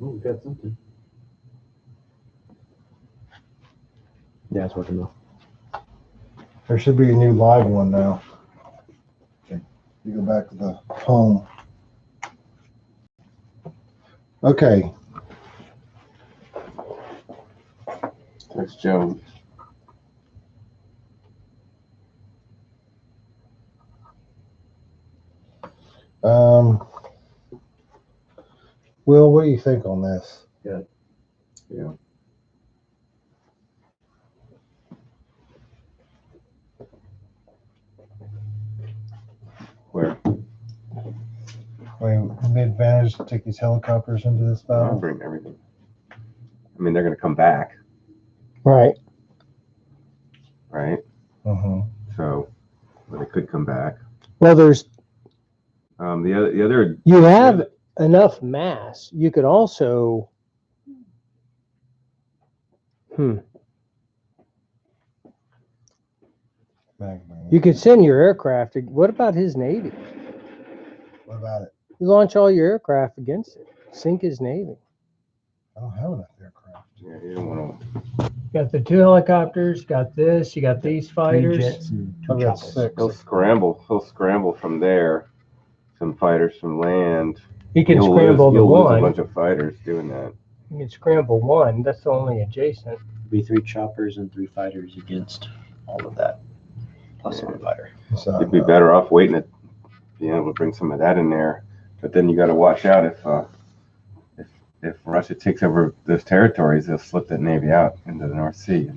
Oh, we got something. Yeah, it's working though. There should be a new live one now. Okay. You go back to the home. Okay. That's Joe. Will, what do you think on this? Yeah. Where? I mean, the advantage to take these helicopters into this I'll battle. bring everything. I mean, they're going to come back, Right. right? Uh-huh. So, well, they could come back. Well, there's The other. you have enough mass. You could also. You could send your aircraft. What about his navy? What about it? You launch all your aircraft against it. Sink his navy. I don't have enough aircraft. Yeah, you don't want to. Got the 2 helicopters. Got this. You got these 3 fighters. jets and 2 I've got choppers. 6. He'll scramble. He'll scramble from there. Some fighters from land. He can You'll scramble the lose a one. bunch of fighters doing that. You can scramble one. That's only adjacent. Be 3 choppers and 3 fighters against all of that, plus 1 fighter. So, You'd be better off waiting to being able to bring some of that in there. But then you got to watch out if Russia takes over those territories, they'll slip that navy out into the North Sea.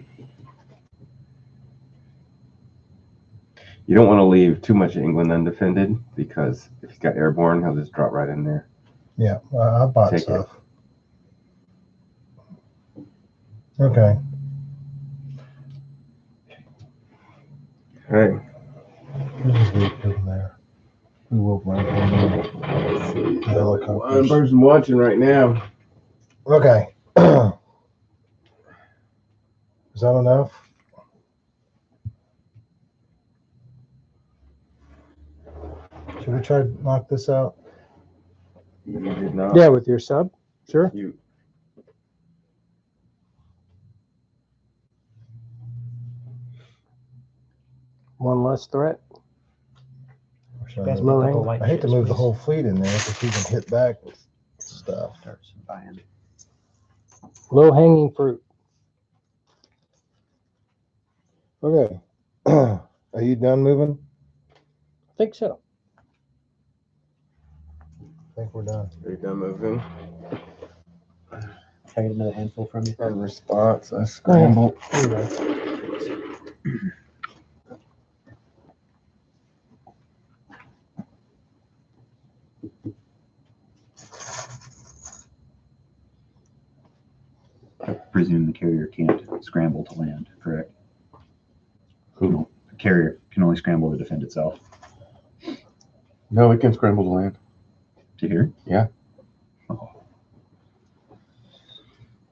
You don't want to leave too much of England undefended because if he's got airborne, he'll just drop right in there. yeah, I bought Take stuff. Okay. Hey, Just leave it in there. We will bring the one helicopters. person watching right now. Okay. Is that enough? Should we try to knock this out? You did not. Yeah, with your sub. Sure. You. One less threat. Or should I Best move- pick up a hang- light I hate to ships, move the please. whole fleet in there because he can hit back with stuff. Starts buying. Low hanging fruit. Okay. Are you done moving? I think so. I think we're done. Are you done moving? Can I get another handful from you? In response, I scrambled. I presume the carrier can't scramble to land, correct? Who? The carrier can only scramble to defend itself. No, it can scramble to land. To here? Yeah. Oh.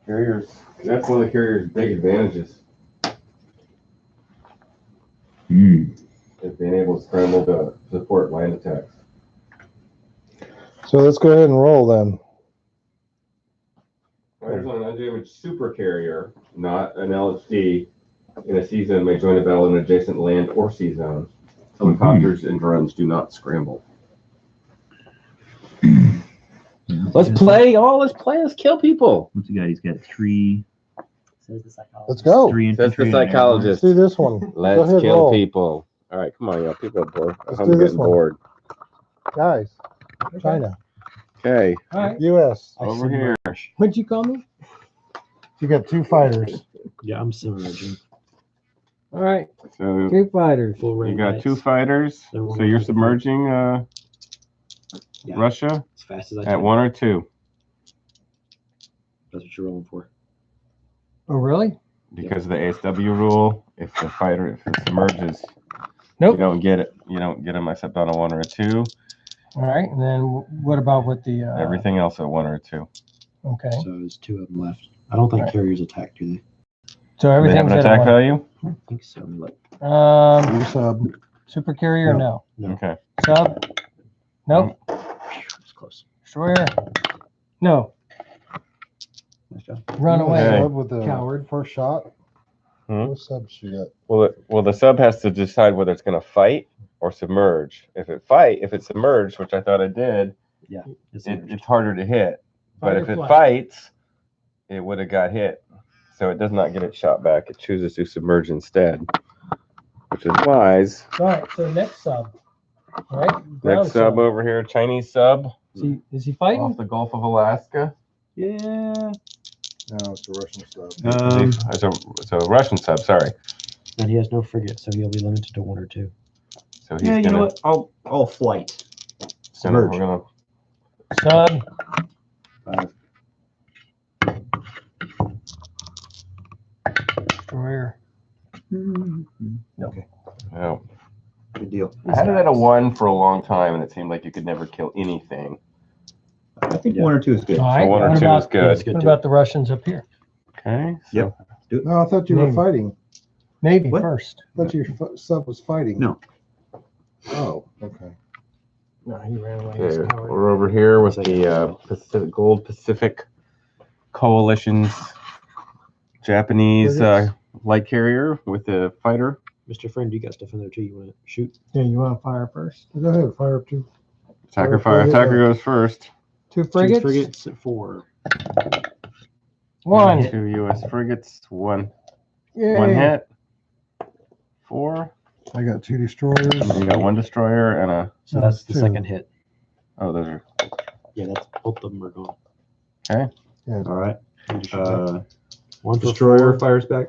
Carriers. That's one of the carrier's big advantages. Is being able to scramble to support land attacks. So let's go ahead and roll then. Fighters on an undamaged super carrier, not an LHD, in a sea zone may join a battle in an adjacent land or sea zone. Helicopters and drones do not scramble. Let's play. Let's kill people. What's he got? He's got 3. Says the psychologist. Let's go. 3 Says the infantry and an psychologist. Let's do this one. Go Let's ahead, kill roll. people. All right, come on, y'all. People are bored. Let's I'm do this getting one. bored. Guys, China, Okay, All right. U.S. over here. What'd you call me? You got 2 fighters. Yeah, I'm submerging. All right. So 2 fighters. Full you range got lights. 2 fighters. They're So you're 100. submerging Yeah. Russia As fast as I at can. 1 or 2 That's what you're rolling for. Oh, really? because of the ASW rule. If it submerges, Nope. you don't get it. You don't get them except on a 1 or a 2. All right. And then what about with the Everything else at 1 or a 2. Okay. So there's 2 of them left. I don't think Right. carriers attack, do they? So Do they have everything's an at attack one. value? I don't think so. Look. You sub. Super carrier, no. No. Okay. Sub, nope. It's close. Destroyer, no. Nice job. Run You away, sub with the coward. first shot. Hmm? What sub she got? Well, the sub has to decide whether it's going to fight or submerge. If it's submerged, which I thought it did, it's harder to hit. But if it fights, it would have got hit. So it does not get its shot back. It chooses to submerge instead, which is wise. All right, so next sub. All right. Ground Next sub over here, Chinese sub Is he fighting? off the Gulf of Alaska. Yeah. No, it's the Russian sub. It's a Russian sub. Sorry. And he has no frigate, so he'll be limited to 1 or 2. So he's Yeah, you gonna, know what? I'll flight. we're gonna Sub. Destroyer. Okay. oh. Good deal. I had it at a 1 for a long time, and it seemed like you could never kill anything. I think 1 or 2 is good. All right. So 1 or what 2 about, is good. It's good What too. about the Russians up here? Okay. So Yep. No, I thought you were Name. fighting. Navy What? first. I thought your sub was fighting. No. Oh, okay. No, he ran away. Okay, He's a coward. we're over here with the Pacific Coalition's Japanese light carrier with a fighter. Mr. Friend, you got stuff in there too. You want to shoot? Yeah, you want to fire first? Go ahead, fire up two. Attacker Fire frigate. goes first. 2 Two frigates? frigates at 4. 1. 2 U.S. frigates. One Yay. hit. 4. I got 2 destroyers. You got 1 destroyer and a. So that's the 2. second hit. Oh, those are. Yeah, that's both of them are gone. Yeah. All right. One for Destroyer 4. fires back.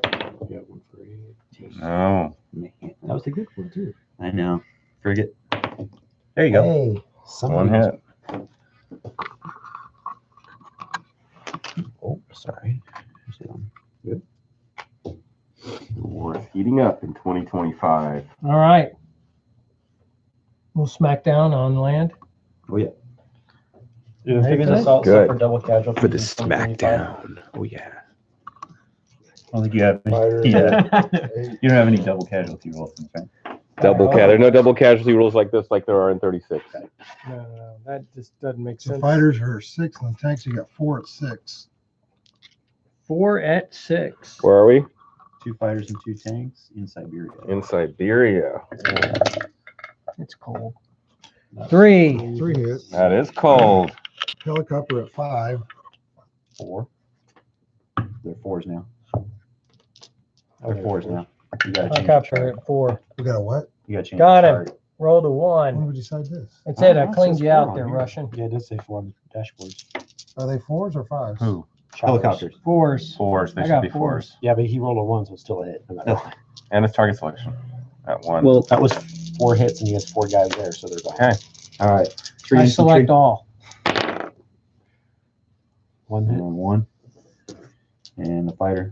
Yeah, 1 for 8. No. Man, That was the good one too. I know. Frigate. There you go. Hey. 1 hit. Oh, sorry. Good. The war is heating up in 2025. All right. We'll smack down on land. Oh yeah. Do Ready figures for assault Good. suffer double casualty. For the smackdown. Oh yeah. I don't think you have. Fire. Yeah. 8. You don't have any double casualty rolls in fact. Double cat. There are no double casualty rules like this, like there are in 36. No, that just doesn't make So sense. fighters are 6 and the tanks you got 4 at 6. 4 at 6. Where are we? 2 fighters and 2 tanks in Siberia. In Siberia. It's cold. 3. 3 hits. That is cold. Helicopter at 5. 4. They're 4s now. They're 4s now. You gotta change the Helicopter chart. at 4. We got a what? You gotta change Got the him. chart. Rolled a When 1. would you decide this? It said I Oh, cleaned it you says out 4 there, on here. Russian. Yeah, it does say 4 on the dashboards. Are they 4s or 5s? Who? Helicopters. 4s. 4s. They I should got be 4s. Yeah, but he rolled a 1, so it's still a hit. No matter what. And it's target selection at 1. Well, That was 4 hits, and he has 4 guys there, so they're gone. Okay. all right. 3 I infantry. select all. 1 hit. And 1. And the fighter.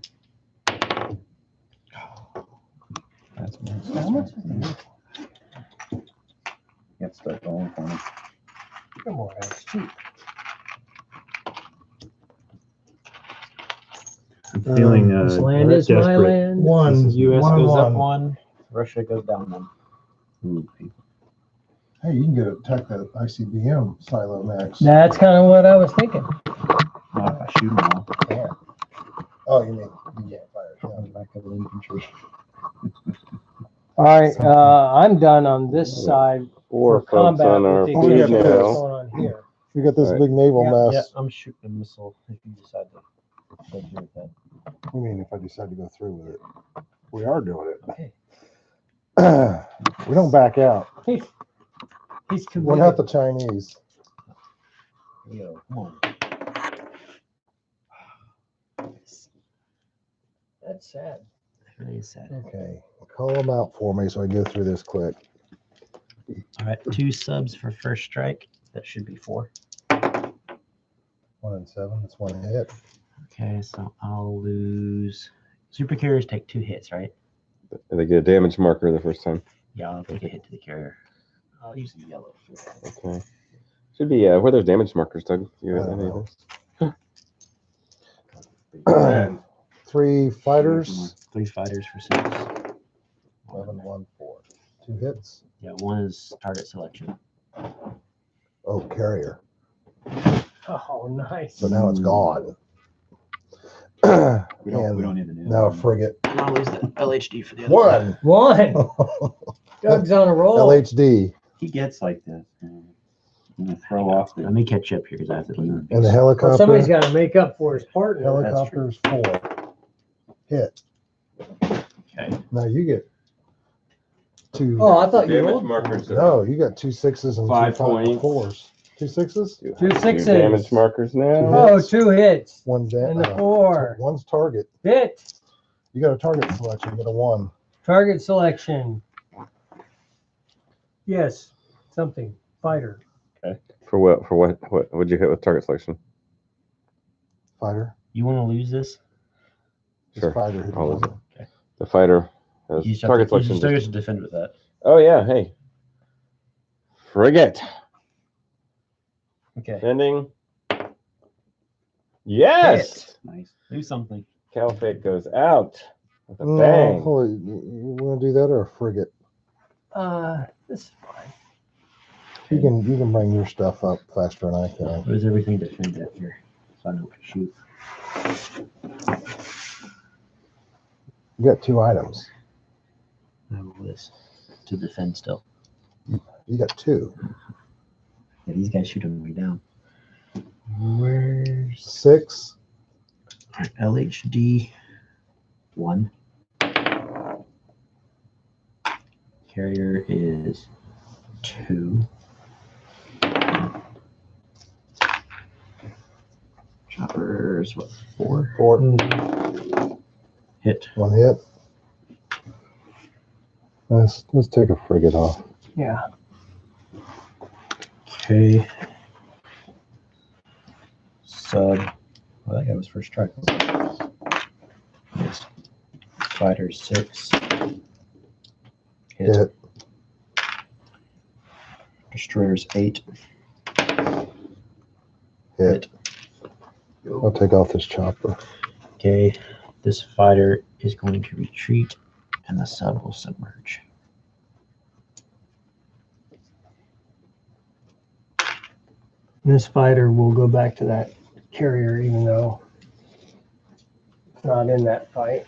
That's How much? You have to start going for me. Come on, that's cheap. I'm feeling This land is my desperate. land. 1. US 1 and goes up 1. 1, Russia goes down 1. Ooh, Hey, you can get attack that ICBM silo next. That's kind of what I was thinking. not if I shoot them all. Yeah. Oh, you mean you can't fire. On the back of the infantry. All right, I'm done on this side 4 for folks combat on our with the fleet exception of what's now. going on here. You got this All right. big naval Yeah, mess. Yeah, I'm shooting a missile if you decide to go through with that. I mean, if I decide to go through with it, we are doing Okay. it. We don't back out. He's We're not the Chinese. Yo, come on. That's sad. Really sad. Okay, call them out for me so I go through this quick. All right, 2 subs for first strike. That should be 4. 1 and 7. That's 1 hit. Okay, so I'll lose. Super carriers take 2 hits, right? They get a damage marker the first time. Yeah, I'll take a hit to the carrier. I'll use the yellow. Okay. Should be where there's damage markers, Doug. You got I any don't of know. those? 3 fighters. 3 fighters for 6. 11, 1, 4. 2 hits. Yeah, 1 is target selection. Oh, carrier. Oh, nice. So now it's gone. We don't And need the new. now a frigate. I'll lose the LHD for the other. One. One. Doug's on a roll. LHD. He gets like this. Man. I'm gonna throw off Let the. me catch up here because I have to leave. And the Well, helicopter. somebody's got to make up for his partner. Helicopter's 4. Hit. Okay. Now you get 2. Oh, I thought you Damage rolled. markers. are No, you got 2 6s and 5 2 points. 4s. 2 6s? two- 2 two sixes. damage markers now. Oh, 2 hits. 1 And the 4. One's target. Hit. You got a target selection. You get a 1. Target selection. Yes. Something. Fighter. For what? For what? What would you hit with target selection? Fighter. You want to lose this? Just Sure. fighter. Hit I'll the lose one. The fighter has You target still selection. get to defend with that. Oh yeah, hey. Frigate. Okay. Defending. Yes. Nice. Do something. Caliphate goes out with a No, bang. hold it. You want to do that or a frigate? This is fine. You can bring your stuff up faster than I can. What is everything defended here? So I know what to shoot. You got 2 items. I have this to defend still. You got 2. Yeah, these guys shooting me down. Where's 6. LHD 1? Carrier is 2. Choppers, what, 4? 4. Hit. 1 hit. Let's take a frigate off. Yeah. Okay. Sub. Well, that guy was first strike. Yes. Fighter 6. Hit. Hit. Destroyers 8. Hit. I'll take off this chopper. Okay. This fighter is going to retreat and the sub will submerge. This fighter will go back to that carrier even though it's not in that fight.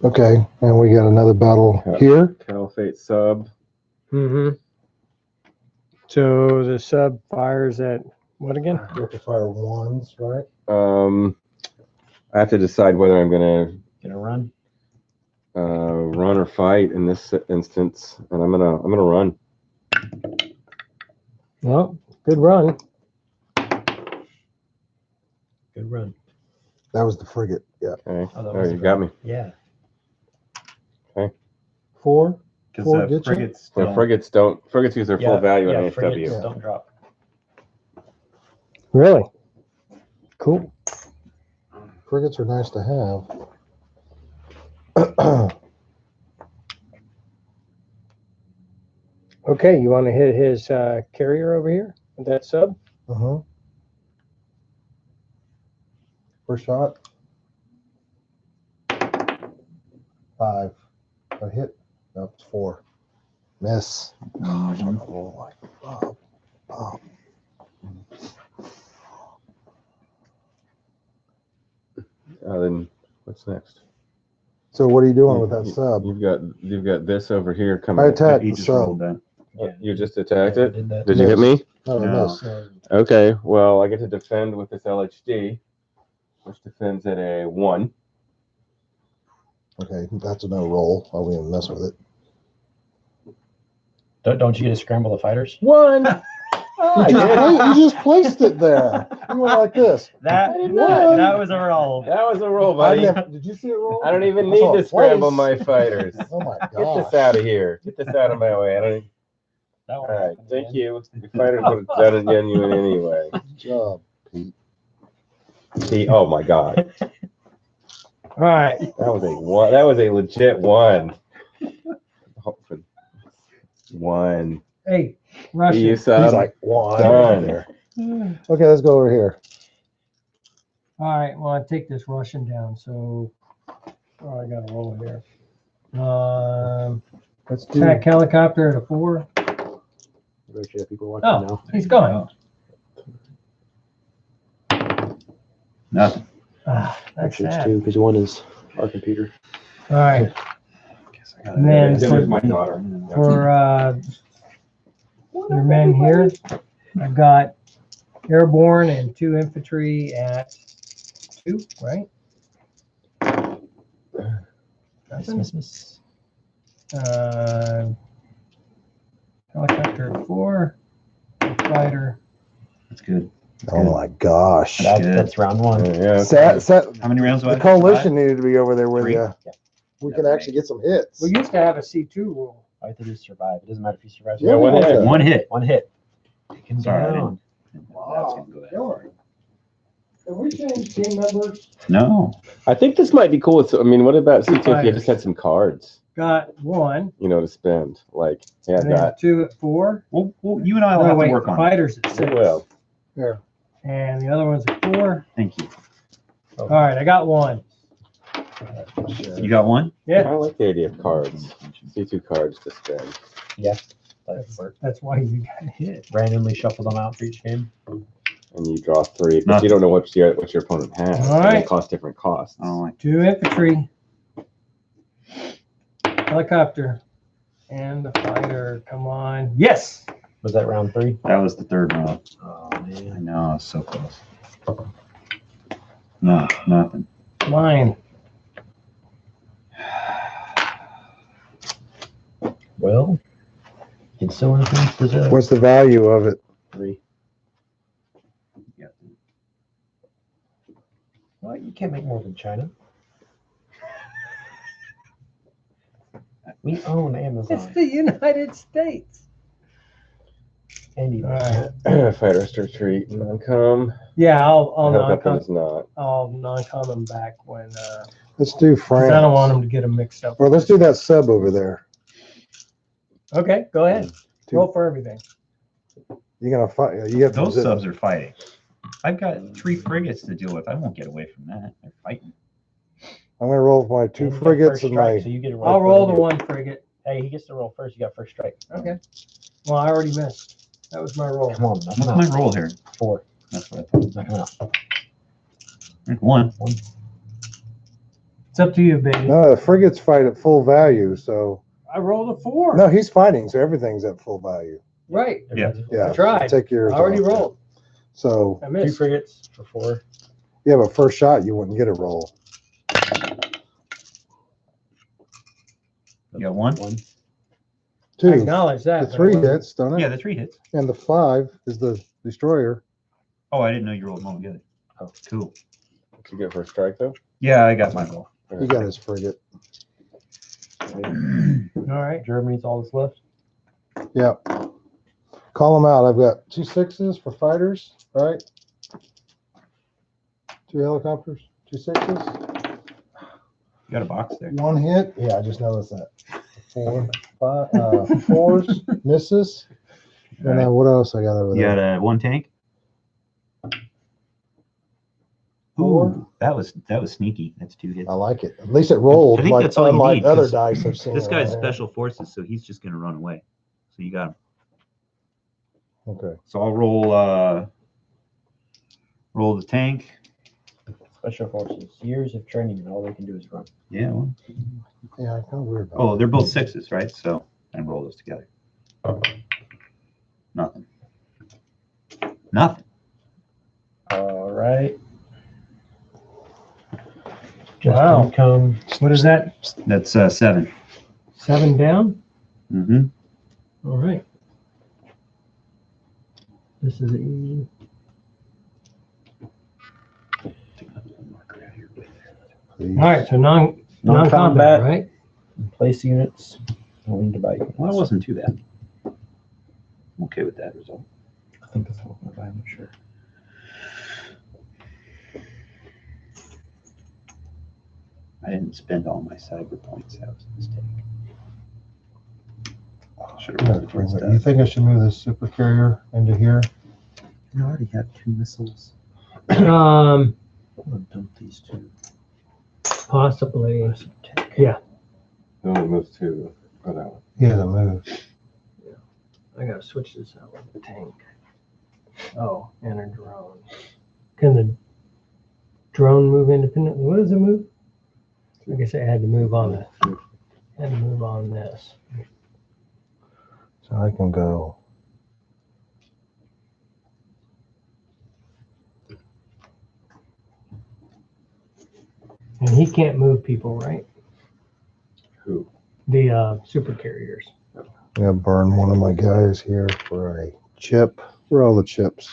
Okay, and we got another battle here. Caliphate sub. Mm-hmm. So the sub fires at what again? You have to fire 1s, right? I have to decide whether I'm gonna Gonna run. run or fight in this instance, and I'm gonna run. Well, good run. Good run. That was the frigate. Yeah. Okay. Oh, that Oh, was you a got me. Yeah. 4. Because Four get you? frigates So don't. frigates use their full value on frigates ASW. don't drop. Really? Cool. Frigates are nice to have. Okay, you want to hit his carrier over here with that sub? Uh-huh. First shot. 5. A hit. Nope, it's 4. Miss. Oh, oh. Then what's next? So what are you doing with that sub? You've got this over here coming. I attacked He the just rolled sub. that. You just attacked it. Did that. Did you hit me? No, No. miss. Okay. Well, I get to defend with this LHD, which defends at a 1. Okay, that's a no roll. I won't even mess with it. Don't you get to scramble the fighters? 1. You just placed it there. You went like this. That was a roll. That was a roll, I buddy. did you see it roll? I don't even I need saw to it scramble twice. my fighters. Oh my Get gosh. this out of here. Get this out of my way. I don't. That All one right. happened Thank again. you. Your fighters would have done it genuine anyway. Good job, Pete. See. Oh my God. All right. That was a 1. That was a legit 1. 1. Hey, Russian. You He's sub. like, one. Done. There. Okay, let's go over here. All right, well, I take this Russian down, so I got to roll here. Let's do. Attack helicopter at a 4. Actually, people watching Oh, now. he's gone. Nothing. That's Actually, it's sad. 2 because 1 is our computer. All right, Guess I got and then That was my daughter. for your men here, I've got airborne and 2 infantry at 2, right? Miss. Helicopter at 4, fighter. That's good. Oh my gosh. That's good. That's round 1. Yeah. How many rounds do I The have? coalition needed to be over there with 3? you. We can actually get some hits. We used to have a C2 rule. I think you survive. It doesn't matter if you survive. Yeah, one hit. One hit. 1 hit. Sorry, I down. didn't. That's gonna go that far. Have we changed team members? No. I think this might be cool. I mean, what about C2 if you just had some cards, Got 1. to spend? Like, yeah, I And then got. 2 at 4. Well, you and I will Oh, have wait, to work on it. fighters at 6. Well, And the other one's at 4. Thank you. All right, I got 1. You got one? I Yeah, like the idea of cards. C2 cards to spend. that's why you got hit. Randomly shuffle them out for each game. And you draw 3, but Nothing. you don't know what your opponent has. All And right. they cost different costs. I don't like 2 infantry, helicopter, and the fighter. Come on. Yes. Was that round 3? that was the third round. Oh, I man. know, it's so close. No, nothing. Mine. Well, can still influence Brazil. What's the value of it? 3. Yeah. Well, you can't make more than China. We own It's Amazon. the United States. And All right. Fighters to retreat, non-com. Yeah, I'll Helicopter non-com. is not. I'll non-com them back when. Let's do 'Cause France. I don't want them to get them mixed up. Or let's do that sub over there. Okay, go ahead. Two. Roll for everything. You're gonna fight. You have Those to subs are fighting. I've got 3 frigates to deal with. I won't get away from that. They're fighting. I'm gonna roll with my 2 you get frigates first and strike, my. so you get to roll. I'll for roll the you. 1 frigate. Hey, he gets to roll first. You got first strike. Okay. Well, I already missed. That was my roll. Come on, knock him What's out. my roll here? 4. That's what I thought. Knock him out. There's 1. It's up to you, baby. No, the frigates fight at full value. So I rolled a 4. no, he's fighting, so everything's at full value. Right. Yeah. Yeah. I tried. Take yours. I already off. rolled. So I 2 missed. frigates for 4. yeah, but first shot you wouldn't get a roll. You got 1? 1. I 2. acknowledge that. The but I 3 rolled- hits, don't it? Yeah, the 3 hits. And the 5 is the destroyer. Oh, I didn't know you rolled them all together. Oh. Cool. Did you get first strike though? Yeah, I got my roll. He got his frigate. All right. Germany's all that's left. Yeah. Call them out. I've got 2 6s for fighters, right? 2 helicopters, 2 6s. You got a box there. 1 hit. Yeah, I just noticed that. 4, 5, 4s, misses. And then what else I got over You there? got a 1 tank? Four. Ooh, that was sneaky. That's 2 hits. I like it. At least it rolled. I think like, that's all you unlike need, other 'cause dice I've seen. This around guy's here. special forces, so he's just gonna run away. So you got him. Okay. So I'll roll the tank. Special forces. Years of training, and all they can do is run. Yeah. Well, Yeah, kind of weird. About oh, they're both 6s, right? So and roll those together. Nothing. Nothing. All right. Wow. Come. What is that? That's 7. 7 down? Mm-hmm. All right. This is E. Please. All right, so non-combat, Non-combat. right? Place units. Don't need to buy units. Well, that wasn't too bad. I'm okay with that result. I think that's what I'm gonna buy. I'm not sure. I didn't spend all my cyber points. That was a mistake. Should have rolled it towards You that. think I should move this super carrier into here? I already have 2 missiles. I'll dump these two. Possibly. It only moves two. Oh, that one. Yeah, the move. I gotta switch this out with the tank. Oh, and a drone. Can the drone move independently? What does it move? I guess it had to move on this. So I can go. And he can't move people, right? Who? The super carriers. I'm gonna burn one of my guys here for a chip. Where are all the chips?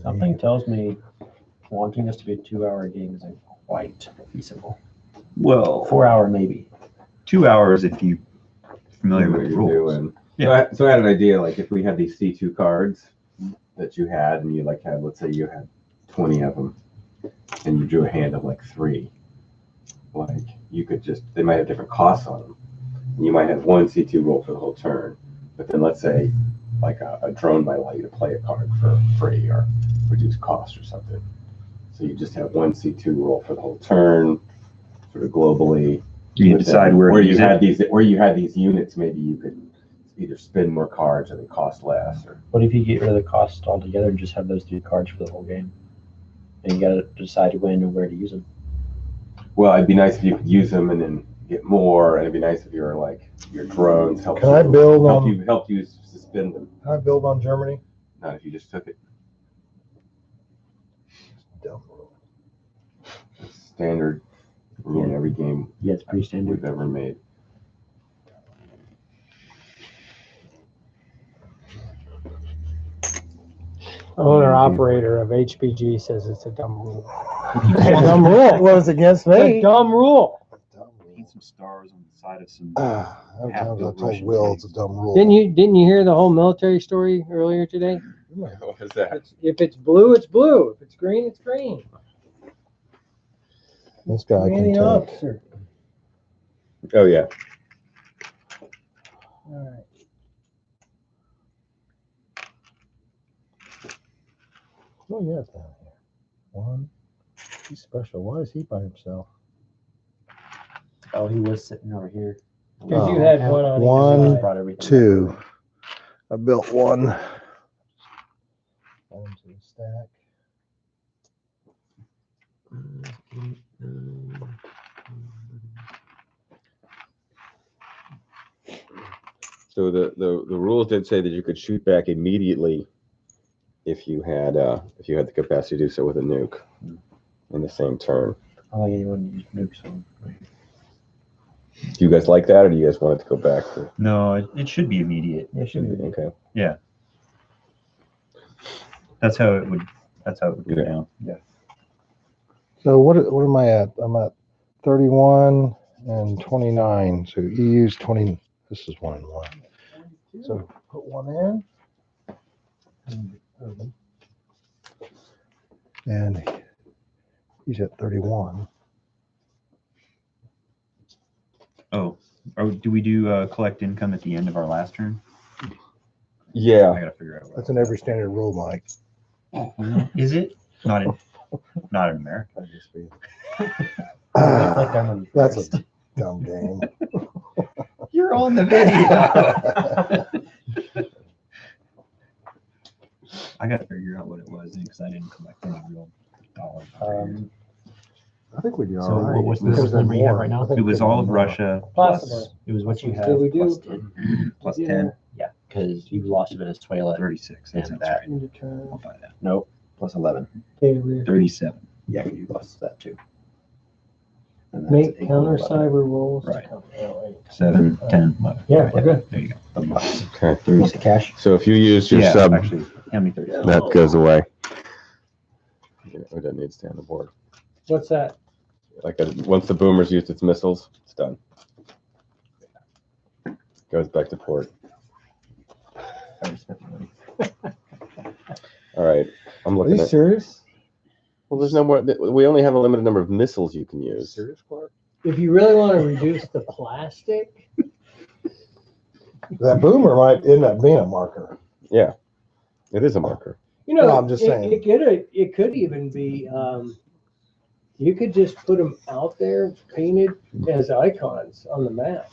Something tells me wanting this to be a 2-hour game isn't quite feasible. Well, 4-hour maybe. 2 hours if you familiar What with the you're rules. doing. Yeah. So I had an idea, like if we had these C2 cards that you had, and you like had, let's say you had 20 of them, and you drew a hand of like 3, like you could just, they might have different costs on them. You might have one C2 roll for the whole turn, but then let's say like a drone might allow you to play a card for free or reduce cost or something. So you just have one C2 roll for the whole turn, sort of globally. You can But decide then where to use it. where you had these units, maybe you could either spin more cards or they cost less. Or What if you get rid of the cost altogether and just have those 3 cards for the whole game? And you gotta decide when and where to use them. well, it'd be nice if you could use them and then get more, and it'd be nice if your like your drones help Can I build on? help you suspend them. Can I build on Germany? Not if you just took it. Dumb. It's standard rule in every game Yeah, it's pretty standard. we've ever made. Owner operator of HPG says it's a dumb rule. Dumb rule. Well, it's against me. Dumb rule. Paint some stars on the side of some. Every time I Half-built told Russian Will tanks. it's a dumb rule. Didn't you hear the whole military story earlier today? What is that? If it's blue, it's blue. If it's green, it's green. This guy can Commanding take. officer. Oh yeah. All right. Oh, yeah, it's down here. One. He's special. Why is he by himself? Oh, he was sitting over here. Because you had one on One, each side. Brought everything back two. over. I built one. Add them to the stack. So the rules did say that you could shoot back immediately if you had the capacity to do so with a nuke in the same turn. I don't think anyone used nukes on. Do you guys like that, or do you guys want it to go back to? No, it should be immediate. It should be. Okay. That's how it would go Yeah. down. So what am I at? I'm at 31 and 29. So you use 20. This is 1 and 1. So put one in. And he's at 31. Oh, do we do collect income at the end of our last turn? I Yeah. gotta figure out. That's in every standard rule, Mike. Is it not in America? That'd just be- Like I'm on That's first. a dumb game. You're on the video. I gotta figure out what it was because I didn't collect any real dollars. I think we do all So right. what's the Because number you have more. right now? I think It was we all of more. Russia Possibly. It was what you Did have we do- plus 10. plus Yeah. 10, Yeah, because you lost Venezuela. 36. That And sounds that. right. End of turn. I'll buy that. Nope, plus 11. Okay, we're 37. Yeah, you lost that too. And that's make equal counter 11. cyber rolls. Right. Oh, wait. 7, 10, 11. Yeah, we're good. There you go. Okay. 30 cash. So if you use your Yeah, sub, actually, hand me 30. that goes away. Oh, that needs to stay on the board. What's that? Like once the boomer's used its missiles, it's done. Goes back to port. All right, I'm Are looking you at. serious? Well, there's no more. We only have a limited number of missiles you can use. Serious, Clark? If you really want to reduce the plastic, That That boomer might end up being a marker. Yeah, it is a marker. You know, No, I'm just saying. It could even be, you could just put them out there painted as icons on the map.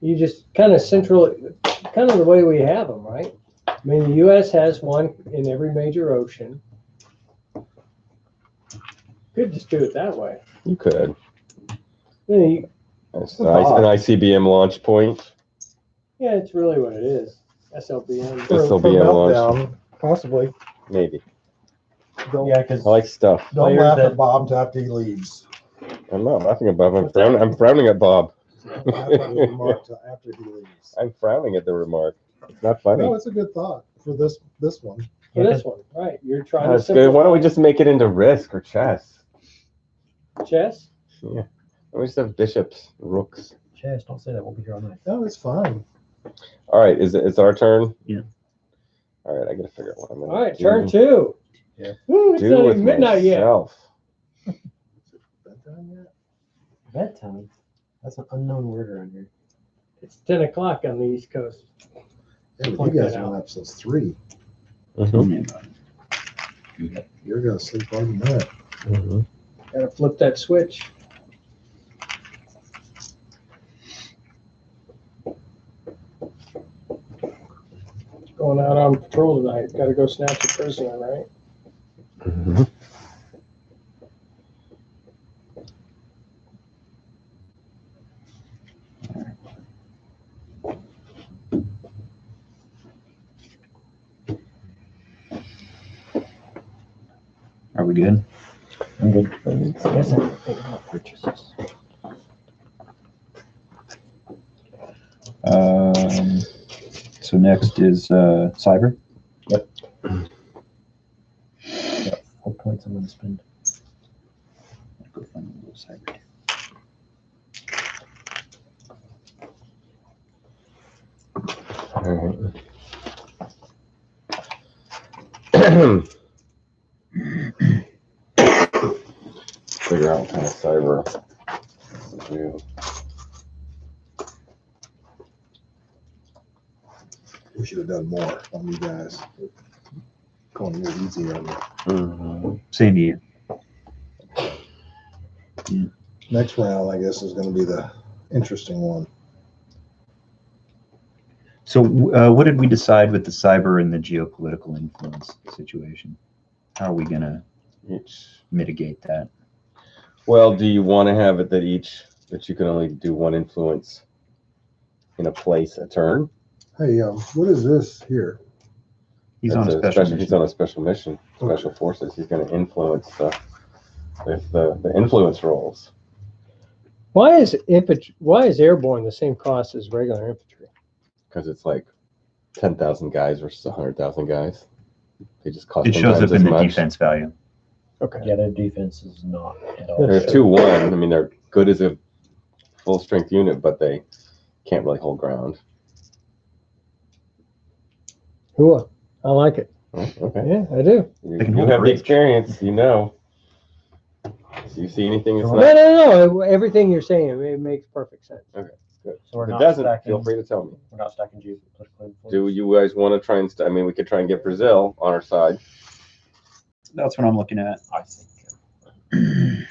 You just kind of the way we have them, right? I mean, the U.S. has one in every major ocean. Could just do it that way. You could. Then It's nice. An ICBM launch point. yeah, it's really what it is. SLBM. SLBM launch. meltdown, possibly. Maybe. Don't, Yeah, because I like stuff. don't players laugh that- at Bob after he leaves. I'm not laughing at Bob. I'm frowning at Bob. Don't laugh at the remark till after he leaves. I'm frowning at the remark. It's not funny. No, it's a good thought for this one. For this one, right? You're trying to That's good. Why don't we just make it into risk or chess? chess? Yeah. Why don't we just have bishops, rooks? Chess, don't say that. We'll be here all night. No, it's fine. All right. It's our turn? Yeah. All right. I got to figure out what I'm going to All right, turn two. Yeah. Ooh, it's do not with even midnight yet. myself. Bedtime yet? Bedtime? That's an unknown word around here. It's 10 o'clock on the East Coast. Yeah, but Point you guys that have out. been up since 3. Mhm. me about it. You're gonna sleep all night. Mhm. Gotta flip that switch. Going out on patrol tonight. Gotta go snatch a prisoner, right? Mhm. Are we good? I'm good. I guess I have to think about purchases. So next is cyber. Got 4 points I'm going to spend. I'll go find a little cyber. All right. Figure out what kind of cyber to do. We should have done more on you guys. Going real easy on you. Mhm. Same to you. Next round, I guess, is gonna be the interesting one. So what did we decide with the cyber and the geopolitical influence situation? How are we going to mitigate that? Well, do you want to have it that you can only do one influence in a place a turn? Hey, what is this here? He's That's on a special mission. He's on a special mission. Special forces. He's going to influence the influence roles. Why is airborne the same cost as regular infantry? Because it's like 10,000 guys versus 100,000 guys. They just cost. It 10 shows times up as in the much. defense value. Okay. Yeah, their defense is not at all. They're 2-1. I mean, they're good as a full strength unit, but they can't really hold ground. Cool. I like it. Oh, okay. Yeah, I do. You, They can you hold a have the bridge. experience. You know. Do you see anything that's No, not no. Everything you're saying, it makes perfect sense. good? So we're If it not doesn't, stacking. feel free to tell me. We're not stacking geopolitical influence. Do you guys want to try and? I mean, we could try and get Brazil on our side. That's what I'm looking at. I think.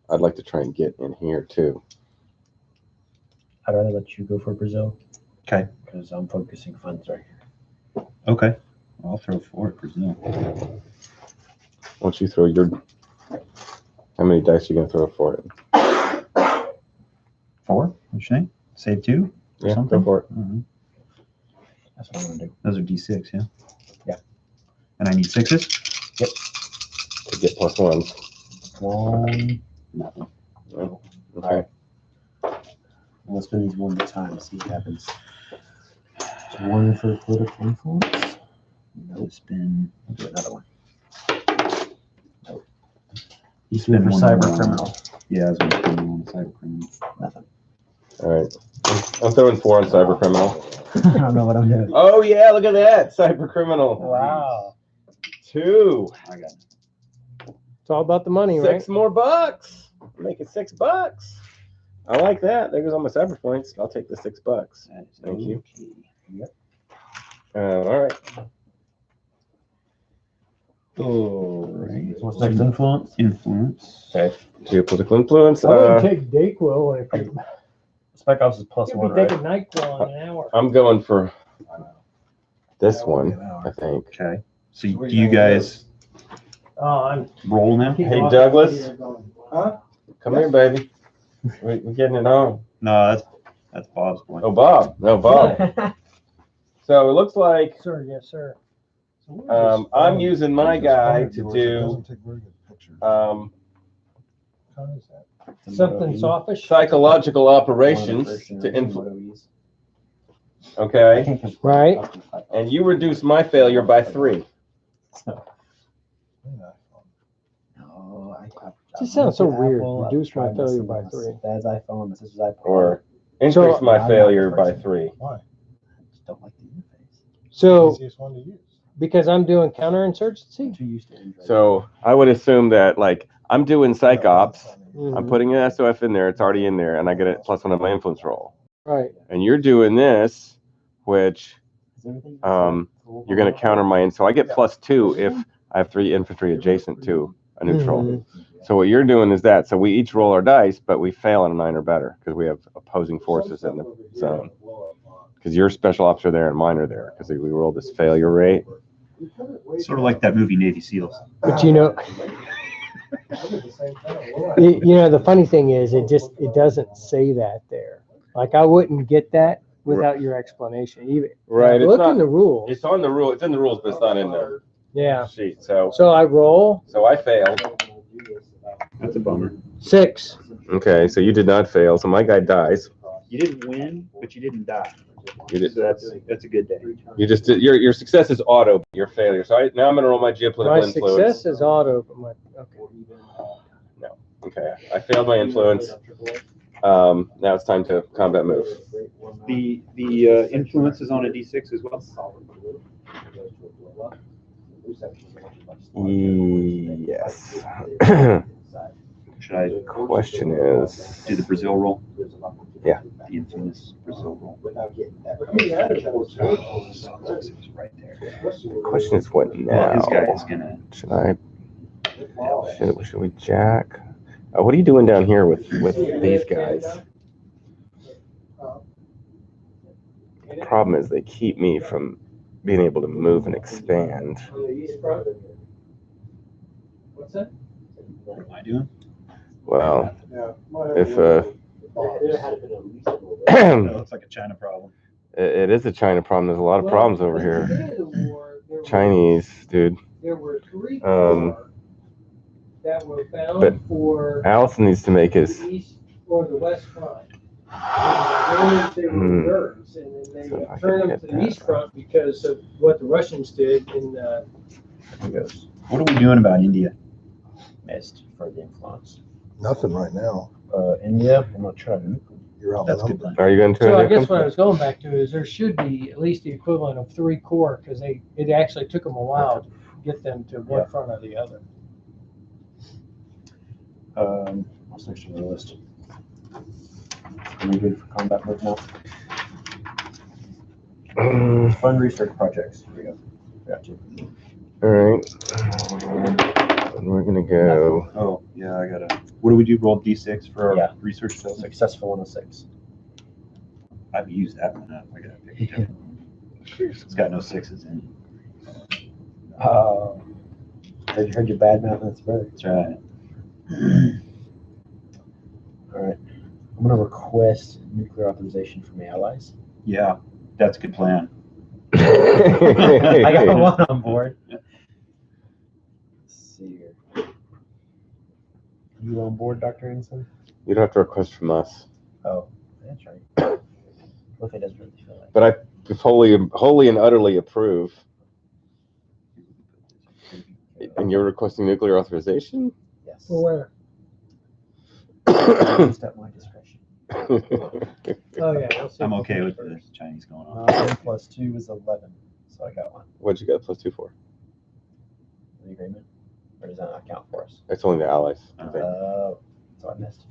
I'd like to try and get in here too. I'd rather let you go for Brazil. Okay. Because I'm focusing funds right here. Okay. I'll throw for it, Brazil. Why don't you throw your? How many dice are you gonna throw for it? 4? What's your name? Save 2? Or Yeah, something? go for it. Mhm. That's what I'm going to do. Those are D6, yeah? Yeah. And I need 6s? To get +1s. 1. Nothing. Okay. Alright. Let's do these one at a time. See what happens. So 1 for political influence. Nope. Spin. I'll do another one. You spin for cyber criminal. Yeah, I was going to spin on cyber criminal. Nothing. All right. I'm throwing 4 on cyber criminal. I don't know what I'm doing. Oh yeah, look at that cyber criminal. Wow. 2. I got it. It's all about the money, right? $6 more bucks. Make it $6. I like that. There goes all my cyber points. I'll take the $6. That is Thank you. okay. Yep. All right. All right. What's next? Influence? Influence. Okay. Geopolitical influence. I wouldn't take Dayquil if you SpecOps is plus could one, be right? taking NyQuil in an hour. I'm going for this one, I think. Okay. So do you guys Oh, I'm. roll now? Hey, Douglas. Come here, baby. We're getting it on. No, that's Bob's point. Oh, Bob. No, Bob. So it looks like Sir, yes, sir. I'm using my guy to do Something softish. psychological operations to influence. Okay. Right. And you reduce my failure by 3. No, Just sounds so weird. Reduce my failure by 3. Dad's iPhone. This is iPhone. Or increase my failure by 3. Why? Just don't like the interface. So Easiest one to use. because I'm doing counterinsurgency. Too used to Android. So I would assume that, like, I'm doing SpecOps. Mhm. I'm putting an SOF in there. It's already in there, and I get it +1 on my influence roll. Right. And you're doing this, which Is everything you're going to counter my. So I get +2 if I have 3 infantry adjacent to a neutral. Mhm. So what you're doing is that. So we each roll our dice, but we fail on a 9 or better because we have opposing forces in the zone. Because your special ops are there and mine are there because we roll this failure rate. Sort of like that movie Navy SEALs. But you know, the funny thing is, it doesn't say that there. Like I wouldn't get that without your explanation. Even Right. look in the rules. It's on the rule. It's in the rules, but it's not in the Yeah. sheet. So So I roll I failed. That's a bummer. 6. Okay, so you did not fail. So my guy dies. You didn't win, but you didn't die. You did. So that's a good day. You just did. Your success is auto. But your failure. So now I'm going to roll my geopolitical My influence. success is auto, but my Okay, I failed my influence. Now it's time to combat move. The influence is on a D6 as well. Yes. Should I Question is. do the Brazil roll? Yeah. The infamous Brazil roll. Right there. Question is what Well, now? his guy is gonna. Should we jack? What are you doing down here with these guys? The problem is they keep me from being able to move and expand. What's that? What am I doing? Well, if That looks like a China problem. it is a China problem. There's a lot of problems over here. Chinese, dude. There were 3 that were but bound for Allison needs to make his. the east or the west front. They were reserves, and then So they if I turned can them get to the east that. front because of what the Russians did in What are we doing about India? missed for the influence. Nothing right now. India, I'm not trying to. You're out. That's good. Are you going to? So I guess what I was going back to is there should be at least the equivalent of 3 corps because it actually took them a while to get them to one front or the other. What's next on the list? Are we good for combat move now? Fund research projects. Here we go. Got you. All right. And we're gonna go. Oh, yeah, I gotta. What do we do? Roll D6 for our Yeah. research skills? Successful on a 6. I've used that one up. I gotta pick a different one. It's got no 6s in it. Heard your bad mouth. That's better. That's right. All right. I'm gonna request nuclear authorization from the allies. Yeah, that's a good plan. I got one on board. Let's see here. You on board, Dr. Ensign? You don't have to request from us. Oh, that's right. What if it doesn't really feel like? But I wholly and utterly approve. And you're requesting nuclear authorization? Yes. For where? Just at my discretion. Oh yeah. We'll see. I'm okay with the Chinese going on. 9 plus 2 is 11, so I got one. What'd you get +2 for? The agreement, or does that not count for us? It's only the allies. I think. So I missed.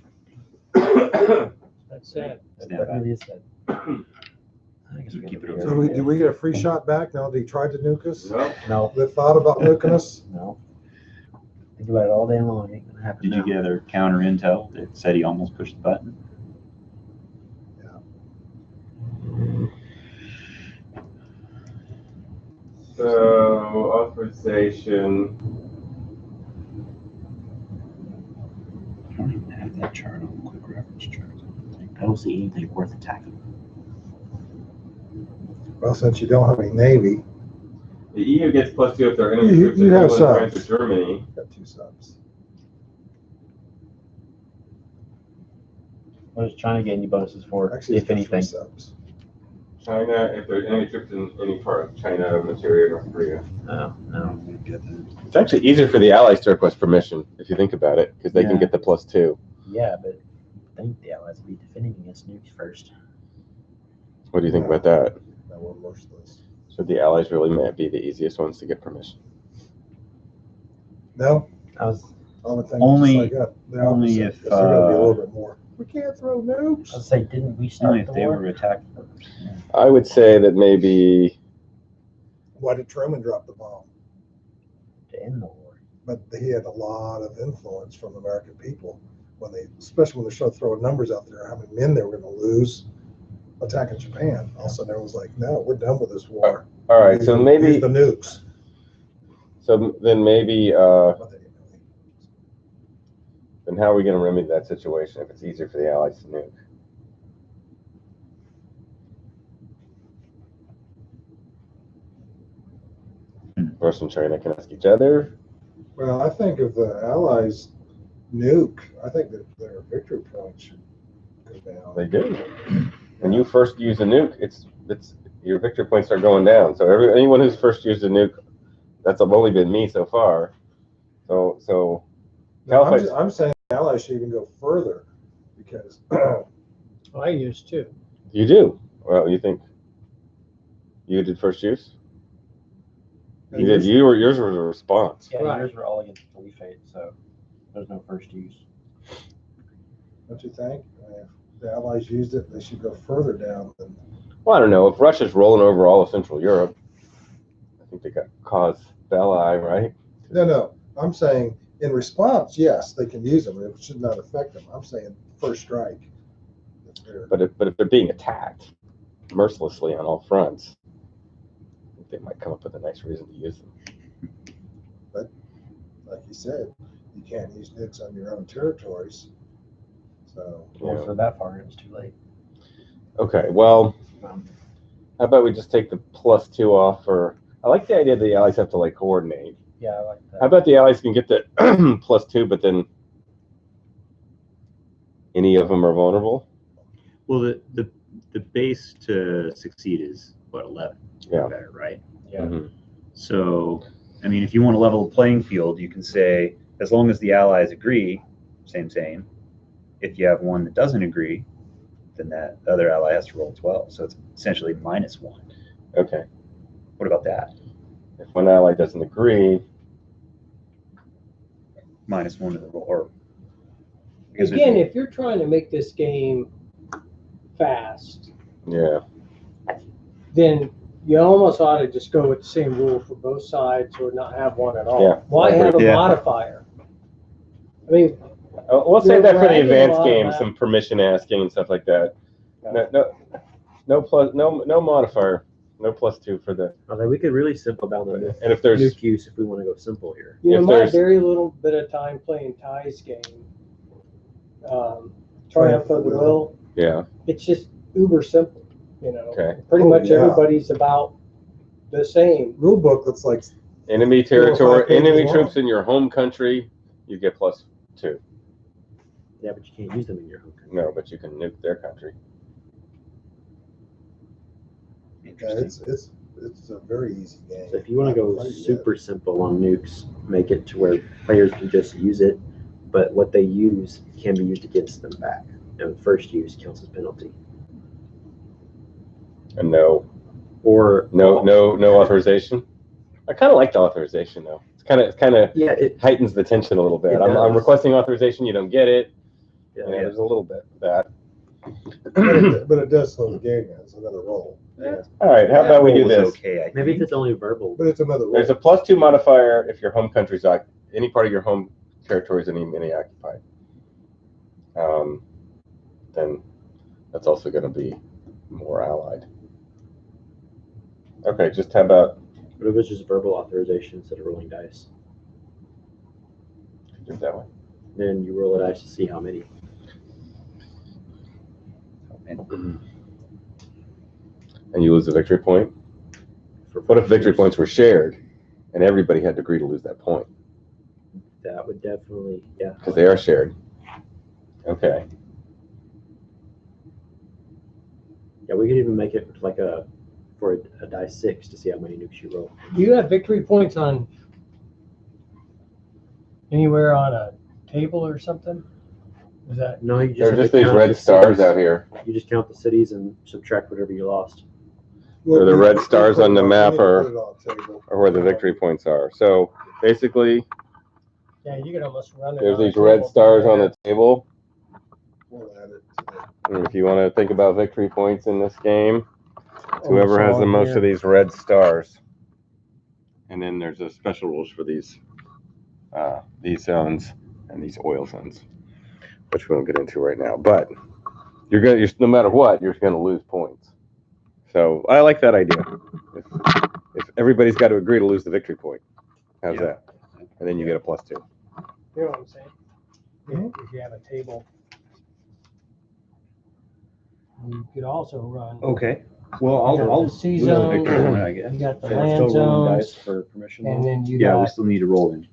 That's sad. Stand by. really is sad. I guess we Keep it gotta over. So do we get a free shot back now that he tried to nuke us? No. No, That thought about nuking us? no. Think about it all day long. Ain't gonna happen. Did you now. get other counter intel that said he almost pushed the button? So authorization. I don't even have that chart on the quick reference chart. I don't see anything worth attacking. Well, since you don't have any Navy, The EU gets +2 if they're enemy You- troops you in have England, France, or subs. Germany. you've got 2 subs. What does China get any bonuses for, Actually, if it's got 3 anything? subs. China, if there's enemy troops in any part of China, Manchuria, North Korea. Oh, no. Get that. It's actually easier for the Allies to request permission, if you think about it, because they can Yeah. get the +2. Yeah, but I think the Allies would be defending against nukes first. What do you think about that? That we're merciless. Should the Allies really might be the easiest ones to get permission? No, I was, I would think Only- just like that. The only opposite, if, 'cause they're gonna be a uh, little bit more. We can't throw nukes. I was say, didn't we Only start if the they were war attacked. I would say that maybe Why did Truman drop the bomb? to end the war? But he had a lot of influence from the American people when they, especially when they started throwing numbers out there, how many men they were going to lose attacking Japan. All of a sudden, everyone's like, "No, we're done with this war." all right. So Use maybe the nukes. so then maybe But they didn't really. then how are we going to remedy that situation if it's easier for the Allies to nuke? Russia and China can ask each other. Well, I think if the Allies nuke, I think that their victory points should go down. They do. When you first use a nuke, it's your victory points are going down. So anyone who's first used a nuke, that's only been me so far. So No, Caliphate- I'm saying the Allies should even go further because I used to. you do. Well, you think you did first use? You did. Yours was a response. Yeah, Right. yours were all against the Caliphate, so there's no first use. don't you think? If the Allies used it, they should go further down than. Well, I don't know. If Russia's rolling over all of Central Europe, I think they got cause belli, right? No. I'm saying in response, yes, they can use them. It should not affect them. I'm saying first strike. If they're- But if they're being attacked mercilessly on all fronts, I think they might come up with a nice reason to use them. like you said, you can't use nukes on your own territories. So Well, Yeah. so that far, it was too late. Okay. Well, Um, how about we just take the +2 off? For I like the idea that the Allies have to like coordinate. yeah, I like that. How about the Allies can get the +2, but then any of them are vulnerable? Well, the base to succeed is what, 11? Yeah. Or better, right? Yeah. Mhm. So, I mean, if you want to level the playing field, you can say as long as the Allies agree, same. If you have one that doesn't agree, then that other ally has to roll 12. So it's essentially -1. Okay. What about that? If one ally doesn't agree, -1 to the roll, or because Again, if you're trying to make this game fast, yeah. then you almost ought to just go with the same rule for both sides or not have one at all. Yeah, Why I agree. have a Yeah. modifier? I mean, We'll save that for the Dragging advanced a lot games, of some permission asking and stuff like that. No modifier, no +2 for the. Although we could really simple down the nuke, And if there's nuke use if we want to go simple here. you know, If my there's- very little bit of time playing Ty's game, Triumph of the Will, yeah, it's just uber simple, you know. okay. Pretty Oh, much yeah. everybody's about the same. rule book that's like Enemy 4 or 5 territory, pages enemy long. troops in your home country, you get +2. Yeah, but you can't use them in your home country. No, but you can nuke their country. interesting. it's a very easy game. So if you want to go Not played super simple on nukes, make it to where players can just use it, but what they use can be used against them back. And first use counts as penalty. And no authorization. I kind of like the authorization though. It's kind of Yeah, it, heightens the tension a little bit. It I'm does. requesting authorization, you don't get it. yeah, Yeah, there's a little bit of that. But it does slow the game down. It's another roll. All right, how about we do was this? Okay, I Maybe if think. it's only verbal. But it's another roll. There's a +2 modifier if your home country's any part of your home territory is any occupied. Then that's also going to be more allied. Okay, just how about What if it's just verbal authorization instead of rolling dice? do it that way? Then you roll a dice to see how many. And you lose a victory point. What if victory points were shared, and everybody had to agree to lose that point? That would definitely, yeah. Because they are shared. Okay. Yeah, we could even make it like for a dice 6 to see how many nukes you roll. Do you have victory points on anywhere on a table or something? Is that No, you just There's have to just these count red the stars cities. out here. You just count the cities and subtract whatever you lost. Or the red stars on the map or Or where the victory points are. So basically, yeah, you could almost run it. there's on a these red table stars down on there. the table. We'll add it to And if you want to think about victory points in this game, it's Oh, whoever it's has the on most here. of these red stars. And then there's a special rules for these zones and these oil zones, which we won't get into right now. But you're no matter what, you're gonna lose points. So I like that idea. If everybody's got to agree to lose the victory point, how's Yeah. that? And then you get a +2. You know what I'm saying? If you have a table, you could also run. Okay. Well, You got I'll the sea lose a victory zone, point, I guess. You got the So land we're still rolling dice zones, for permission. and then you Yeah, we got still need to roll in.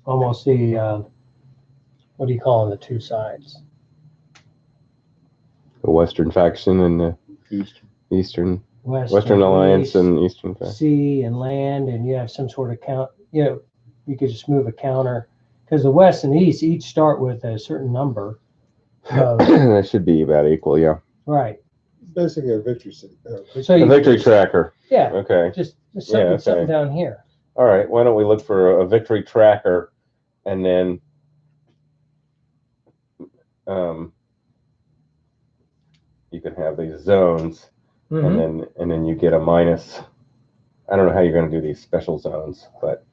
almost the what do you call the two sides? The Western faction and the East. Eastern West Western and Alliance east, and Eastern faction. sea and land, and you have some sort of count. You know, you could just move a counter because the west and east each start with a certain number. That should be about equal, yeah. Right. basically a victory city. So A you victory tracker. yeah, Okay. just something, okay. something down here. All right. Why don't we look for a victory tracker, and then you can have these zones, Mhm. and then you get a minus. I don't know how you're going to do these special zones, but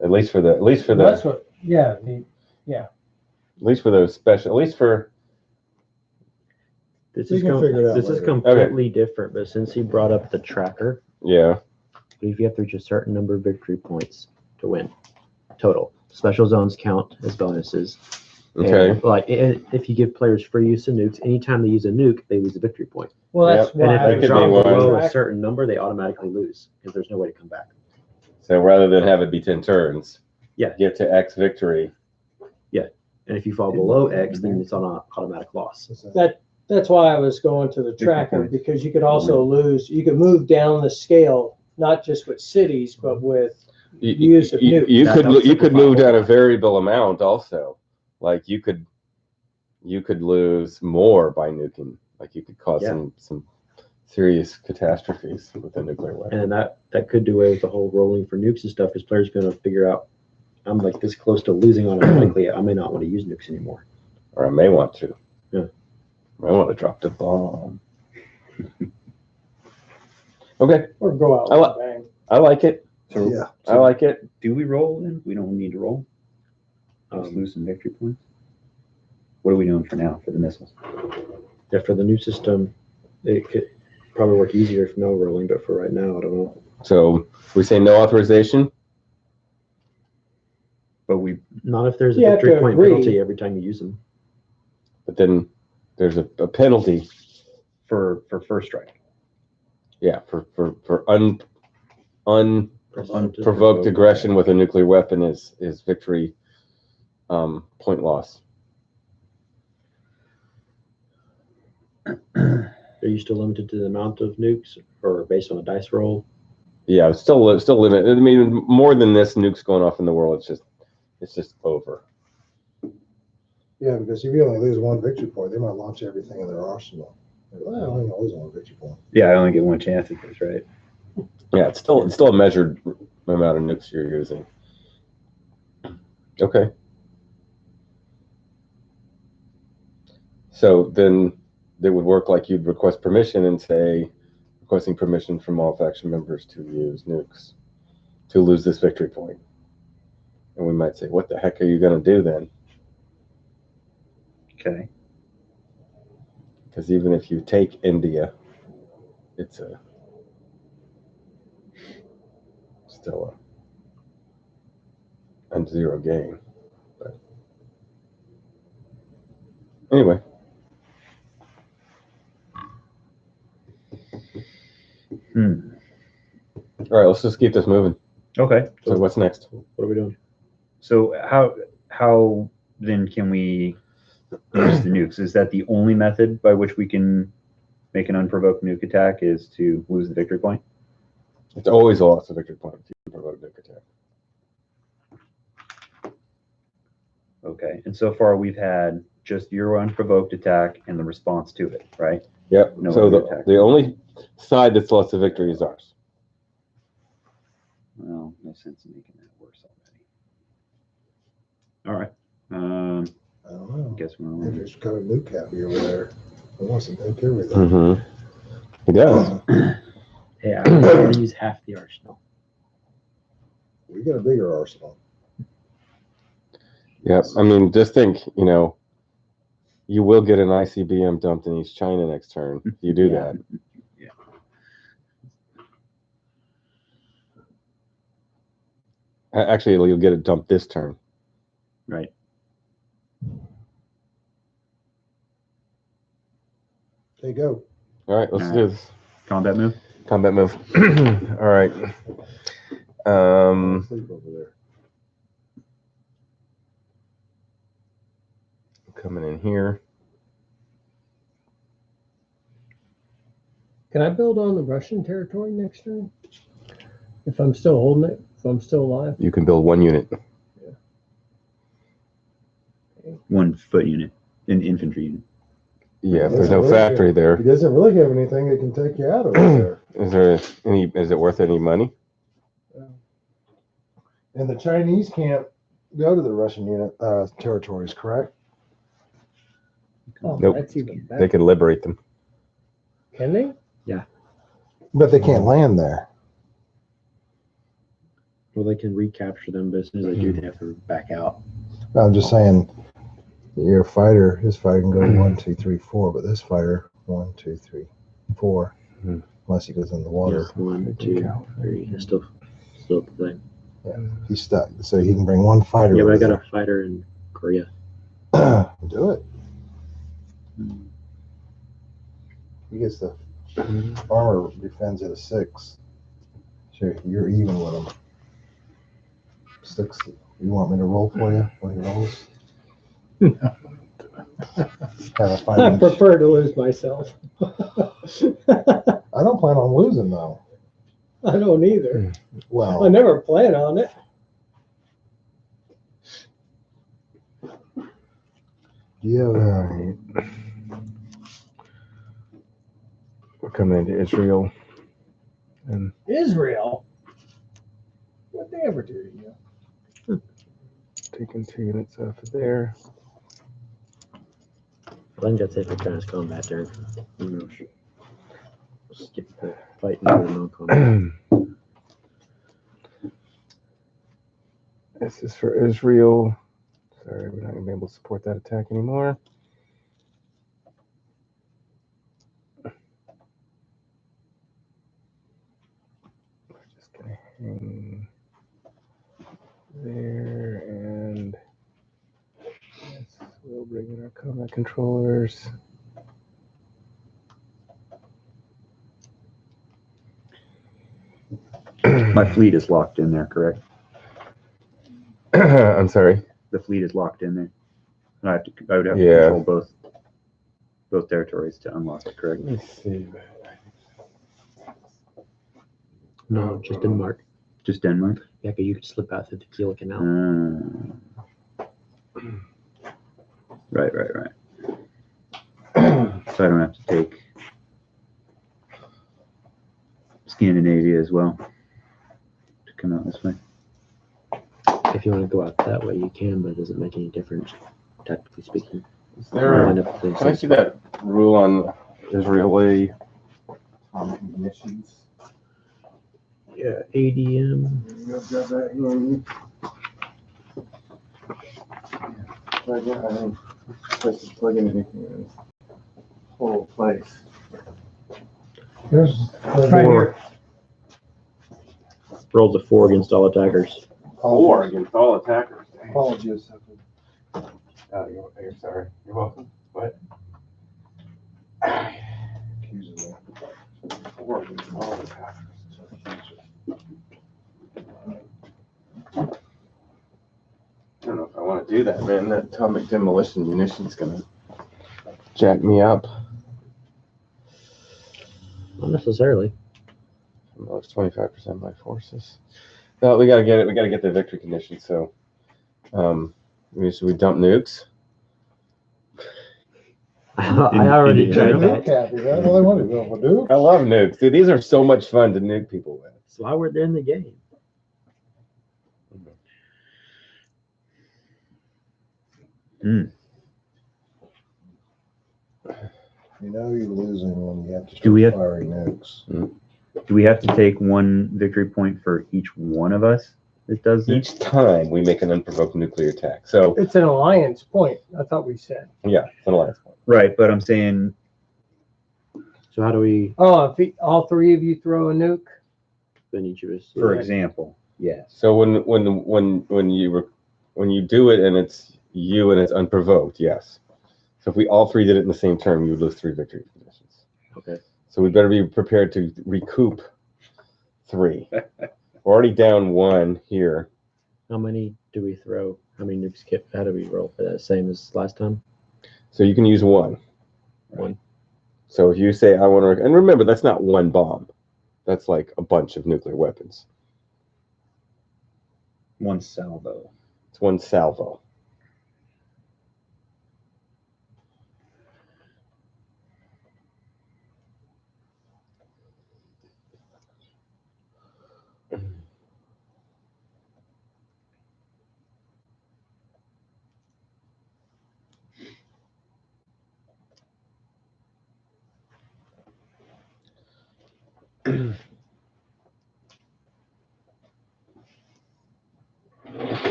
at least for That's what. Yeah. This We is can figure it out this is later. completely different, but since he brought up the tracker, yeah. I believe you have to reach a certain number of victory points to win total. Special zones count as bonuses. Okay. And, like if you give players free use of nukes, anytime they use a nuke, they lose a victory point. Well, that's Yep. why And that if could they be drop one. below a certain number, they automatically lose because there's no way to come back. So rather than have it be 10 turns, Yeah. get to X victory. And if you fall below X, then it's on an automatic loss. That's why I was going to the tracker points. because you could also lose. You could move down the scale, not just with cities, but with use of nukes. You That could would you could simplify move a whole down a lot. variable amount also. Like you could lose more by nuking. Like you could cause Yeah. some serious catastrophes with a nuclear weapon. And that could do away with the whole rolling for nukes and stuff because players are going to figure out, I'm like this close to losing automatically. I may not want to use nukes anymore. Or I may want to. Yeah. I want to drop the bomb. Okay, Or go out I with li- a bang. I like it. So, Yeah. I like it. do we roll then? We don't need to roll. Just lose some victory points. What are we doing for now for the missiles? Yeah, for the new system, it could probably work easier if no rolling, but for right now, I don't know. So we say no authorization. But we Not if there's a You have victory to point agree. penalty every time you use them. But then there's a penalty. for first strike. Yeah, for unprovoked Unprovoked aggression with a nuclear weapon is victory point loss. Are you still limited to the amount of nukes or based on a dice roll? Yeah, it's still limited. I mean, more than this nukes going off in the world. It's just over. Yeah, because if you only lose one victory point, they might launch everything in their arsenal. Well, I only lose one victory point. Yeah, I only get one chance at this, right? Yeah, it's still a measured amount of nukes you're using. Okay. So then they would work like you'd request permission and say, requesting permission from all faction members to use nukes to lose this victory point. And we might say, what the heck are you going to do then? Okay. Because even if you take India, it's still a zero game. But anyway. All right, let's just keep this moving. Okay. So what's next? What are we doing? So how then can we use the nukes? Is that the only method by which we can make an unprovoked nuke attack is to lose the victory point? It's always a loss of victory point if you provoke a nuke attack. Okay. And so far we've had just your unprovoked attack and the response to it, right? Yep. No So other attack. the only side that's lost the victory is ours. Well, no sense in making that worse already. All right. I don't know. Guess If we're there's kind of nuke happy over there, it wants to nuke everything. Mm-hmm. It does. Yeah, I'm going to use half the arsenal. We got a bigger arsenal. Yep. I mean, just think, you will get an ICBM dumped in East China next turn. If you do Yeah. that. Yeah. Actually, you'll get it dumped this turn. right. Okay, go. All right, let's All do right. this. Combat move. Combat move. All right. Sleep over there. Coming in here. Can I build on the Russian territory next turn? If I'm still holding it, if I'm still alive? You can build one unit. 1 foot unit, an infantry unit. Yeah, if there's no factory there. He doesn't really have anything that can take you out over there. Is it worth any money? And the Chinese can't go to the Russian unit territories, correct? Oh, Nope. that's even better. They can liberate them. Can they? But they can't land there. Well, they can recapture them, but as soon as they do, they have to back out. I'm just saying, your fighter, his fighter can go 1, 2, 3, 4, but this fighter 1, 2, 3, 4, unless he goes in the water. Yeah, 1, 2, 3. It's still the thing. He's stuck, so he can bring one fighter. Yeah, but I over got a fighter in Korea. there. Do it. He gets the armor defends at a 6. So you're even with him. 6. You want me to roll for you when he rolls? Have a I fighting. prefer to lose myself. I don't plan on losing though. I don't either. I Well, never plan on it. you have We're coming into Israel. And Israel? What'd they ever do to you? taking 2 units off of there. I think that's it for trans-combat turn. Skip the fight and go to non-combat. This is for Israel. Sorry, we're not going to be able to support that attack anymore. We're just going to hang there, and we'll bring in our combat controllers. My fleet is locked in there, correct? I'm sorry. The fleet is locked in there. I would have to Yeah. control both territories to unlock it, correct? Let me see. No, just Denmark. Just Denmark? Yeah, because you could slip out through the Kiel Canal. Right. So I don't have to take Scandinavia as well to come out this way. If you want to go out that way, you can, but it doesn't make any difference, tactically speaking. Is there, Line up the can I see that rule on Israeli munitions? Yeah, ADM. I don't supposed to plug in anything in this whole place. Here's Right here. Rolls a 4 against all attackers. Four against all attackers. Dang. Apologies. Oh, you're sorry. You're welcome. What? Four against all attackers. I don't know if I want to do that, man. That atomic demolition munition's gonna jack me up. Not necessarily. Lost 25% of my forces. No, we gotta get it. We gotta get the victory condition. So, should we dump nukes? I already in tried general? that. Is that what they want to do? I love nukes, dude. These are so much fun to nuke people with. That's why we're in the game. You know you're losing when you have to Do we start have- firing nukes. Do we have to take one victory point for each one of us that does this? Each time we make an unprovoked nuclear attack. So, It's an alliance point, I thought we said. yeah, it's an alliance point. Right, but I'm saying, So how do we, Oh, if all three of you throw a nuke? then each of us? for example, yes. So when you do it and it's you and it's unprovoked, yes. So if we all three did it in the same turn, you would lose 3 victory conditions. Okay. So we better be prepared to recoup 3. We're already down 1 here. How many do we throw? How many nukes how do we roll for that? Same as last time? So you can use 1. One. So if you say I want to, and remember that's not 1 bomb. That's like a bunch of nuclear weapons. One salvo. It's 1 salvo.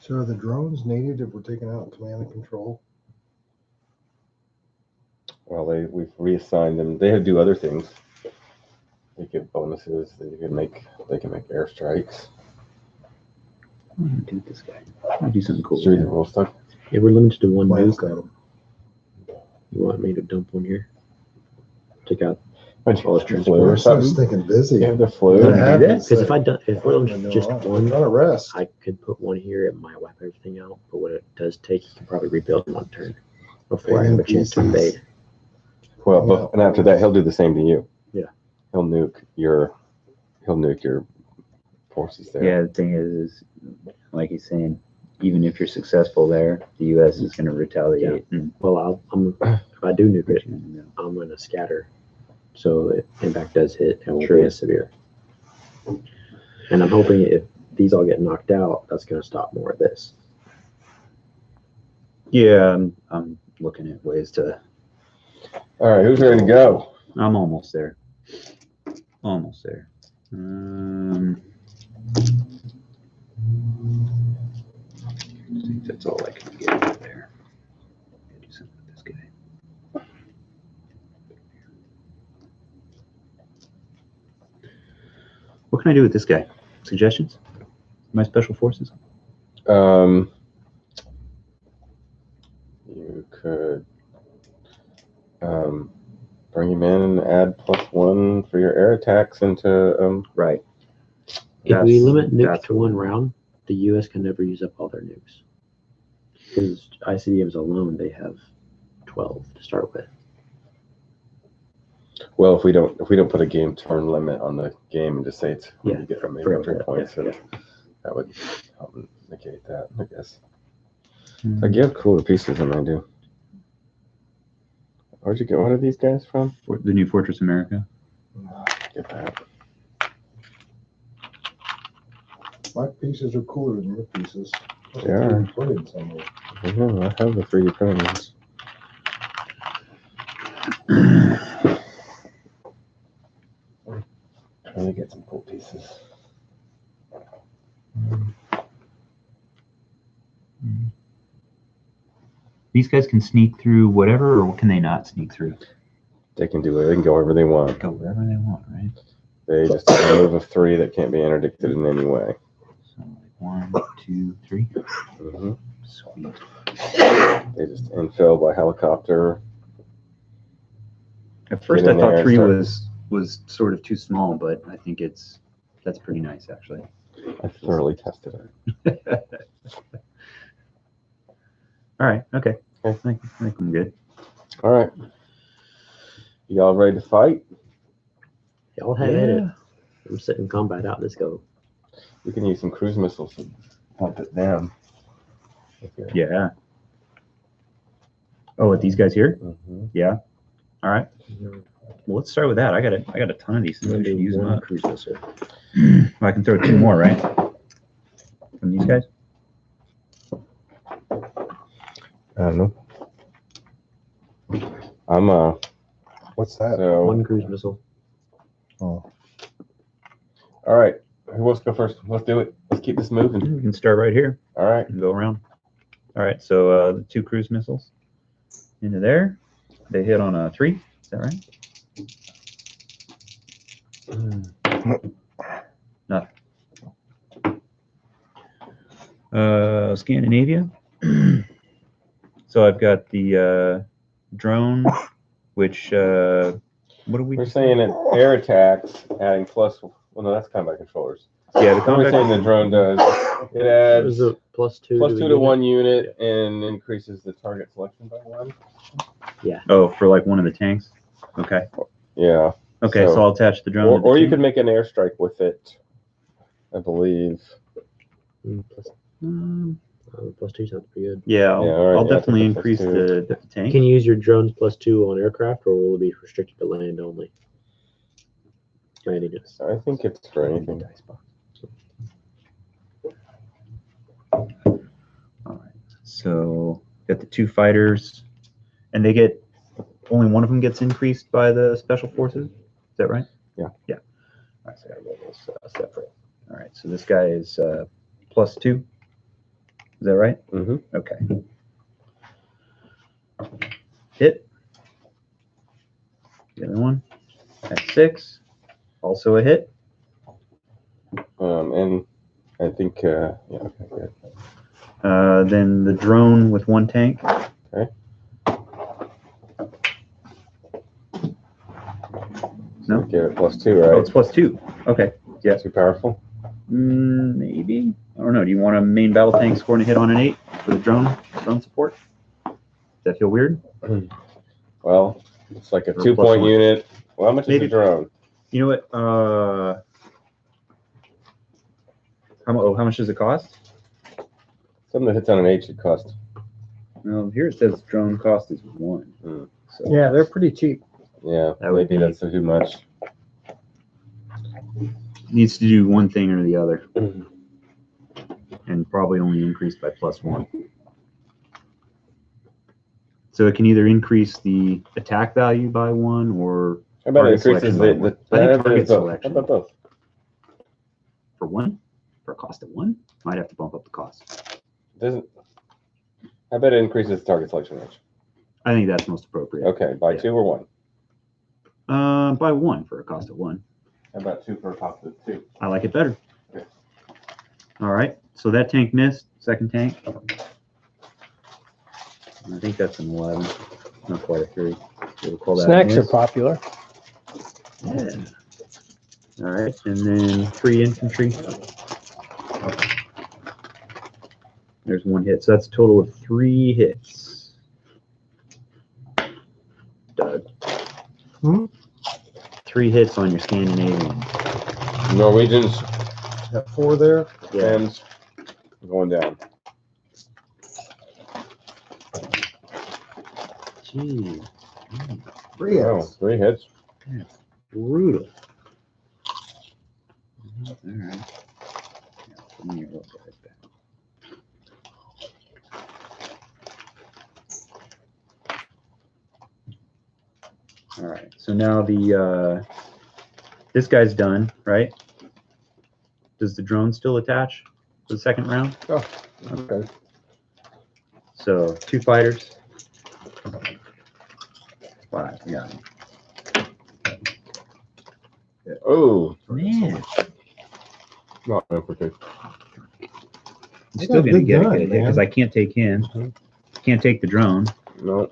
So are the drones needed if we're taking out command and control? Well, we've reassigned them. They do other things. They give bonuses. They can make airstrikes. What do I do with this guy? I'm gonna do something cool. Just read the rule stuff. Yeah, we're limited to one Plans nuke. got 'em. You want me to dump one here? Take out. Bunch Oh, of it's flu or I was something. thinking busy. You have the flu. What do happens? Because if we're They're on just on one, a rest. I could put one here. It might wipe everything out. But what it does take, you can probably rebuild in one turn before I have a chance to invade. Well, but, and after that, he'll do the same to you. Yeah. He'll nuke your forces there. Yeah, the thing is like he's saying, even if you're successful there, the U.S. is going to retaliate. And Well, if I do nuke it, yeah. I'm going to scatter. So the impact does hit and won't True. be as severe. And I'm hoping if these all get knocked out, that's going to stop more of this. Yeah, I'm looking at ways to. All right, who's ready to go? I'm almost there. Almost there. I think that's all I can get out there. Do something with this guy. What can I do with this guy? Suggestions? My special forces? You could bring him in and add +1 for your air attacks into Right. If we limit nukes that's to one round, the U.S. can never use up all their nukes. Because ICBMs alone, they have 12 to start with. well, if we don't put a game turn limit on the game and just say it's when Yeah, you get how many forever, victory yeah, points, yeah. that would help negate that, I guess. Like you have cooler pieces than I do. Where'd you get? What are these guys from? The new Fortress America. Get that. My pieces are cooler than your pieces. They are. Put in somewhere. I have the 3D printed ones. Trying to get some cool pieces. These guys can sneak through whatever, or can they not sneak through? They can do it. They can go wherever they want. Go wherever they want, right? They just have a move of 3 that can't be interdicted in any way. So like 1, 2, 3. Mm-hmm. Sweet. They just infill by helicopter. At first, Get I in thought there, 3 start- was sort of too small, but I think that's pretty nice actually. I thoroughly tested it. All right. Okay. I Okay. think I'm good. All right. Y'all ready to fight? Y'all have at it. I'm setting combat out. Let's go. We can use some cruise missiles to pump it down. Okay. Yeah. Oh, with these guys here? Mm-hmm. Yeah. All right. Well, let's start with that. I got a ton of these things. I should use them one up. cruise missile. I can throw 2 more, right? From these guys? I don't know. I'm What's that? so One cruise missile. Oh, all right. Who wants to go first? Let's do it. Let's keep this moving. We can start right here All right. and go around. All right. So the 2 cruise missiles into there. They hit on a 3. Is that right? Nothing. Scandinavia. So I've got the drone, which what do we? We're saying that air attacks adding plus. Well, no, that's combat controllers. Yeah, the We're saying the combat. drone does. It Is adds it +2? +2 the to 1 unit and increases the target selection by 1. Oh, for like one of the tanks. Okay. Yeah. Okay, so, So- I'll attach the drone. to the Or you tank. could make an airstrike with it. I believe. +2 sounds pretty good. Yeah, I'll, Yeah, all right, I'll yeah, definitely take the increase +2. the tank. Can you use your drones +2 on aircraft, or will it be restricted to land only? Landing it. I think it's for anything. All right. So got the 2 fighters, and they get only one of them gets increased by the special forces. Is that right? Yeah. Yeah. All right, so I gotta get this separate. All right. So this guy is +2. Is that right? Mm-hmm. Okay. Hit. The other one at 6. Also a hit. And I think yeah. Okay. Good. Then the drone with 1 tank. Okay. No? Give it +2, Oh, right? it's +2. Okay. Yeah. Too powerful. Maybe. I don't know. Do you want a main battle tank scoring a hit on an 8 for the drone support? Does that feel weird? Well, it's like a Or 2-point +1. unit. Well, how much Maybe. is the drone? You know what? How much does it cost? Something that hits on an 8 should cost. Well, here it says drone cost is 1. Mm. So Yeah, they're pretty cheap. Yeah, That would maybe be- that's too much. needs to do one thing or the other, and probably only increase by +1. So it can either increase the attack value by 1 or How about it Target increases selection by the one. I think how about target both? selection. How about both? for 1 for a cost of 1. Might have to bump up the cost. Doesn't. I bet it increases the target selection range. I think that's most appropriate. Okay, by Yeah. 2 or 1. By 1 for a cost of 1. How about 2 for a cost of 2? I like it better. Okay. All right. So that tank missed. Second tank. I think that's an 11. Not quite a 3. We'll call that a Snacks are miss. popular. Yeah. All right. And then 3 infantry. There's 1 hit. So that's a total of 3 hits. Doug. Hmm? 3 hits on your Scandinavian. Norwegians got 4 there. Yeah. and going down. Gee. 3 Oh, hits. 3 hits. Brutal. All right. Yeah, put me your little guys back. All right. So now the this guy's done, right? Does the drone still attach for the second round? Oh, okay. So 2 fighters. 5. Yeah. Oh, Man, not infantry. I'm still got a gonna good get gun, a good hit because man. I can't take him. Can't take the drone. No.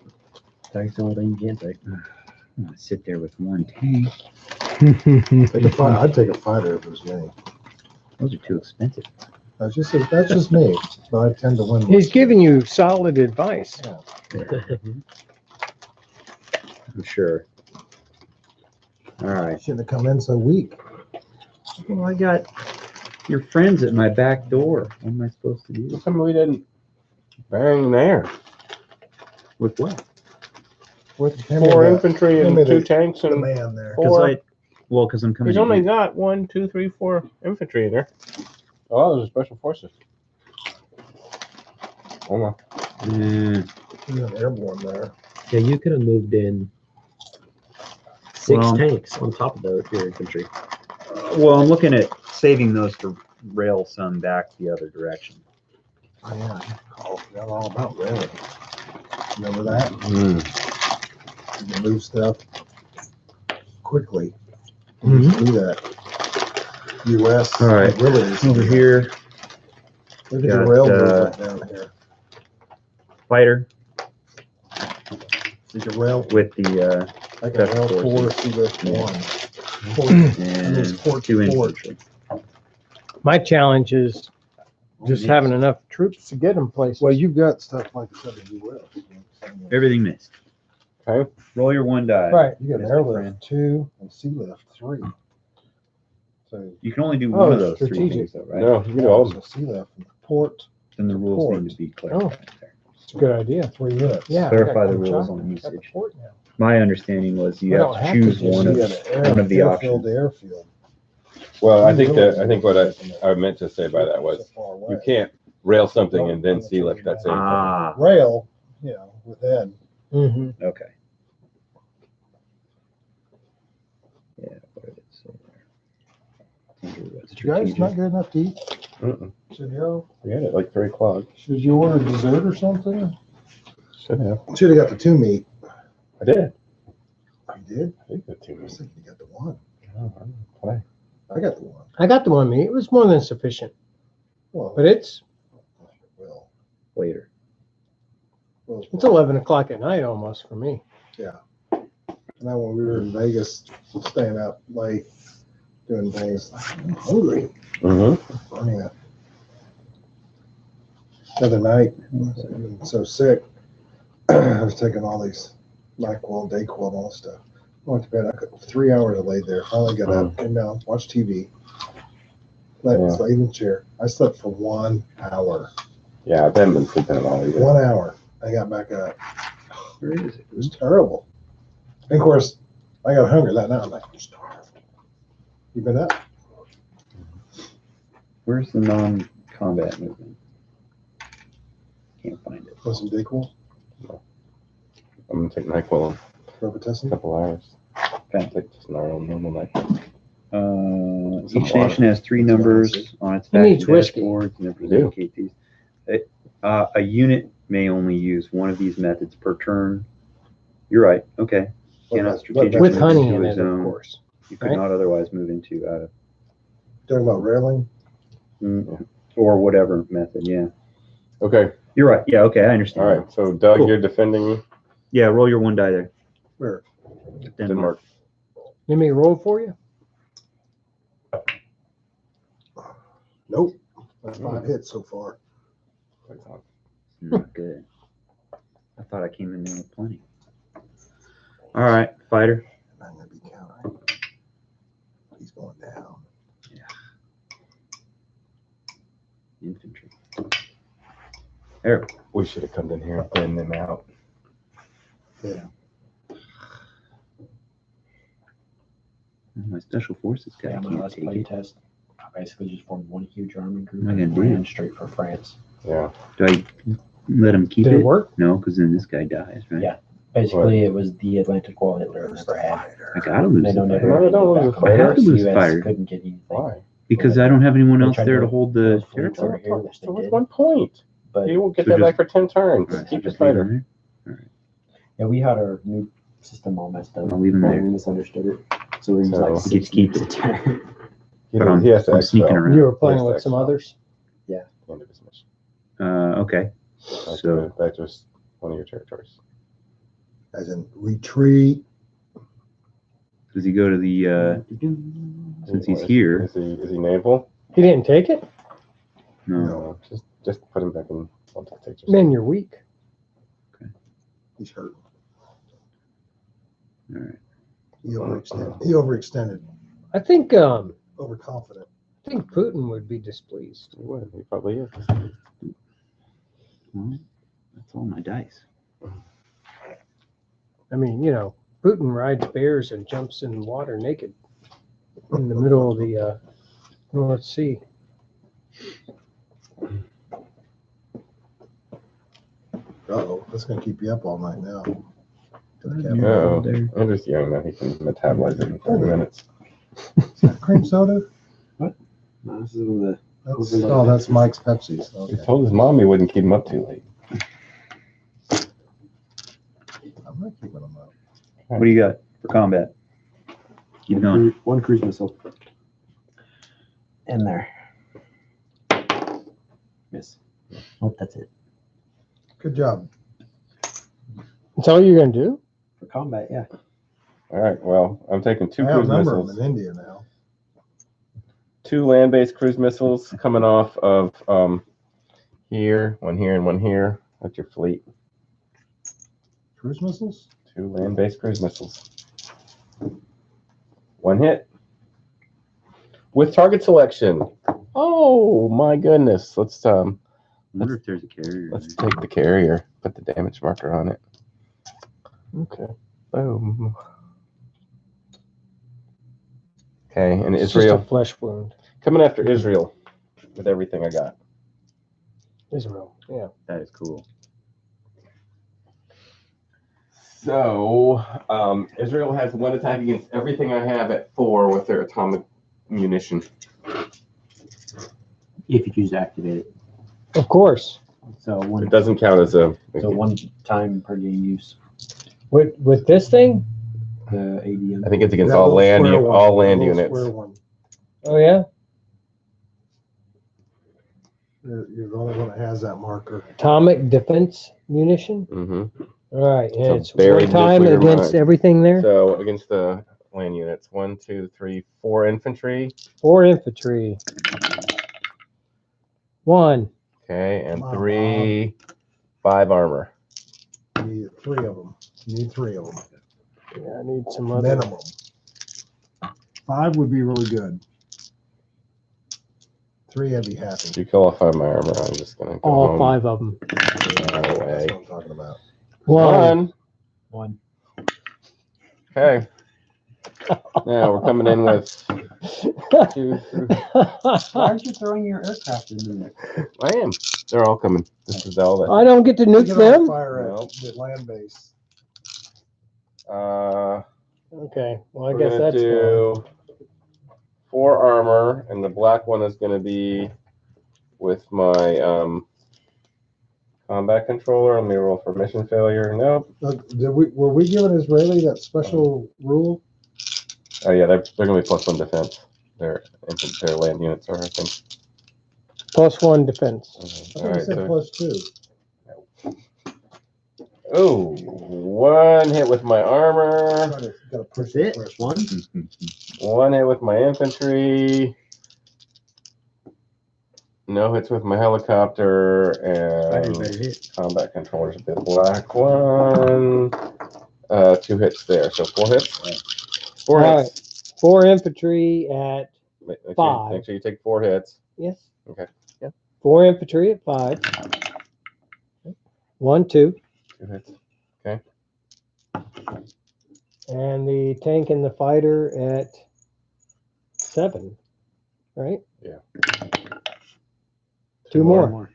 Tank's the only thing you can't take. I'm gonna sit there with 1 tank. I'd take a fighter if it was me. Those are too expensive. That's just me, but I tend to win. He's giving you solid advice. I'm sure. All right. Shouldn't have come in so weak. Well, I got your friends at my back door. What am I supposed to do? How come we didn't bang there? With what? With 4 infantry and 2 tanks the and man there. four. Because I'm coming. He's to only you. got 1, 2, 3, 4 infantry in there. Oh, those are special forces. Hold on. He's an airborne there. Yeah, you could have moved in 6 Well, tanks on top of your infantry. Well, I'm looking at saving those to rail some back the other direction. Oh, yeah. I forgot all about railing. Remember that? You can move stuff quickly. You can do that. U.S. All right. abilities. Over here, Look at got, the rail movement down here. fighter See the rail? with the I got Special rail 4, forces. see lift Yeah. 1. Port, and and there's port 2 to port. infantry. My challenge is just having enough troops to get them places. Well, you've got stuff like I said in U.S. Everything missed. Okay. Roll your 1 die. Right. You got Yes, air my lift friend. 2 and sea lift 3. So You can only do one of those 3 strategic. things, though, right? No, you can do all of them. so sea lift and port, Then the rules Port. need to be clarified there. It's a good idea. 3 units. Yeah. Clarify I got the good rules shot. on Got the usage. port now. My understanding was you We have don't to have to choose just- one You of got one of the airfield options. to airfield. Well, I think what I meant to say by that was you can't rail something and then sea lift that same thing. Ah, Rail, within. Mm-hmm. okay. Yeah, what did it say there? Did you guys not good enough to eat? Mm-mm. Should you? We had it like 3 o'clock. Should you order dessert or something? Should have. Should have got the 2 meat. I did. You did? I think the 2 I was was. thinking you got the 1. Oh, I don't play. I got the 1. I got the 1 meat. It was more than sufficient, Well, but it's well, Later. it's 11 o'clock at night almost for me. Now when we were in Vegas, staying up late, doing things, I'm hungry. Mm-hmm. Burning it. The other night, I was so sick, I was taking all these NyQuil, Dayquil, and all this stuff. I went to bed. 3 hours I laid there. Finally got up, came down, watched TV. Laid in the chair. I slept for 1 hour. Yeah, I haven't been sleeping at all either. 1 hour. I got back up. Where is it? It was terrible. And of course, I got hungry that night. I'm like, I'm starved. You been up? Where's the non-combat movement? Can't find it. Want some Dayquil? I'm gonna take NyQuil in a Robitussin? couple hours. Okay. Take just normal NyQuil. Each nation has 3 numbers on its Who back needs whiskey? dashboards. Numbers We do. indicate these. A unit may only use one of these methods per turn. You're right. Okay. Cannot strategically With move honey into in a it, zone of course. you could right? not otherwise move into out of Talking about railing? or whatever method. Yeah. Okay. You're right. Yeah. Okay. I understand. All right. So Doug, Cool. you're defending Yeah. Roll your 1 die there. Where? Denmark. Let me roll for you. Nope. That's 5 hits so far. Not good. I thought I came in there with plenty. All right, fighter. I'm gonna be countering. He's going down. Infantry. There. We should have come in here and thinned them out. My special forces guy Yeah, my can't last take play it. test. basically just formed one huge army group What am I and gonna do? ran straight for France. Yeah. Do I let him keep Did it? it work? No, because then this guy dies, right? Yeah. Basically, it was the Atlantic Wall Hitler never had. I gotta lose They the don't fighter. ever No, don't get lose back the on I have course. to lose US fighter. couldn't get anything. Why? Because I don't have anyone They else tried there to to hold the close fleets territory. over here, which they So it's did. 1 point. But You will get So that just- back for 10 turns. Alright, so Keep your just leave fighter. him there. yeah, we had our new system all messed up. I'll leave him Well, there. We misunderstood it. So we used So- like He 6 gets to keep units a turn. He, But I'm- he has to I'm sneaking expel. around. You were playing Yes, with some excellent. others? End of his mission. Okay. Back So to, back to one of your territories. As in retreat. does he go to the? Since he's here. Is he naval? He didn't take it? No. No. Just put him back in Baltic States. Man, you're weak. He's hurt. All right. He overextended. He overextended. I think Overconfident. Putin would be displeased. He would. He probably is. Well, that's all my dice. I mean, Putin rides bears and jumps in water naked in the middle of the North Sea. Uh-oh, that's gonna keep you up all night now. Oh, Andrew's young now. He can metabolize it in 30 minutes. Is that cream soda? No, this is one of That's Mike's Pepsi's. He Okay. told his mom he wouldn't keep him up too late. I'm not keeping them up. What do you got for combat? Keep going. one cruise missile. In there. Miss. Oh, that's it. Good job. That's all you're going to do? For combat, yeah. All right. Well, I'm taking 2 I cruise outnumber them missiles. in India now. 2 land-based cruise missiles coming off of here, one here, and one here. That's your fleet. Cruise missiles? 2 land-based cruise missiles. 1 hit with target selection. Oh my goodness! Let's I wonder if there's a carrier. take the carrier. Put the damage marker on it. Okay. Boom. Okay, and It's just Israel a flesh wound. coming after Israel with everything I got. Israel, yeah. That is cool. So, Israel has 1 attack against everything I have at 4 with their atomic munition. If you choose to activate it. Of course. So It one doesn't count as a. so one time per game use. With this thing? The ADM. I think it's against That all little land square one, all that land little units. square one. Oh, yeah? You're the only one that has that marker. Atomic defense munition? Mm-hmm. All right. So And it's buried one time nuclear against mine. everything there? So against the land units, 1, 2, 3, 4 infantry. 4 infantry. 1. Okay, and Come on, 3, 5 armor. You need 3 of them. You need 3 of them. Yeah, I need some other. Minimum. 5 would be really good. 3, I'd be happy. If you kill off 5 my armor, I'm just gonna go All home. 5 of them. No That's way. what I'm talking about. 1. 1. Okay. Now we're coming in with 2, 3. Why aren't you throwing your aircraft in there? I am. They're all coming. This is all that. I don't get to nuke Get on them? fire at Nope. the land base. Okay. Well, I We're guess gonna that's gone. do 4 armor, and the black one is gonna be with my combat controller. Let me roll for mission failure. Nope. Were we giving Israeli that special rule? Oh yeah, they're gonna be +1 defense. Their land units are, I think. +1 defense. I All thought we right. said So, +2. oh, 1 hit with my armor. Gotta push That's it? the One? 1 hit with my infantry. No hits with my helicopter Spider and better hit. combat controllers. The black one. 2 hits there, so 4 hits. 4 All hits. 4 infantry at Make sure, 5. make sure you take 4 hits. Yes. Okay. Yeah. 4 infantry at 5. 1, 2. 2 hits. And the tank and the fighter at 7. right? Yeah. Two more.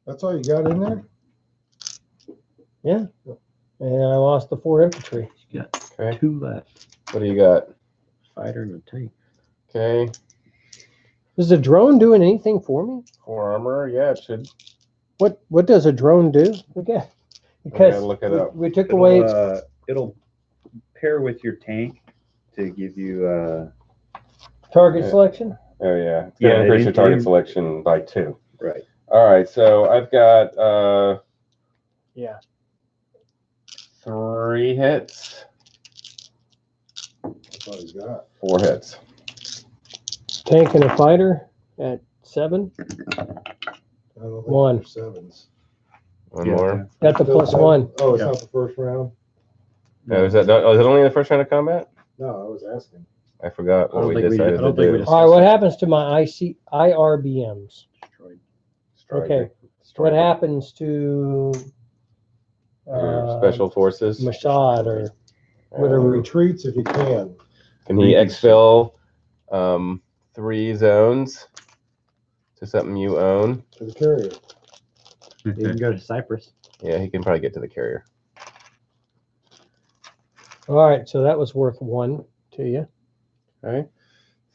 That's all you got in there? Yeah. And I lost the 4 infantry. Okay. 2 left. What do you got? Fighter and a tank. Okay. Is the drone doing anything for me? 4 armor. Yeah, it should. What does a drone do? Okay. Because look it up. we took away its It'll pair with your tank to give you target selection. Oh yeah. It's Yeah, gonna it increase is- your target it is- selection by 2. right. All right. So I've got Yeah. 3 hits, That's all you got. 4 hits. Tank and a fighter at 7. I don't think 1. there's 7s. One Yeah, more. Got the plus 1. Oh, it's Yeah. not the first round? Oh, is that? Oh, is it only in the first round of combat? No, I was asking. I forgot I what don't we think we did- decided I don't to think we do. did. All right. What happens to my IRBMs? Destroyed. Okay. What happens to Your special forces. Mashad or whatever? Retreats if you can. Can he exfil 3 zones to something you own? To the carrier. You can go to Cyprus. Yeah, he can probably get to the carrier. All right. So that was worth 1 to you. Okay.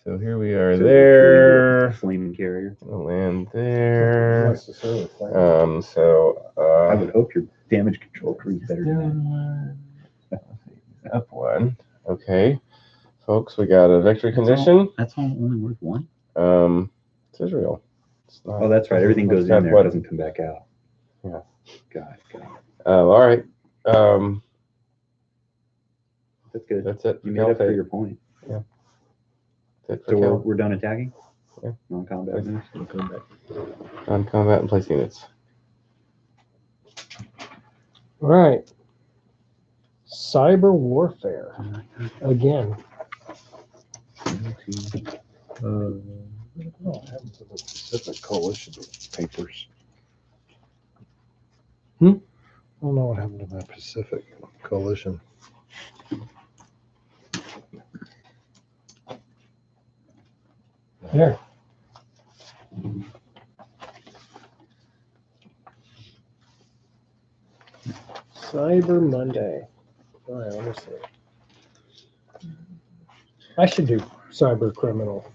So here we are So there. Flaming carrier. Gonna land there. Necessarily flank. So I would hope your damage control crew is better than down 1. Up 1. Okay. Folks, we got a victory condition. That's all only worth 1. It's Israel. It's that. not, Oh, that's right. Everything goes it's not in there. what- It doesn't come back out. Yeah. God. all right. That's good. That's it. You made up for your point. That's it for So Cal. we're done attacking? Yeah. Non-combat moves? On combat and place units. All right. Cyber warfare again. What happened to the Pacific Coalition papers? Hmm? I don't know what happened to that Pacific Coalition. There. Cyber Monday. All right, let me see. I should do cyber criminal.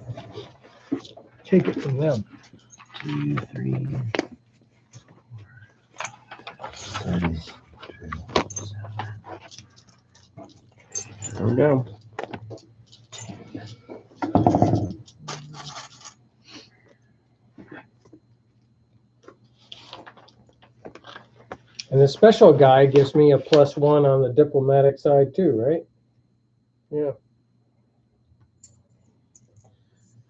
Take it from them. 2, 3, 4, 6, 7. There we go. And the special guy gives me a +1 on the diplomatic side too, right? Yeah.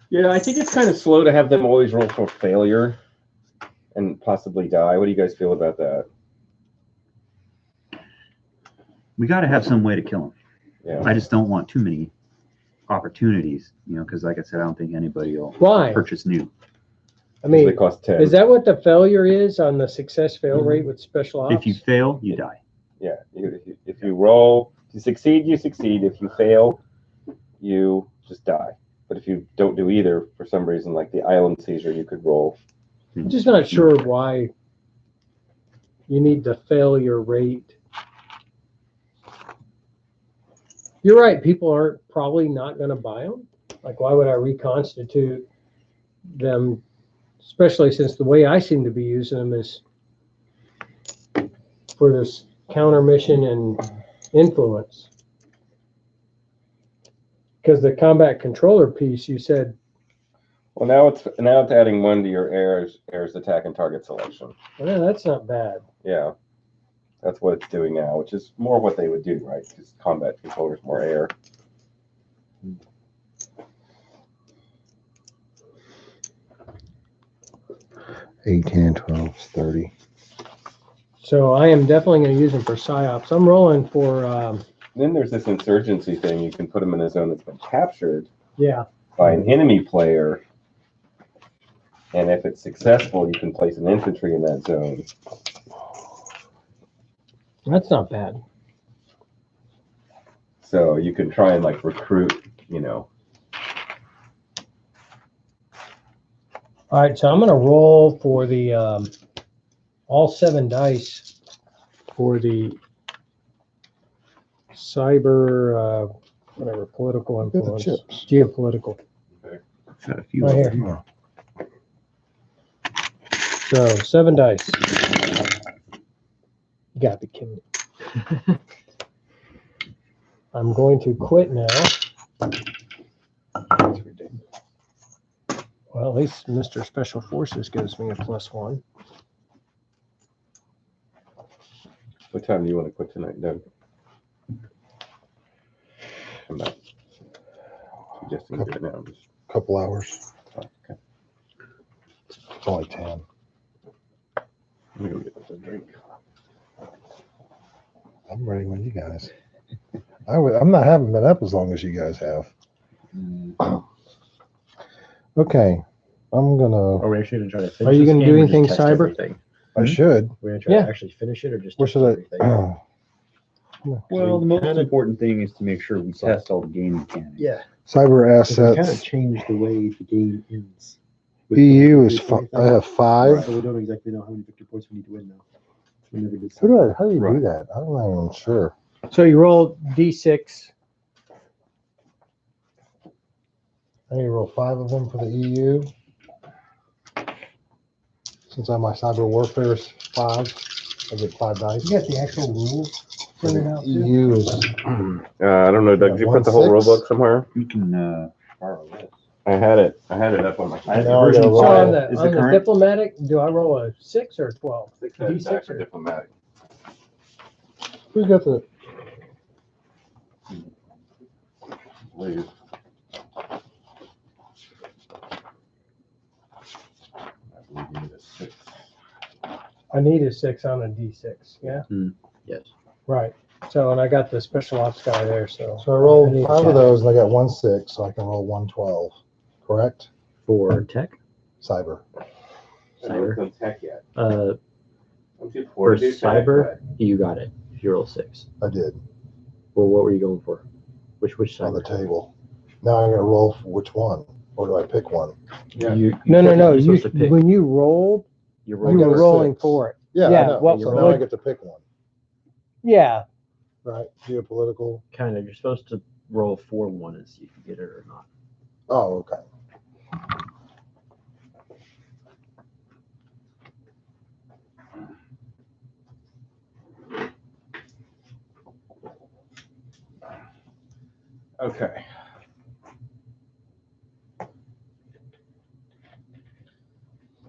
Yeah, I think it's kind of slow to have them always roll for failure and possibly die. What do you guys feel about that? We got to have some way to kill them. Yeah. I just don't want too many opportunities, because like I said, I don't think anybody will Why? purchase new. I They mean, cost 10. is that what the failure is on the success fail rate with special ops? If you fail, you die. Yeah. If you roll, if you succeed, you succeed. If you fail, you just die. But if you don't do either, for some reason, like the island seizure, you could roll. I'm just not sure why you need the failure rate. You're right. People aren't probably not going to buy them. Like, why would I reconstitute them, especially since the way I seem to be using them is for this counter mission and influence. Because the combat controller piece, you said, Well, now it's adding 1 to your heirs attack and target selection. well, that's not bad. Yeah. That's what it's doing now, which is more what they would do, right? Because combat controllers more air. Eight, 10, 12, 30. So I am definitely going to use them for psyops. I'm rolling for, Then there's this insurgency thing. You can put them in a zone that's been captured yeah. by an enemy player. And if it's successful, you can place an infantry in that zone. That's not bad. So you can try and like recruit, All right, so I'm gonna roll for the all 7 dice for the cyber whatever political Look at the influence, chips. geopolitical. I've had a few. Right over here. So 7 dice. You gotta be kidding me. I'm going to quit now. Well, at least Mr. Special Forces gives me a +1. What time do you want to quit tonight, Doug? I'm not suggesting you do it now. Just, Couple hours. okay. It's only 10. Let me go get a drink. I'm ready when you guys. I'm not haven't been up as long as you guys have. Okay, I'm gonna. Are we actually gonna try to finish Are you this gonna game do or just anything test cyber? everything? I should. We're gonna try Yeah. to actually finish it or just Where test should everything? I? Well, the most Kinda- important thing is to make sure we test all the game mechanics. Yeah. Cyber 'Cause we kind of assets. changed the way the game ends. With EU the is. victory I have 5. So we don't exactly know how many victory points we need to win now. We never did How do you do Right. that? I'm not even sure. So you roll D6. I need to roll 5 of them for the EU. Since my cyber warfare is 5, I get 5 dice. You got the actual rules For printed the out too? EU is. I don't know, Doug. Did you put the whole rule 1-6? book somewhere? You can borrow this. I had it up on my. I have Now I version gotta So roll. on 5 the, is on the the current. diplomatic, do I roll a 6 or a 12? D6 or Diplomatic. Who's got the? Leave. I believe you need a 6. I need a 6 on a D6. Yeah, Yes. right. So, and I got the special ops guy there. So, So I rolled need a 5 of 10. those, and I got 1-6, so I can roll 1-12. Correct? For tech, Cyber. I haven't done tech yet. uh, I'm too for poor to do tech, cyber, you got it. If you roll 6. I did Well, what were you going for? Which on the cyber? table. Now I'm gonna roll for which one, or do I pick one? Yeah. No. You're You, supposed to pick. when you rolled, You're I you got were a rolling 6. for it. Yeah, Yeah, I know. what- so what- now I get to pick one, Yeah. right? Geopolitical. kind of. You're supposed to roll for one and see if you get it or not. Oh, okay. Okay.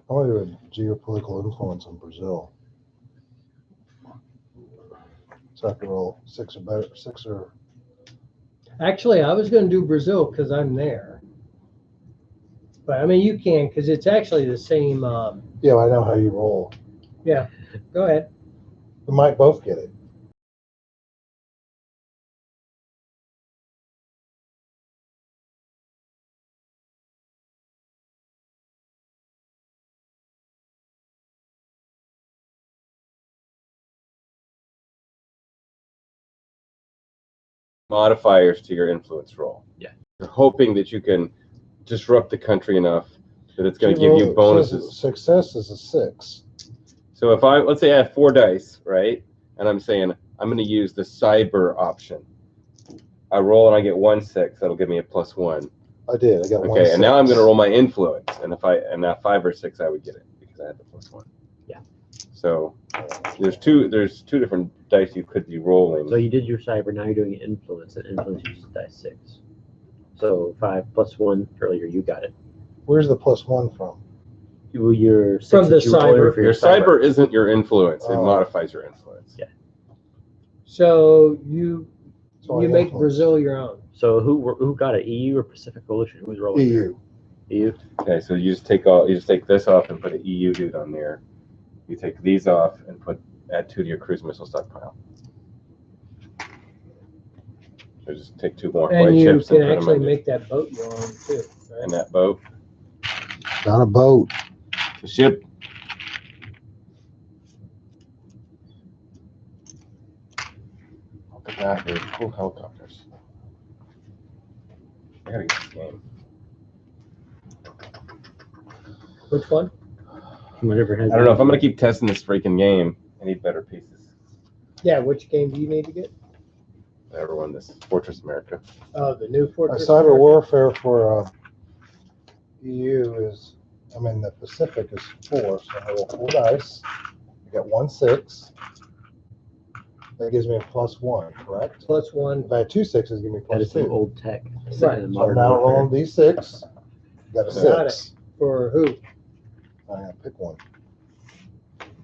I want to do a geopolitical influence on Brazil. So I can roll 6 or better, 6 or. Actually, I was going to do Brazil because I'm there. But I mean, you can because it's actually the same. Yeah, I know how you roll. Go ahead. We might both get it. Modifiers to your influence roll. Yeah. You're hoping that you can disrupt the country enough that it's going to She give you rolled- bonuses. Success is a 6. So if let's say I have 4 dice, right? And I'm saying I'm going to use the cyber option. I roll and I get 1-6. That'll give me a +1. I did. I got 1. Okay, and now I'm going to roll my influence. And now 5 or 6, I would get it because I had the +1. Yeah. So there's two different dice you could be rolling. So you did your cyber. Now you're doing influence, and influence uses dice 6. So 5 + 1 earlier. You got it. Where's the +1 from? Your 6 From the that you rolled cyber. for Your cyber isn't your influence. It Oh. modifies your influence. Yeah. So you So I you make influence. Brazil your own. So who got it? EU or Pacific Coalition? Who's rolling? EU. EU. Okay, so you just take this off and put an EU dude on there. You take these off and add 2 to your cruise missile stockpile. So just take 2 more white And you chips and can put them actually on make that boat your own too. in Right? that boat. Not a boat. The ship. Look at that, they're cool helicopters. I gotta get this game. Which one? Whatever has. I don't know if I'm gonna keep testing this freaking game. I need better pieces. Yeah, which game do you need to get? Whatever one, this Fortress America. Oh, the new Fortress. Cyber warfare for EU is, I mean, the Pacific is 4, so I roll 4 dice. I got 1 6. That gives me a +1, correct? +1. If I had 2 6s, give me That is some +2. old tech. Right. So I'm now rolling D6. Got a Got 6. For who? I gotta pick one.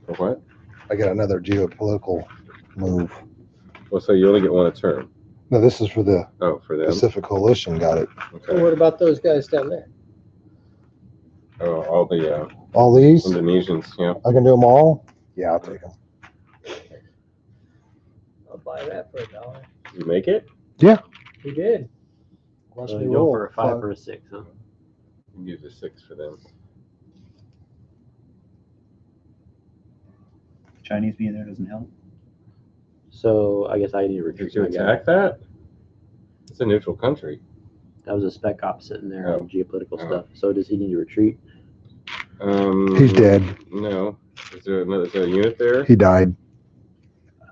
For what? I got another geopolitical move. Well, so you only get one a turn. No, this is for the Oh, for them. Pacific Coalition. Got it. Okay. What about those guys down there? Oh, all the All these? Indonesians. Yeah. I can do them all? Yeah, I'll take them. I'll buy that for $1. Did you make it? He did. Watch So me you go roll. for a 5 or a 6, huh? You can use a 6 for them. Chinese being there doesn't help. So I guess I need to Did retreat. you my guy. attack that? It's a neutral country. That was a SpecOps sitting there Oh. on geopolitical Oh. stuff. So does he need to retreat? He's dead. No. Is there a unit there? He died.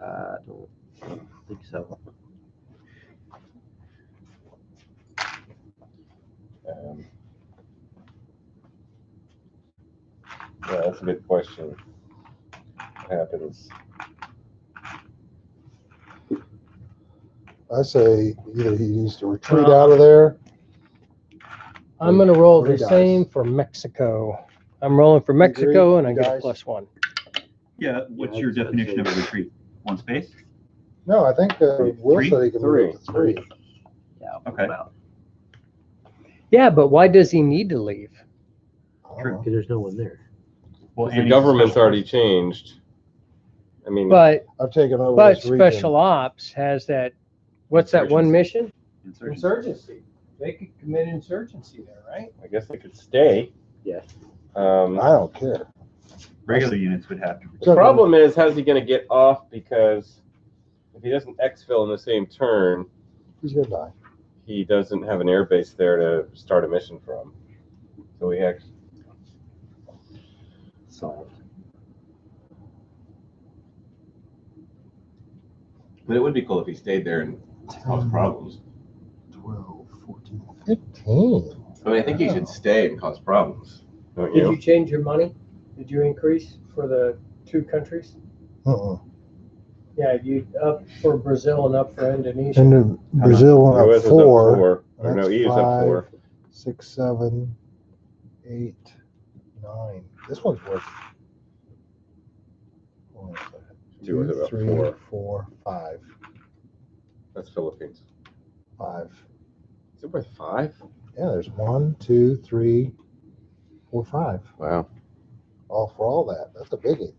I don't think so. Yeah, that's a good question. What happens? I say either he needs to retreat out of there. I'm going to roll Three the dice. same for Mexico. I'm rolling for Mexico, and I Three get a dice. +1. Yeah, what's Yeah, your I'd definition of a say- retreat? One space? No, I think Will Three? said he can move up to 3. Yeah. Okay. Yeah, but why does he need to leave? I don't know. Because there's no one there. Well, The and he's a government's special already forces. changed. I mean, But I've taken over but this region. Special Ops has that. What's that one mission? Insurgency. Insurgency. They could commit insurgency there, right? I guess they could stay. Yes. I don't care. Regular units would have to. The problem is, how's he going to get off? Because if he doesn't exfil in the same turn, He's gonna die. he doesn't have an air base there to start a mission from. So he actually. Solved. But it would be cool if he stayed there and caused problems. 12, 14, 15. I mean, I think he should stay and cause problems. Don't Did you? you change your money? Did you increase for the 2 countries? Yeah, you up for Brazil and up for Indonesia. And then Brazil went US up is up 4. 4. Or no, That's EU's up 5, 4. 6, 7, 8, 9. This one's worth. Hold on a second. Two was about 3, 4. 4, 5. That's Philippines. 5. Is it worth 5? Yeah, there's 1, 2, 3, 4, 5. Wow. All for all that. That's a biggie.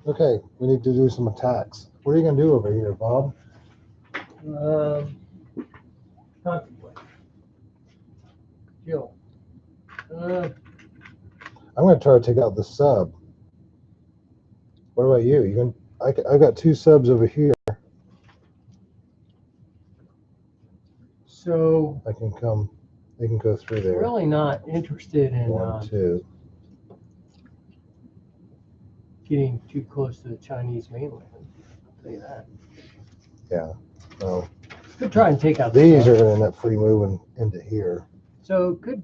Okay, we need to do some attacks. What are you gonna do over here, Bob? Contemplate. Jill. I'm gonna try to take out the sub. What about you? You can? I got 2 subs over here. So I can come. They can go through there. really not interested in 1, 2. getting too close to the Chinese mainland. I'll tell you that. Yeah. No. Could try and take out the These sub. are gonna end up free moving into here. So could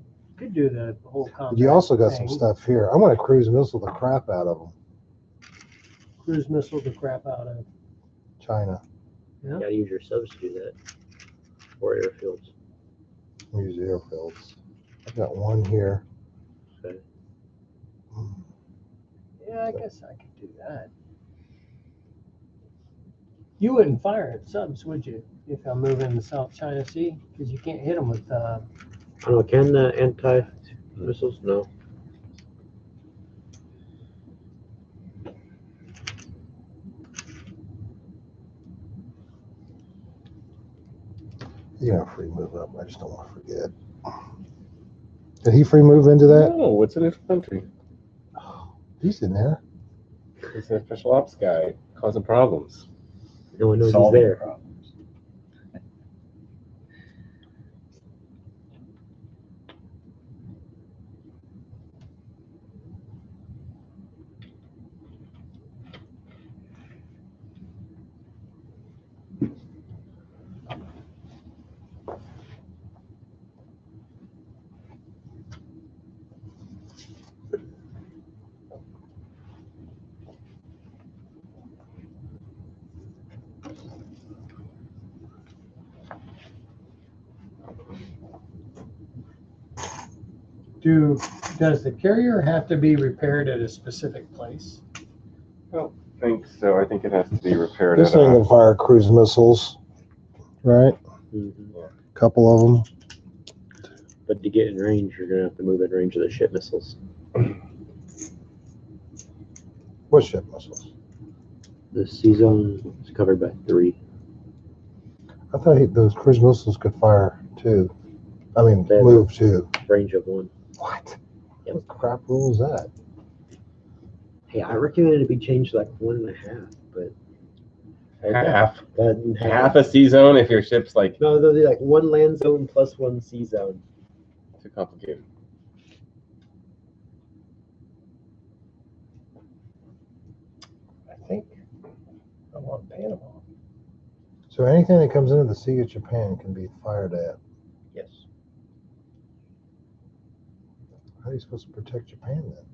do the whole combat. But you also got some thing. stuff here. I'm gonna cruise missile the crap out of them. Cruise missile the crap out of. China. Yeah. You gotta use your subs to do that. Or airfields. Use airfields. I've got 1 here. Okay. Yeah, I guess I could do that. You wouldn't fire at subs, would you? If I'm moving the South China Sea, because you can't hit them with. I don't know, can the anti-missiles? No. Yeah, free move up. I just don't want to forget. Did he free move into that? No, it's a different country. He's in there. He's a special ops guy causing problems. No one knows Solving he's there. problems. Does the carrier have to be repaired at a specific place? I think so. I think it has to be repaired This at thing a, can fire cruise missiles, right? Mhm. Couple of them. But to get in range, you're gonna have to move in range of the ship missiles. What ship missiles? The sea zone is covered by 3. I thought those cruise missiles could fire too. I mean, They have move too. range of 1. What? Yep. What crap rule is that? Hey, I recommend it be changed to like 1.5, but half a sea zone if your ship's like No, they'll do like 1 land zone plus 1 sea zone. too complicated. I think I want Panama. So anything that comes into the Sea of Japan can be fired at. Yes. How are you supposed to protect Japan then?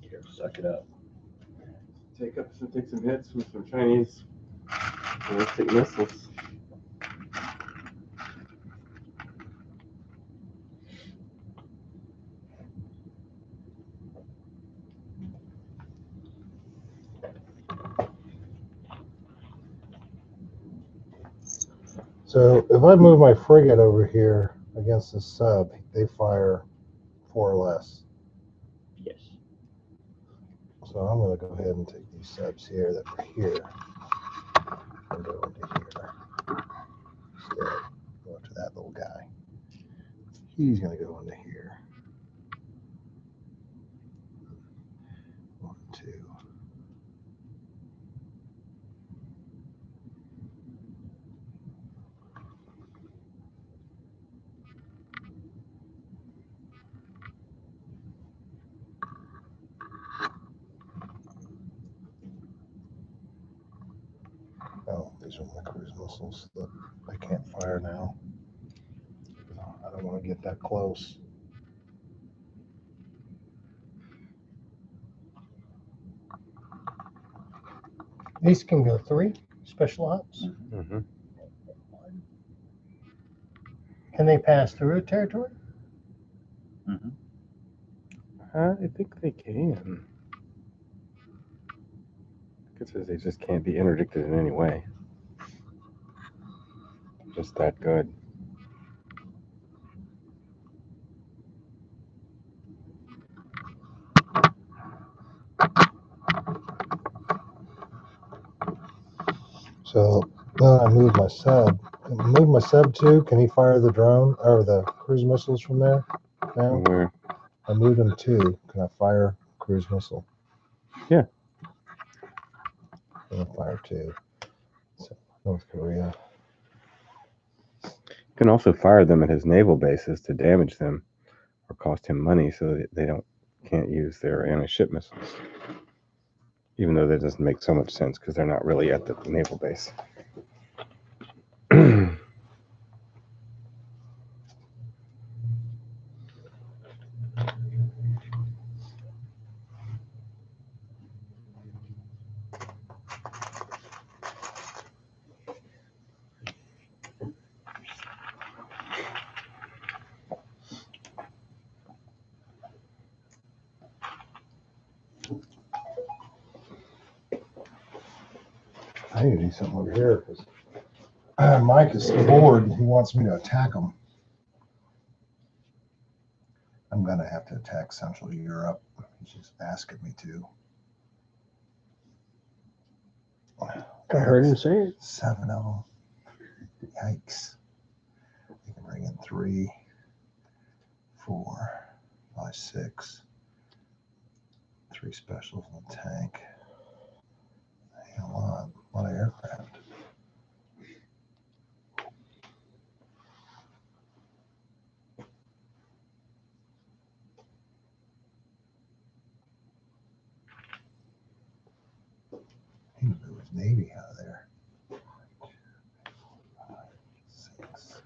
Here, suck it up. Take some hits with some Chinese ballistic missiles. So if I move my frigate over here against the sub, they fire 4 or less. Yes. So I'm going to go ahead and take these subs here that were here and go into here. Instead, go to that little guy. He's going to go into here. 1, 2. Oh, these are my cruise missiles that I can't fire now. I don't want to get that close. These can go 3 special ops. Mm-hmm. Can they pass through a territory? Mm-hmm. I think they can. It says they just can't be interdicted in any way. Just that good. So then I move my sub. Move my sub too. Can he fire the drone or the cruise missiles from there? Now Where? I moved him 2. Can I fire cruise missile? Yeah. I'm gonna fire 2. So North Korea. You can also fire them at his naval bases to damage them or cost him money so that they can't use their anti-ship missiles. Even though that doesn't make so much sense because they're not really at the naval base. I need to do something over here because Mike is bored and he wants me to attack him. I'm gonna have to attack Central Europe. He's just asking me to. I heard him say it. 7 of them. Yikes. You can bring in 3, 4, 5, 6. 3 specials in the tank. A lot of aircraft. He can move his Navy out of there. 6.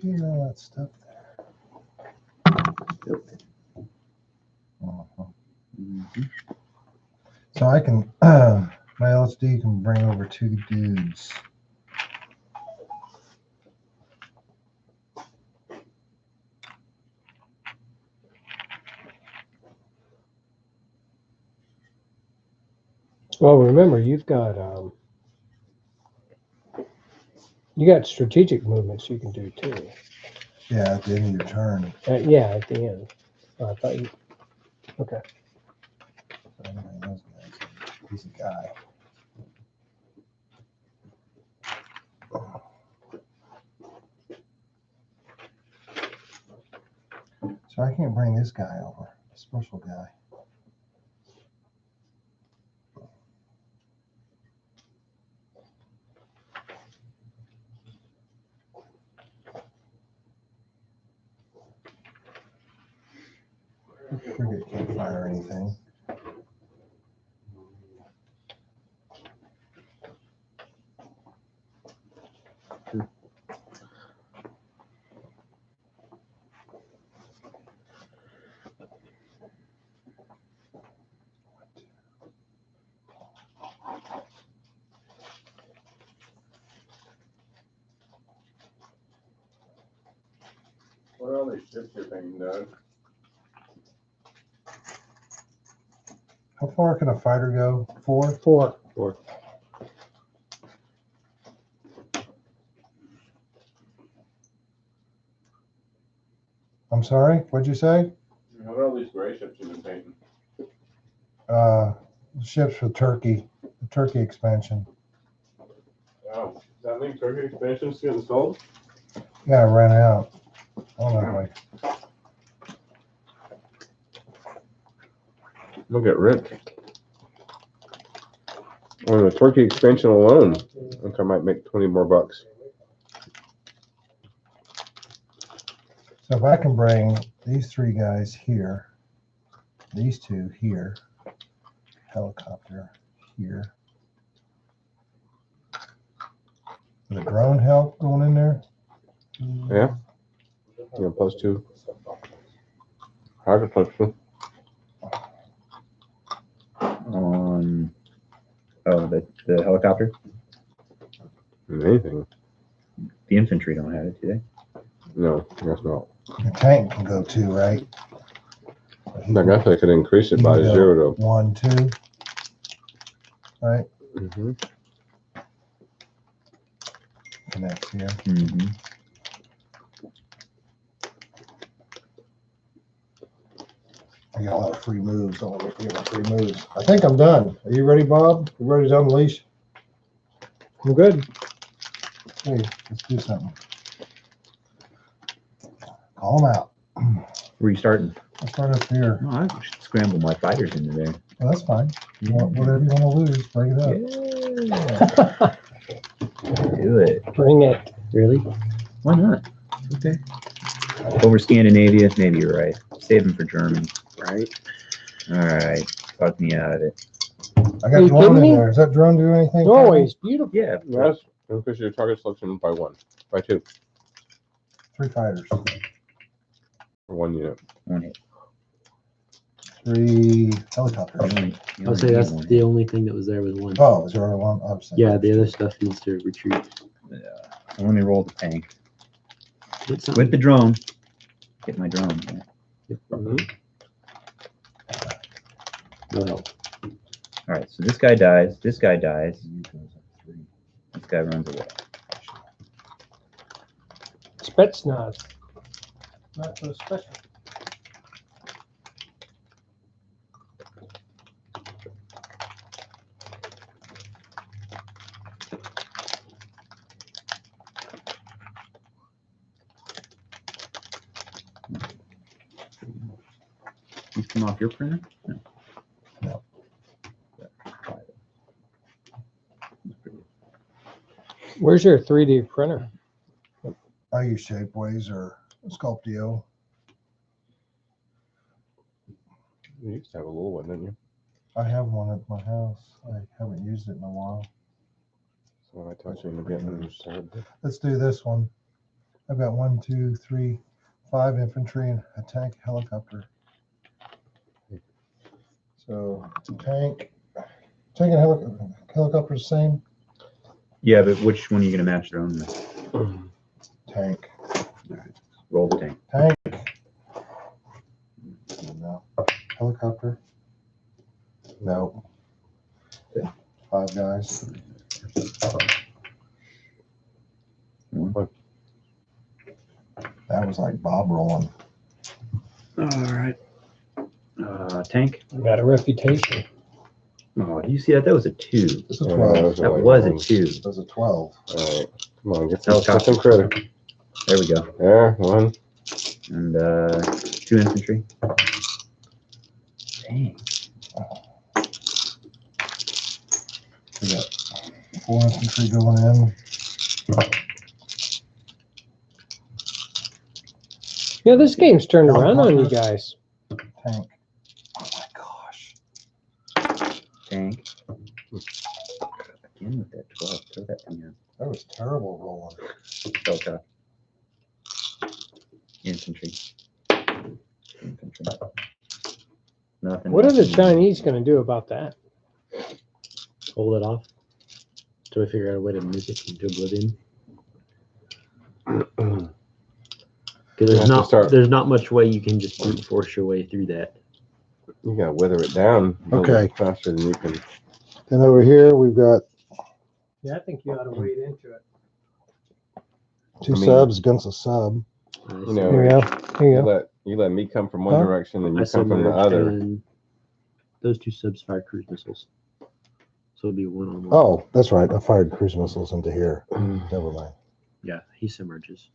you get all that stuff there? Uh-huh. So I can, my LSD can bring over 2 dudes. Well, remember, you got strategic movements you can do too. Yeah, at the end of your turn. Yeah, at the end. I thought you. Okay. So anyway, those guys, he's a guy. So I can't bring this guy over, the special guy. Frigate can't fire anything. What are all these ships you're painting, Doug? How far can a fighter go? 4? 4. I'm sorry, what'd you say? What are all these gray ships you've been painting? Ships for Turkey, the Turkey expansion. Oh, does that mean Turkey expansion's getting sold? Yeah, I ran out. I don't know if They'll get ripped. On the Turkey expansion alone, I think I might make 20 more bucks. So if I can bring these 3 guys here, these 2 here, helicopter here. The drone help going in there? Yeah. Yeah, +2. Hard to +2. The helicopter. Amazing. The infantry don't have it, do they? No, that's not. The tank can go 2, right? I guess I could increase it You by can go 0 to. 1, 2. Right? Mm-hmm. Connects here. Mm-hmm. I got a lot of free moves. I'll look at my free moves. I think I'm done. Are you ready, Bob? You ready to unleash? I'm good. Hey, let's do something. Call them out. Where are you starting? I'll start up here. Oh, I should scramble my fighters into there. Well, that's fine. Whatever you want to lose, bring it up. Yeah. Do it. Bring it. Really? Why not? Okay. Over Scandinavia, maybe you're right. Save them for Germany. Right. All right. Talk me out of it. I got You drone kidding in me? there. Does that drone do anything? Norway is beautiful. Yeah. Yes. Increase your target selection by 2. 3 fighters. For 1 unit. 1 hit. 3 helicopters. I'll say that's the only thing that was there was 1. Oh, is there only 1? I'm saying. Yeah, the other stuff needs to retreat. Yeah. Let me roll the tank. It's With the drone. Get my drone. Yeah. No help. All right. So this guy dies. This guy dies. This guy runs away. Spetsnaz. Not so special. These come off your printer? No. Where's your 3D printer? I use Shapeways or Sculptio. You used to have a little one, didn't you? I have one at my house. I haven't used it in a while. So when I touch it, you get it. Let's do this one. I've got 1, 2, 3, 5 infantry and a tank helicopter. So tank and helicopter the same. Yeah, but which one are you going to match their own with? Tank. Roll the tank. Tank. No. Helicopter. No. 5 guys. That was like Bob rolling. All right. Tank. You got a reputation. Oh, do you see that? That was a 2. This is 12. That was a 2. That was a 12. All right, come on, get some Helicopter. critter. There we go. There, 1. And 2 infantry. Dang. We got 4 infantry going in. Yeah, this game's turned around on you guys. Tank. Oh my gosh. Tank. Again with that 12. Throw that thing out. That was terrible rolling. Helicopter. Infantry. Infantry. Nothing. What are the nothing. Chinese going to do about that? Hold it off. Till we figure out a way to move it into oblivion. Because You have to start- there's not much way you can just brute force your way through that. You gotta wither it down. a little Okay. bit faster than you can. Then over here, we've got Yeah, I think you ought to wade into it. 2 I mean- subs against a sub. You know, Here you go. Here you You go. let me come from one Huh? direction and I you come from the submerged other. and those 2 subs fire cruise missiles. So it'd be 1-on-1. Oh, that's right. I fired cruise missiles into here. Never mind. Yeah, he submerges.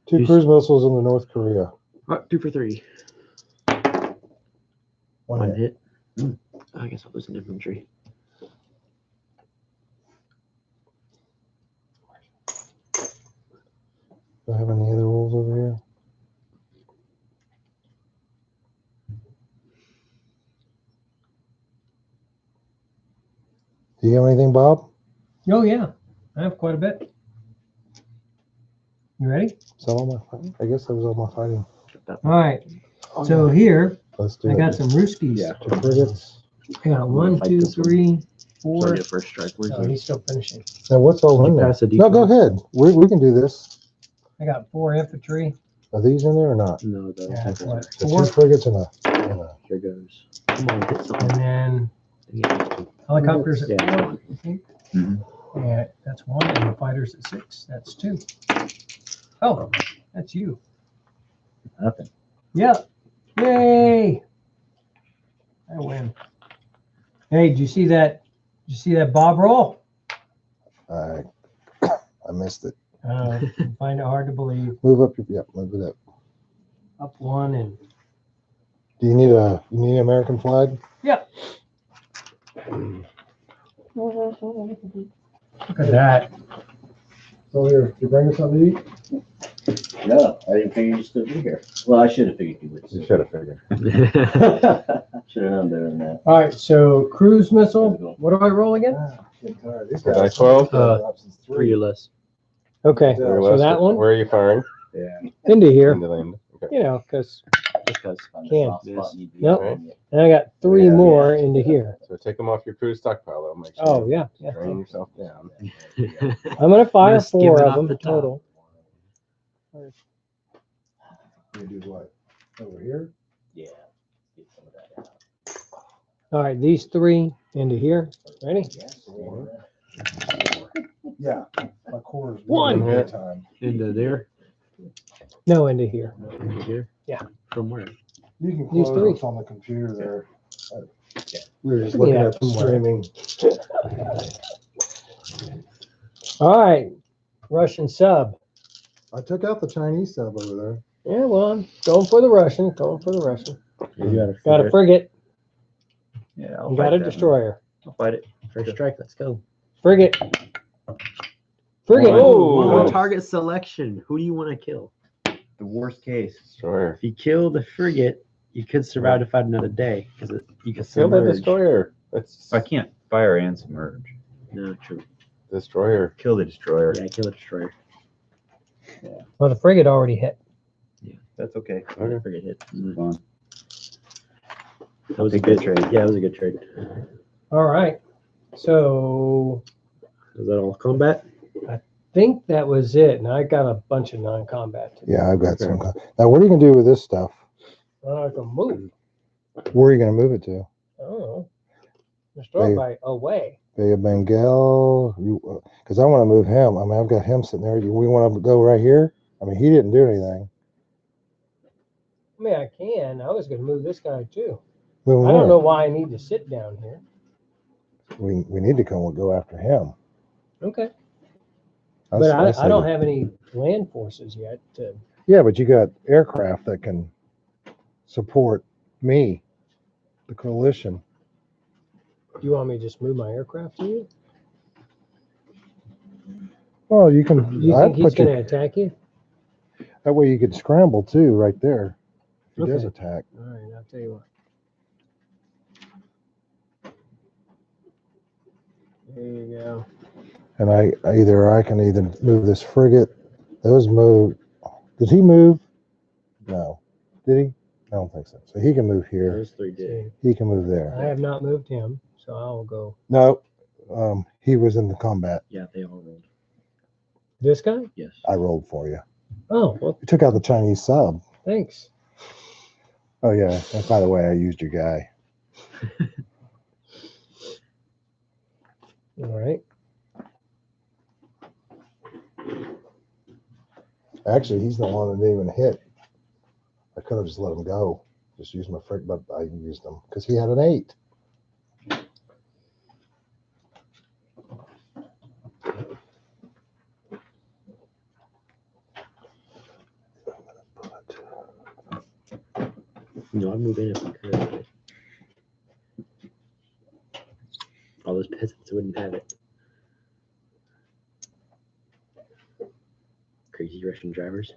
2 You- cruise missiles into North Korea. 2 for 3. 1 One hit. hit. I guess I'll lose an infantry. Do I have any other rolls over here? Do you have anything, Bob? Oh, yeah. I have quite a bit. You ready? Is that all my fighting? I guess that was all my fighting. All right. So here, Let's do I it. got some Ruskies. Yeah. 2 frigates. I got 1, Fight 2, this one. 3, So 4. your first strike. Where's Oh, the he's still finishing. Now, what's all in there? pass a No, go decon? ahead. We can do this. I got 4 infantry. Are these in there or not? No, the Yeah, second what? So 4. 2 frigates and a Here goes. Come on, hit And something. then Yeah. helicopters Yeah, at 4. come on. I think. Mhm. Yeah, that's 1. And the fighters at 6. That's 2. Oh, that's you. Nothing. Yep. Yay! I win. Hey, did you see that? Did you see that Bob roll? I missed it. I find it hard to believe. Move up your, yep, move it up. Up 1 and Do you need an American flag? look at that. So here, you bring us something to eat? No, I didn't figure you'd still be here. Well, I should have figured you would. You should have figured. Should have known better than that. All right, so cruise missile. What do I roll again? These Did I guys- 12? options 3 or less. Okay, Yeah, so that one Where are you firing? Yeah. into here, In the land. Okay. you know, because Because Find a Can't. soft spot and you'd be Nope. on it. I got 3 Yeah. more into here. So take them off your cruise stockpile. That'll make sure Oh, you yeah. drain yourself down. I'm going to fire Just give 4 it of off them the top. total. You do what? Over here? Yeah. Get some of that out. All right, these 3 into here. Ready? Yeah. My quarters. 1. hit. Time. into there. No, into here. Into here. Yeah. From where? You can These close three. this on the computer there. We were Just looking yeah, at the streaming. All right, Russian sub. I took out the Chinese sub over there. Yeah, well, I'm going for the Russian. Going for the Russian. You Got a frigate. Yeah. I'll And got fight a that one. destroyer. I'll fight it. First strike. Let's go. Frigate. Frigate. Whoa. Target selection. Who do you want to kill? The worst case. Destroyer. If you kill the frigate, you could survive to fight another day because you could Kill the submerge. destroyer. That's I can't fire and submerge. No, true. destroyer. Kill the destroyer. Yeah, kill a destroyer. Well, the frigate already hit. That's okay. I forget it. Move on. That was a Big good trade. Yeah, it was a good trade. All right. So Is that all combat? think that was it. And I got a bunch of non-combat. To do. Yeah, I've got some. Now, what are you gonna do with this stuff? I can move. Where are you gonna move it to? I don't know. Just throw it by away. Bay of Bengal? Because I want to move him. I mean, I've got him sitting there. We want to go right here? I mean, he didn't do anything. I mean, I can. I was going to move this guy too. Move him I don't where? know why I need to sit down here. We need to go after him. Okay. I But say I don't that- have any land forces yet. Yeah, but you got aircraft that can support me, the coalition. Do you want me to just move my aircraft to you? Well, you can. You I'd think he's put going your- to attack you? That way you could scramble too, right there. If he does Okay. attack. All right, I'll tell you what. There you go. And I can either move this frigate. Those move. Did he move? No. Did he? I don't think so. So he can move here. Those three did. See, He can move there. I have not moved him, so I will go. No. He was in the combat. Yeah, they all rolled. This guy? Yes. I rolled for you. Oh, well, You took out the Chinese sub. thanks. Oh yeah. And by the way, I used your guy. All right. Actually, he's the one that didn't even hit. I could have just let him go. Just used my frigate, but I used him because he had an 8. No, I'd move in if I could. But all those peasants wouldn't have it. Crazy Russian drivers.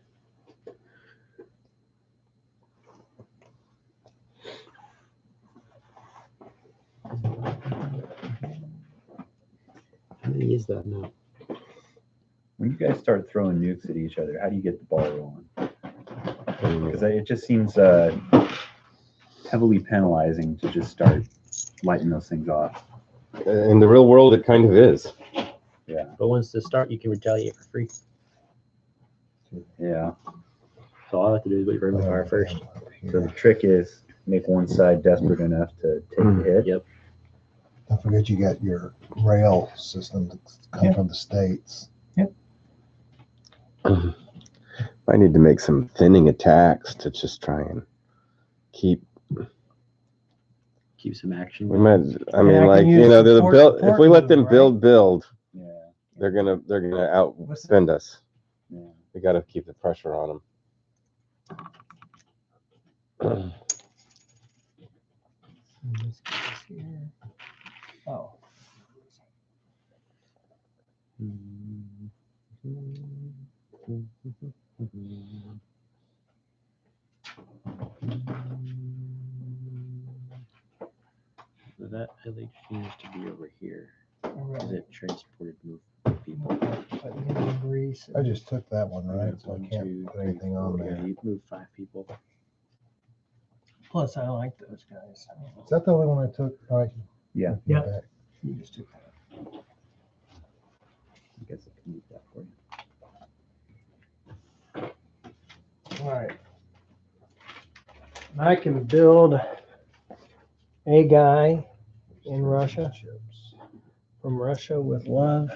How many is that now? When you guys start throwing nukes at each other, how do you get the ball rolling? Because it just seems heavily penalizing to just start lighting those things off. In the real world, it kind of is. Yeah. But once they start, you can retaliate for free. Yeah. So all I have to do is wait for him to fire first. So the trick is make one side desperate enough to take the hit. Yep. Don't forget you got your rail system that comes from the States. I need to make some thinning attacks to just try and keep. Keep some action. We might. I mean, I can like use they're the support- build. If support we let move, them right? build, Yeah. they're gonna outspend us. Yeah. We got to keep the pressure on them. Let's get this here. Oh. So that LH needs to be over here. All Because right. it transported move people. Put me in grease. I just took that one, right? So I One, can't two, put anything on Yeah, there. you moved 5 people. Plus, I like those guys. Is that the only one I took? All right. Yeah. Yeah. Okay. You just took that. I guess I can move that for you. All right. I can build a guy in Russia from Russia with love.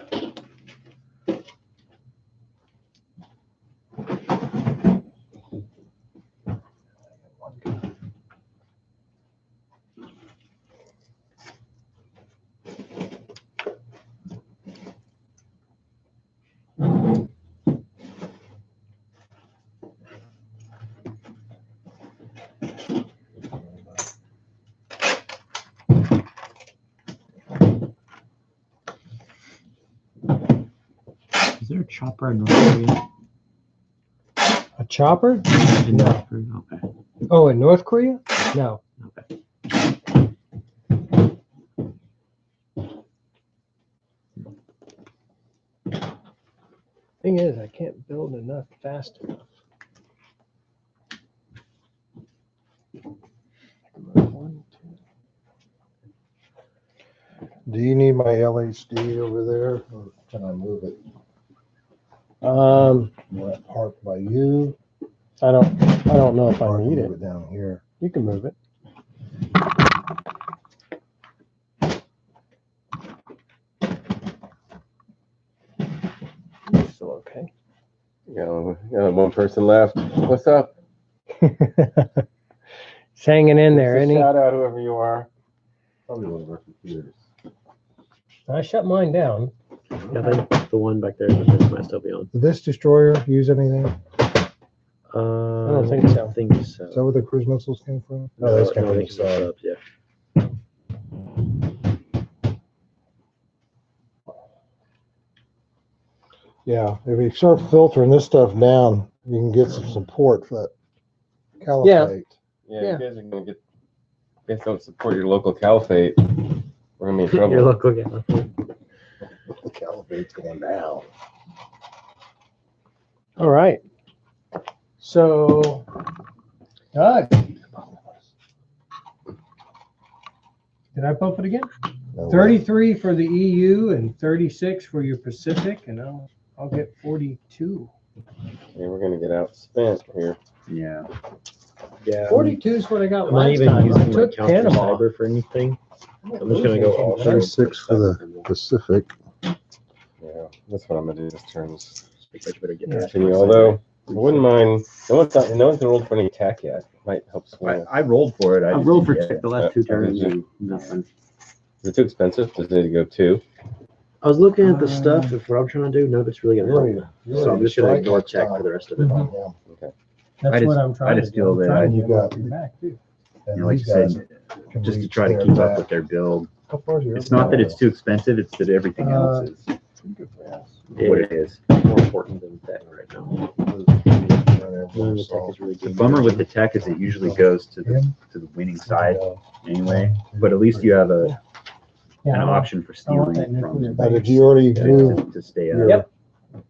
Is there a chopper in North Korea? A chopper? In No. North Korea? Okay. Oh, in North Korea? No. Okay. I Thing is, I can't build enough fast enough. One, Do you need my LHD over there, or can I move it? two. Will that park by you? I don't know if I Or need move it. it down here? You can move it. Still okay. Got one person left. What's up? It's hanging in there, Give us a isn't he? shout out, whoever you are. Probably one of our computers. I shut mine down. Yeah, I think the one back there might still be on. Did this destroyer use anything? I don't think so. I think so. Is that where the cruise missiles came from? No, that's coming I from think the it's side. subs, yeah. Yeah, if you start filtering this stuff down, you can get some support for that caliphate. Yeah, Yeah. you guys are gonna get. You guys don't support your local caliphate. We're gonna be in trouble. Your local guy. The caliphate's going down. All right. So, Doug, did I pump it again? No, 33 for the EU and 36 for your Pacific, and I'll get 42. Yeah, we're gonna get outspent here. Yeah. Yeah. 42 is what I got I'm not last even time. I using my took counter Panama. cyber for anything. I'm just gonna go all 36 for the Pacific. Yeah, that's what I'm gonna do this turn. better get Yeah. that. Although I wouldn't mind. No one's rolled for any tech yet. Might help swing. I rolled for it. I just rolled for didn't get tech it. the last two Yeah, I turns did and nothing. Is it too expensive? Does it need to go 2? I was looking at the stuff of what I'm trying to do. None of it's really gonna help. So I'm just gonna ignore tech for the rest of it. Mhm. Yeah. That's what I'm trying I to just do. feel I'm that trying to you get got- my back too. And You know, like these you guys said, can just to reach try to there keep back. up with their build. How far is your It's not that it's too expensive, it's that everything else is what it is. More important than tech right now. None of the tech is really The good. bummer with the tech is it usually goes to the winning side anyway, but at least you have an Yeah, option for I want stealing that nuclear from Now, did you already do? to stay up. Yep.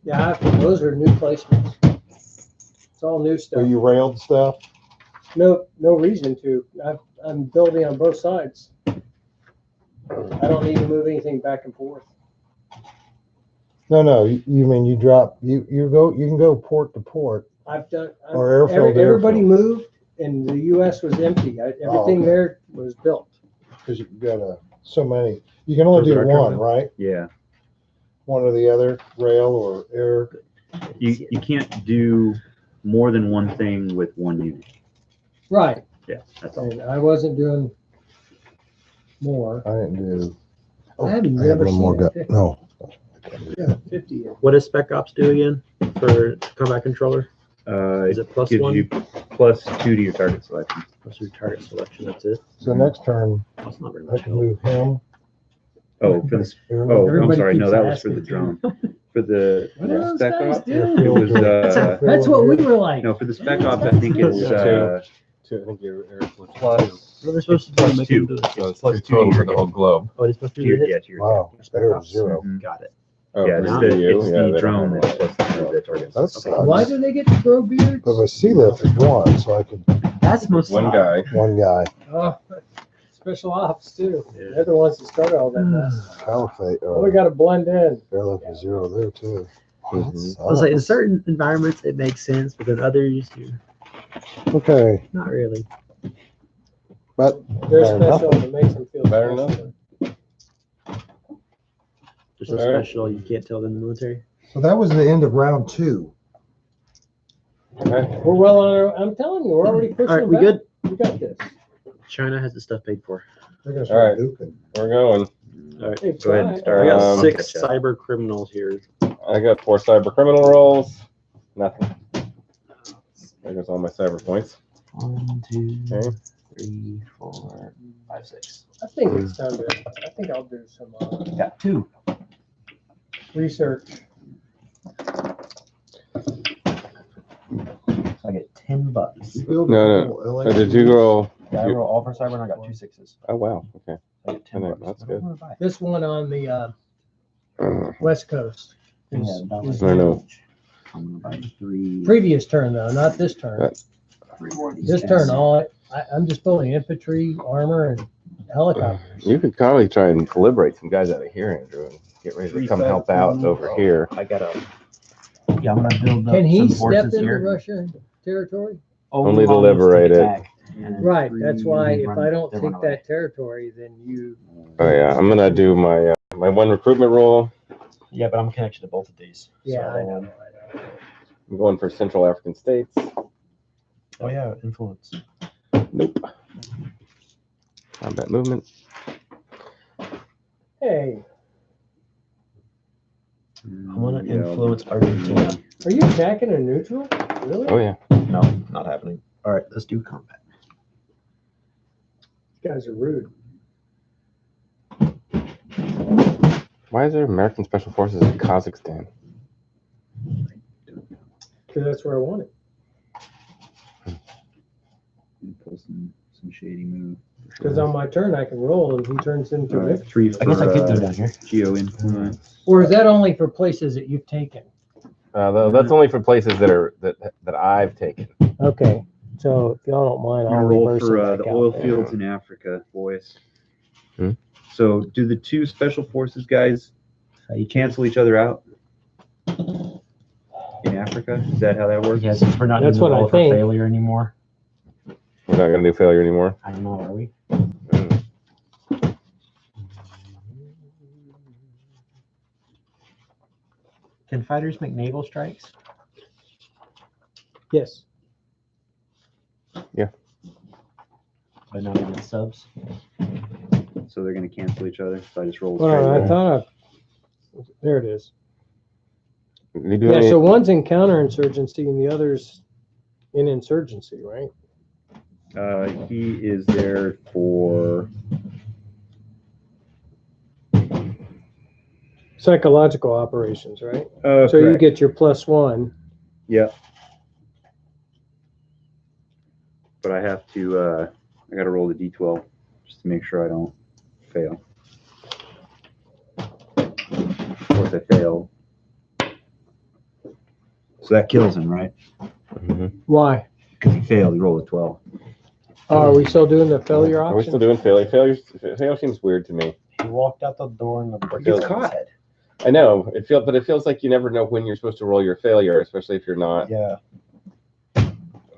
Yeah, those are new placements. It's all new So stuff. you railed stuff? No reason to. I'm building on both sides. I don't need to move anything back and forth. No. You mean you drop? You can go port to port I've done. or airfield to Everybody airfield. moved, and the U.S. was empty. Everything okay. there was built. Because you got so many. You can only Was it do our one, turn? right? Yeah, One or the other, rail or air. you can't do more than one thing with one unit. Right. Yeah, that's all. And I wasn't doing more. I didn't do. I haven't I had never one seen more a guy. 50. No. Yeah, 50 yet. What does SpecOps do again for combat controller? Is It it plus gives one? you +2 to your target selection. Plus your target selection. That's it. So next turn, That's not very I much can help. move him. Oh, for this. Air- Oh, I'm Everybody sorry. No, keeps that was for the asking drone. For the What do those spec guys op, do? it was That's what we were like. no, for the spec ops. I think it's I think your air was plus. What are they supposed to do? Plus Make two. them do it? So it's Plus plus 2 total to for your the whole globe. Oh, it's supposed to to do your, it? yeah, to your Wow, air is 0. Mhm. Got it. Oh, Yeah, for it's now the the, EU? it's Yeah, the they don't drone have that's that. plus the target. That sucks. Why do they get to grow beards? But my sea lift is 1, so I can That's most One guy. one guy. Oh, special ops too. Yeah. They're the ones that started all that mess. Caliphate. Well, we got to blend in. Airlift is 0 there too. Mhm. I was like, in certain environments it makes sense, but then others, Okay, not really. but They're fair enough. special. It makes them feel Better special. They're so All right. special, you can't tell them in the military. So that was the end of round 2. Okay. We're well on our. I'm telling you, we're already pushing. All right, them we back. good? We got this. China has the stuff paid for. They're gonna All start right. duking. We're going. All right, Hey, Go ahead and try. start. I got Um, 6 catch up. cyber criminals here. I got 4 cyber criminal rolls. Nothing. There goes all my cyber points. 1, 2, Okay. 3, 4, 5, 6. I think it's time to. I think I'll do some Got 2. research. I get $10. You build No, a couple LA Did you roll? Yeah, I roll all for cyber and I got 2 6s. Oh, wow. Okay. I get $10. That's What good. do I wanna buy? This one on the I West Coast. Yeah, Is, that is I know. I'm gonna buy 3. Previous turn though, not this turn. 3 more of these This guys. turn, I'm just pulling infantry, armor, and helicopters. You could probably try and liberate some guys out of here, Andrew, and get ready to come help out over here. I gotta. Yeah, I'm gonna build up Can he some step forces into here. Russian territory? Only to while those liberate take it. attack, and then Right, 3 that's why if run- I don't they take run away. that territory, then you. Oh yeah, I'm gonna do my my one recruitment roll. Yeah, but I'm connected to both of these. Yeah, I know. I'm going for Central African states. Oh yeah, influence. Nope. Combat movement. Hey, I'm gonna Yeah, influence Argentina. are you attacking a neutral? Really? Oh yeah. No, not happening. All right, let's do combat. These guys are rude. Why is there American Special Forces in Kazakhstan? Because that's where I want it. Pull some shady move. Because on my turn I can roll and he turns into All right, it. 3 for I guess I could go down here. geo influence. Or is that only for places that you've taken? That's only for places that I've taken. Okay, so if y'all don't mind, I'm I'll gonna roll reverse for it the back oil out. fields in Africa, boys. Hmm? So, do the 2 special forces guys cancel each other out in Africa? Is that how that works? Yeah, since we're not That's in the what I roll for think. failure anymore. We're not gonna do failure anymore. I don't know, are we? Can fighters make naval strikes? Yes. But not against subs? So they're going to cancel each other. So I just roll. Well, I thought there it is. You do Yeah, any- so one's in counterinsurgency and the other's in insurgency, right? He is there for Psychological operations, right? So you correct. get your +1. Yeah. But I have to. I got to roll the d12 just to make sure I don't fail. Of course, I failed. So that kills him, right? Mhm. Why? Because he failed. He rolled a 12. Oh, are we still doing the failure Are we still option? doing failure? Failure seems weird to me. He walked out the door and the brick Gets hit his caught. head. I know it feels like you never know when you're supposed to roll your failure, especially if you're not. Yeah.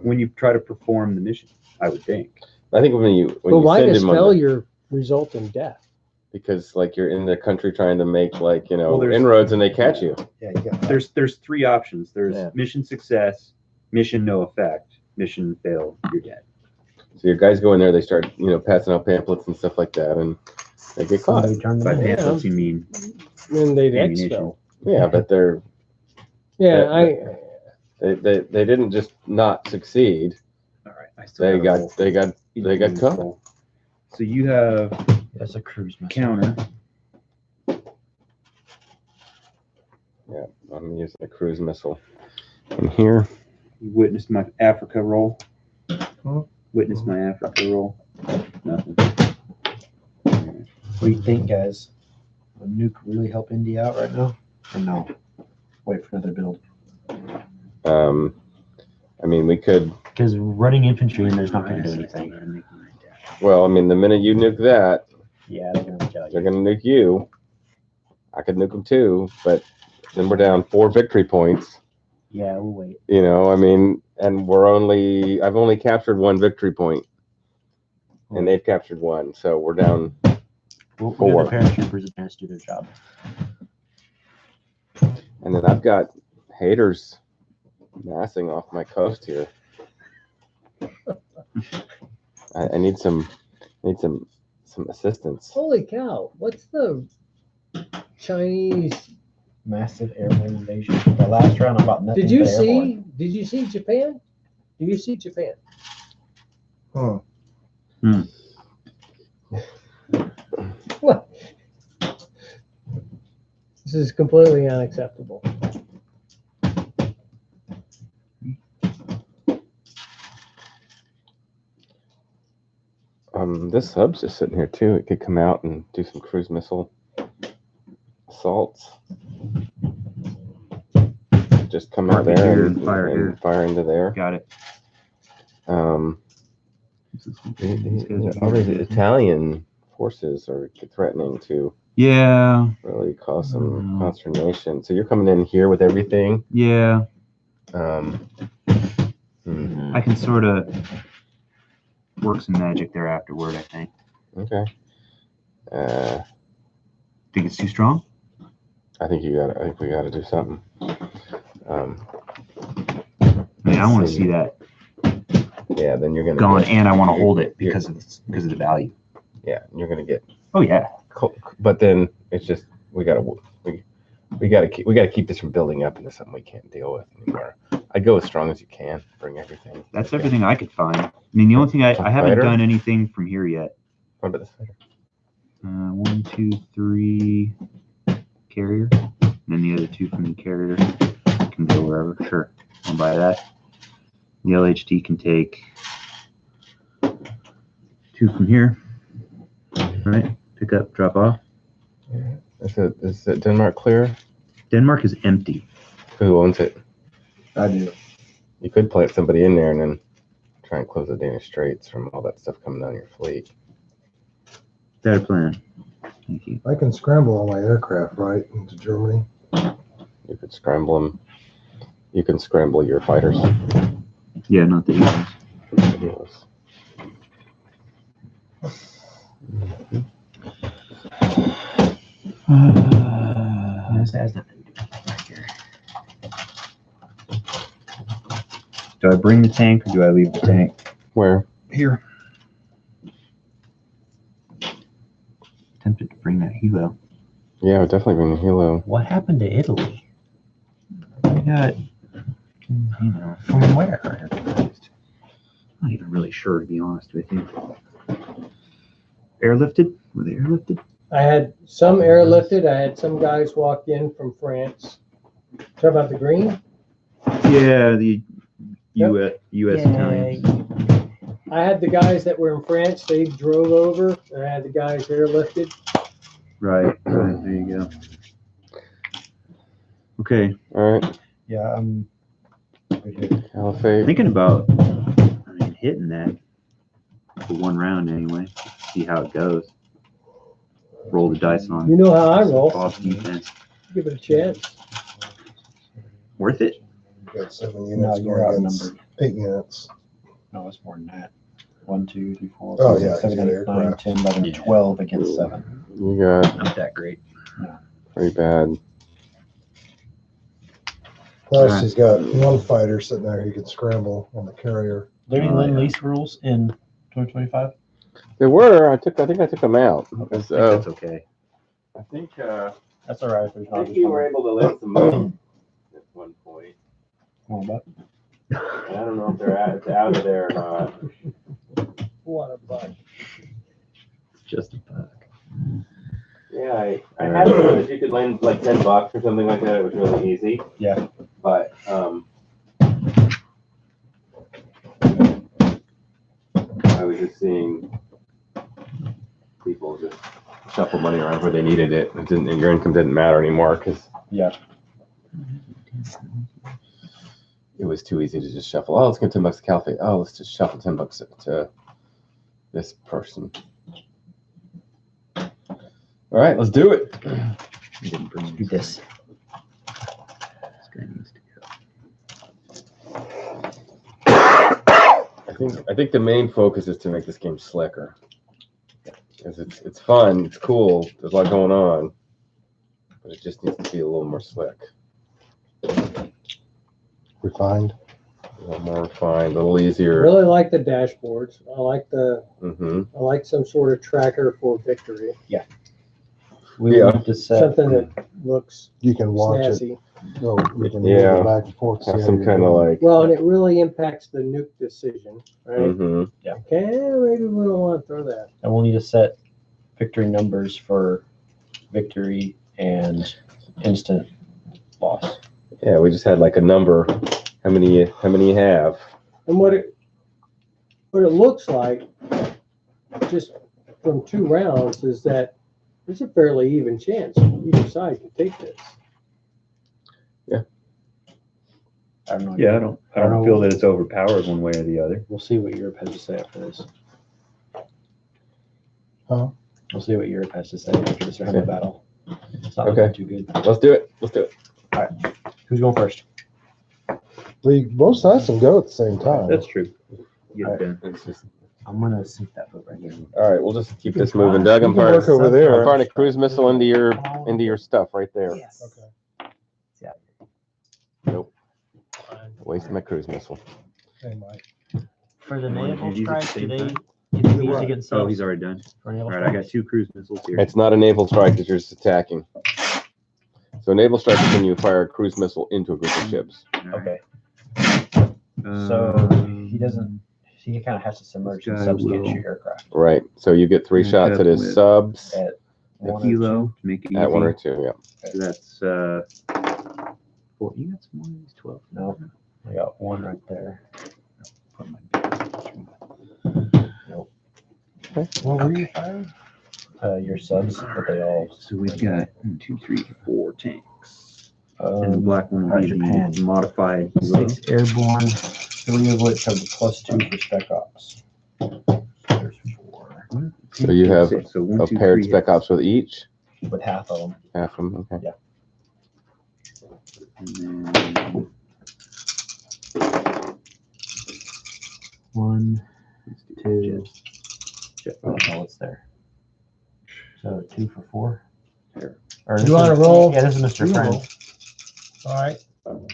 When you try to perform the mission, I would think. I think when you But why send does him on the, failure result in death? because like you're in the country trying to make Well, there's- inroads and they catch you. Yeah, you got There's 3 options. There's Yeah. mission success, mission no effect, mission failed, you're dead. So your guys go in there, they start passing out pamphlets and stuff like that, and they get caught. Somebody turned By them in. pamphlets, you mean And they'd ammunition. expel. Yeah, but they Yeah, didn't just not succeed. All right, I still They gotta roll. got cut. So you have That's a cruise missile. counter. Yeah, I'm using a cruise missile. And here, You witnessed my Africa roll. Huh? Witnessed my Africa roll. Nothing. What do you think, guys? Would nuke really help India out right now? Or no? Wait for another build. I mean, we could. Because running infantry in there's not going to do anything. Well, I mean, the minute you nuke that, Yeah, they're going to kill they're you. gonna nuke you. I could nuke them too, but then we're down 4 victory points. Yeah, we'll wait. I mean, and I've only captured 1 victory point, and they've captured 1, so we're down. We'll 4. get the paratroopers a chance to do their job. And then I've got haters massing off my coast here. I need some assistance. holy cow! What's the Chinese? Massive airborne invasion. The last round, I'm about nothing. Did you but see? airborne. Did you see Japan? Do you see Japan? Huh. What? This is completely unacceptable. This hub's just sitting here too. It could come out and do some cruise missile assaults. just come out Target there here and, and fire here. fire into there. Got it. All these Italian forces are threatening to Yeah. really cause some consternation. So you're coming in here with everything. Yeah. Hmm. I can sort of work some magic there afterward, I think. Okay. Think it's too strong? I think we got to do something. I mean, I want to see that Yeah, then you're gonna gone, get, and I want to hold it because of the value. yeah, you're gonna get. Oh yeah. But then it's just we gotta keep this from building up into something we can't deal with anymore. I'd go as strong as you can. Bring everything. That's everything I could find. I mean, the only thing I haven't Fighter? done anything from here yet. What about this fighter? 1, 2, 3 carrier, and then the other 2 from the carrier can go wherever. Sure, I'll buy that. The LHD can take 2 from here. Right, pick up, drop off. Is it Denmark clear? Denmark is empty. Who owns it? I do. You could plant somebody in there and then try and close the Danish Straits from all that stuff coming down your fleet. Better plan. Thank you. I can scramble all my aircraft, right, into Germany. You could scramble them. You can scramble your fighters. Yeah, not the Eagles. Yes. This has nothing to do right here. Do I bring the tank or do I leave the tank? Where? Here. Tempted to bring that helo. Yeah, I would definitely bring the helo. What happened to Italy? I got, you know, From where? I'm not even really sure, to be honest with you. Airlifted? Were they airlifted? I had some airlifted. I had some guys walk in from France. Talk about the green? Yeah, the Yep. U.S. Italian. I had the guys that were in France. They drove over. And I had the guys airlifted. Right, there you go. Okay, All right. Yeah, I'm right here. Caliphate. thinking about, hitting that for one round anyway. See how it goes. Roll the dice on. You know how I roll. Boss defense. Give it a chance. Worth it? You've got 7 No, units you're going against outnumbered. 8 units. No, it's more than that. 1, 2, 3, 4, Oh, 5, yeah, 6, 7, he's got 8, 9, aircraft. 10, 11, 12 against 7. You got Not that great. pretty bad. Plus, Alright. he's got one fighter sitting there he could scramble on the carrier. Are there any Oh, Lend yeah. Lease rules in 2025? There were. I think I took them out. I Because, think that's okay. I think That's all right if there's I not. think you were able to lend some money at one point. But And I don't know if it's out of there or not. What a bug. Just a bug. Yeah, I had one that you could lend like $10 or something like that. It was really easy. Yeah. But I was just seeing people just shuffle money around where they needed it. It didn't, and your income didn't matter anymore because yeah, it was too easy to just shuffle. Oh, let's get $10 to Caliphate. Oh, let's just shuffle $10 to this person. All right, let's do it. Didn't bring Do this. This guy needs to go. I think the main focus is to make this game slicker. Because it's fun, it's cool, there's a lot going on, but it just needs to be a little more slick, Refined. a little more refined, a little I easier. really like the dashboards. I like some sort of tracker for victory. we Yeah. need to set. Something that looks You can watch it. snazzy. So you can Yeah. go back and forth. see Have how some you're kind of doing. like. Well, and it really impacts the nuke decision, right? Mm-hmm. Okay, maybe we don't want to throw that. And we'll need to set victory numbers for victory and instant loss. Yeah, we just had like a number. How many you have? And what it looks like, just from 2 rounds, is that there's a fairly even chance either side can take this. I don't know. Yeah, I don't feel that it's overpowered one way or the other. We'll see what Europe has to say after this. Huh? We'll see what Europe has to say after this round of battle. It's not Okay. looking too good. Let's do it. Let's do it. Who's going first? We both sides can go at the same time. That's true. Get it done. It's just, I'm gonna sink that boat right here. all right, we'll just keep this moving. Doug, I'm You can firing, work over there. I'm firing a cruise missile into your stuff right there. Okay. Nope. Wasting my cruise missile. Hey, Mike. For the Wanna naval do these at the strike, do same they time? get to be used What? against Oh, subs? he's already done. For naval All right, I got strikes? 2 cruise missiles here. It's not a naval strike because you're just attacking. So naval strike is when you fire a cruise missile into a group of ships. All right. Okay. So he doesn't. He kind of has to submerge and This guy subs can't will- shoot aircraft. Right. So you get 3 Match shots up at his with- subs At A one or kilo two. to make it easy. at 1 or 2. Yeah. So that's well, you got some more of these 12. No, I got one right there. Put my nope. What were you firing? Your subs, but they all. So we've got 1, 2, 3, 4 tanks. And the Um, black one will be Japan. the modified kilo. 6 airborne, 3 of which have the +2 for SpecOps. There's 4 So you have Six. So 1, a 2, paired 3 spec ops with each. with half of them. Half of them. Okay. And then 1, let's do 2. jet. Oh, no, it's there. So 2 for 4. There. Or You wanna roll? Yeah, this is Mr. You Friend. roll. All right, 4,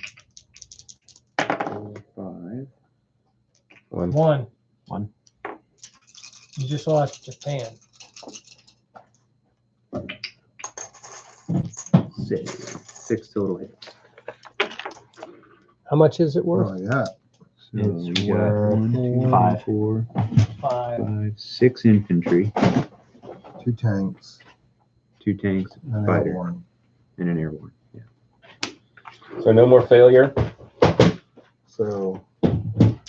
5. One. one. One. You just lost Japan. 6 total hits. How much is it worth? Oh, yeah. So It's we got worth 1, 2, 5. 4, 5. 5, 6 infantry, 2 tanks 2 tanks, and Fighter. one. and an airborne. Yeah. So no more failure, So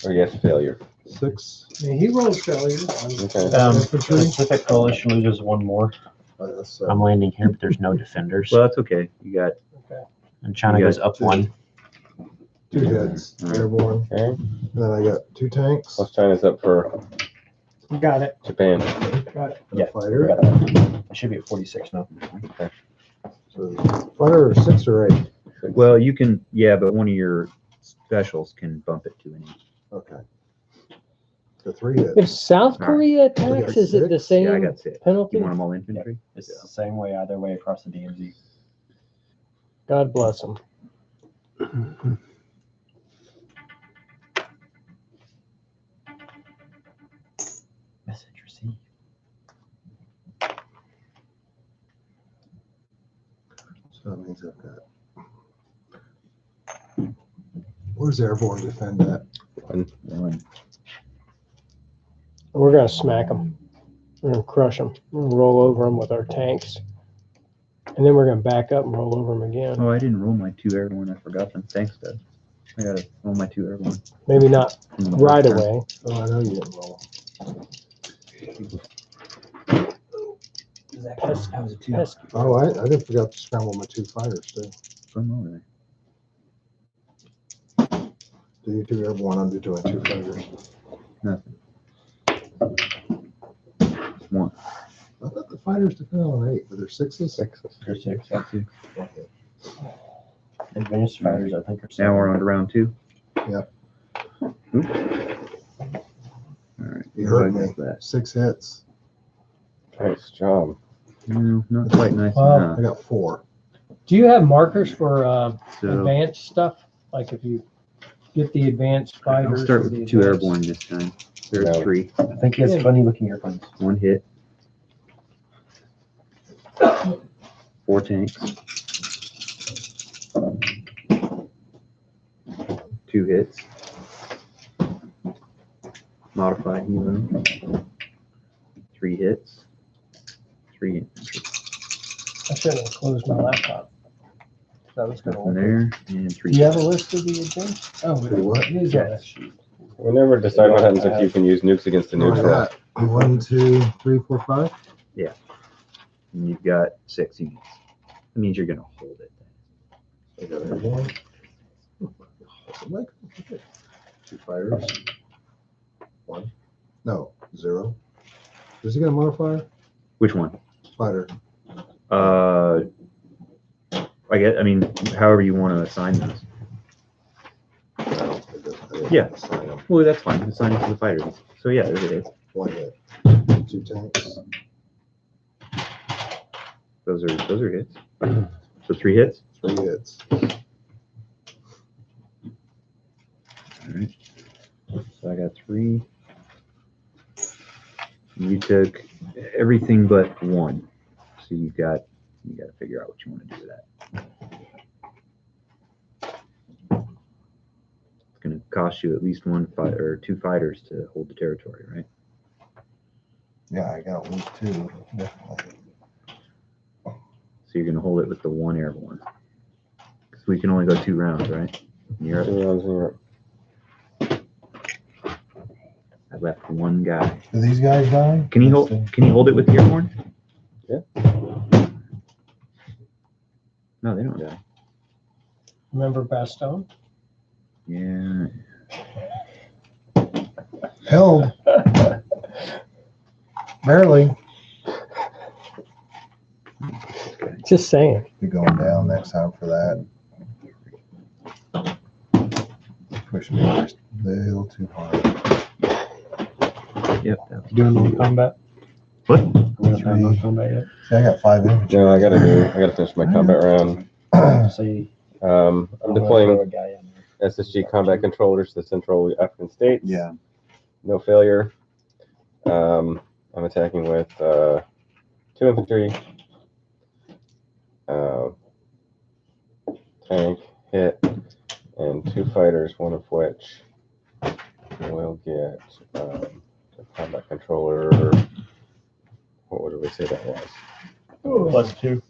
or yes, failure. 6. Yeah, he rolled failure. Okay. Infantry. Pacific Coalition loses 1 more. That's, I'm landing here, but there's no defenders. Well, that's okay. You got And China you goes got up 2. 1. 2 hits, airborne. Okay. And then I got 2 tanks. Plus China's up for You got it. Japan. Got it. and a Yeah. fighter. I should be at 46 now. So fighter 6 or 8. well. You can but one of your specials can bump it to an 8. Okay. So 3 hits. If South All right. Korea attacks, is it the Yeah, I same got 6. penalty? You want them all infantry? It's the same way either way across the DMZ. God bless them. Message received. So that means I've got. Where's airborne defend at? 1. We're gonna smack them. We're gonna crush them. We're gonna roll over them with our tanks. And then we're gonna back up and roll over them again. Oh, I didn't roll my 2 airborne. I forgot them. Thanks, Doug. I gotta roll my 2 airborne. Maybe not from the right first turn. away. Oh, I know you didn't roll. That was a 2. Pesky. Oh, I didn't forget to scramble my 2 fighters too. From over there. Do you 2 airborne? I'm doing 2 fighters. Nothing. 1. I thought the fighters defend on 8, but they're 6s. 6s. Or 6. Advanced fighters, I think, are 7. Now we're on to round 2. Yep. Oops. All right. You heard What me. is that? 6 hits. Nice job. No, not quite nice Well, enough. I got 4. Do you have markers for So advanced stuff? Like if you get the advanced I'll fighters? start or with the 2 advanced- airborne this time. There's No. 3. I think he has funny looking airplanes. 1 hit. 4 tanks. 2 hits. Modified helo. 3 hits. 3 infantry. I shouldn't have closed my laptop. That was gonna Nothing open. there. And 3 Do you have a hits. list of the advanced? Oh, Do what? you got it. We never decide what happens if you can use nukes against a Oh, I neutral. got 1, 2, 3, 4, 5. And you've got 6 units. That means you're going to hold it. I got airborne. Like, okay. 2 fighters. 1. No, 0. Does he get a modifier? Which one? Fighter. I mean, however you want to assign those. Yeah. Well, that's fine. Assign it to the fighters. So yeah, there it is. 1 hit. 2 tanks. Those are hits. So 3 hits. 3 hits. All right. So I got 3. You took everything but 1. So you got to figure out what you want to do with that. It's going to cost you at least 1 fighter or 2 fighters to hold the territory, right? Yeah, I got at least 2. Definitely. So you're going to hold it with the 1 airborne. Because we can only go 2 rounds, right? You're up. 2 rounds in Europe. I left 1 guy. Do these guys die? Can he hold it with the airborne? Yeah. No, they don't die. Remember Bastogne? Yeah. Held. Barely. Just saying. Be going down next time for that. Push me just a little too hard. Yep. Doing no combat? What? We don't have no combat yet. See, I got 5 infantry. No, I gotta finish my combat round. So you, I'm I'm gonna deploying throw a guy in there. SSG combat controllers to the Central African states. Yeah. No failure. I'm attacking with 2 infantry, tank, hit, and 2 fighters, one of which will get a combat controller. What did we say that was? +2.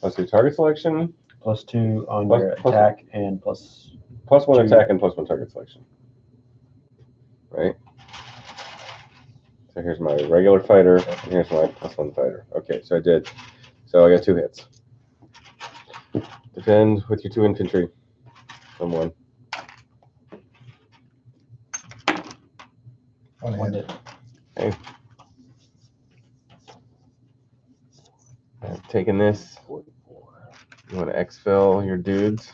Let's do target selection, +2 on Plus- your plus- attack and plus. +1 2. attack and +1 target selection. Right? So here's my regular fighter, and here's my +1 fighter. Okay, so I got 2 hits. Defend with your 2 infantry. Someone. 1 hit. I've taken this. You want to exfil your dudes?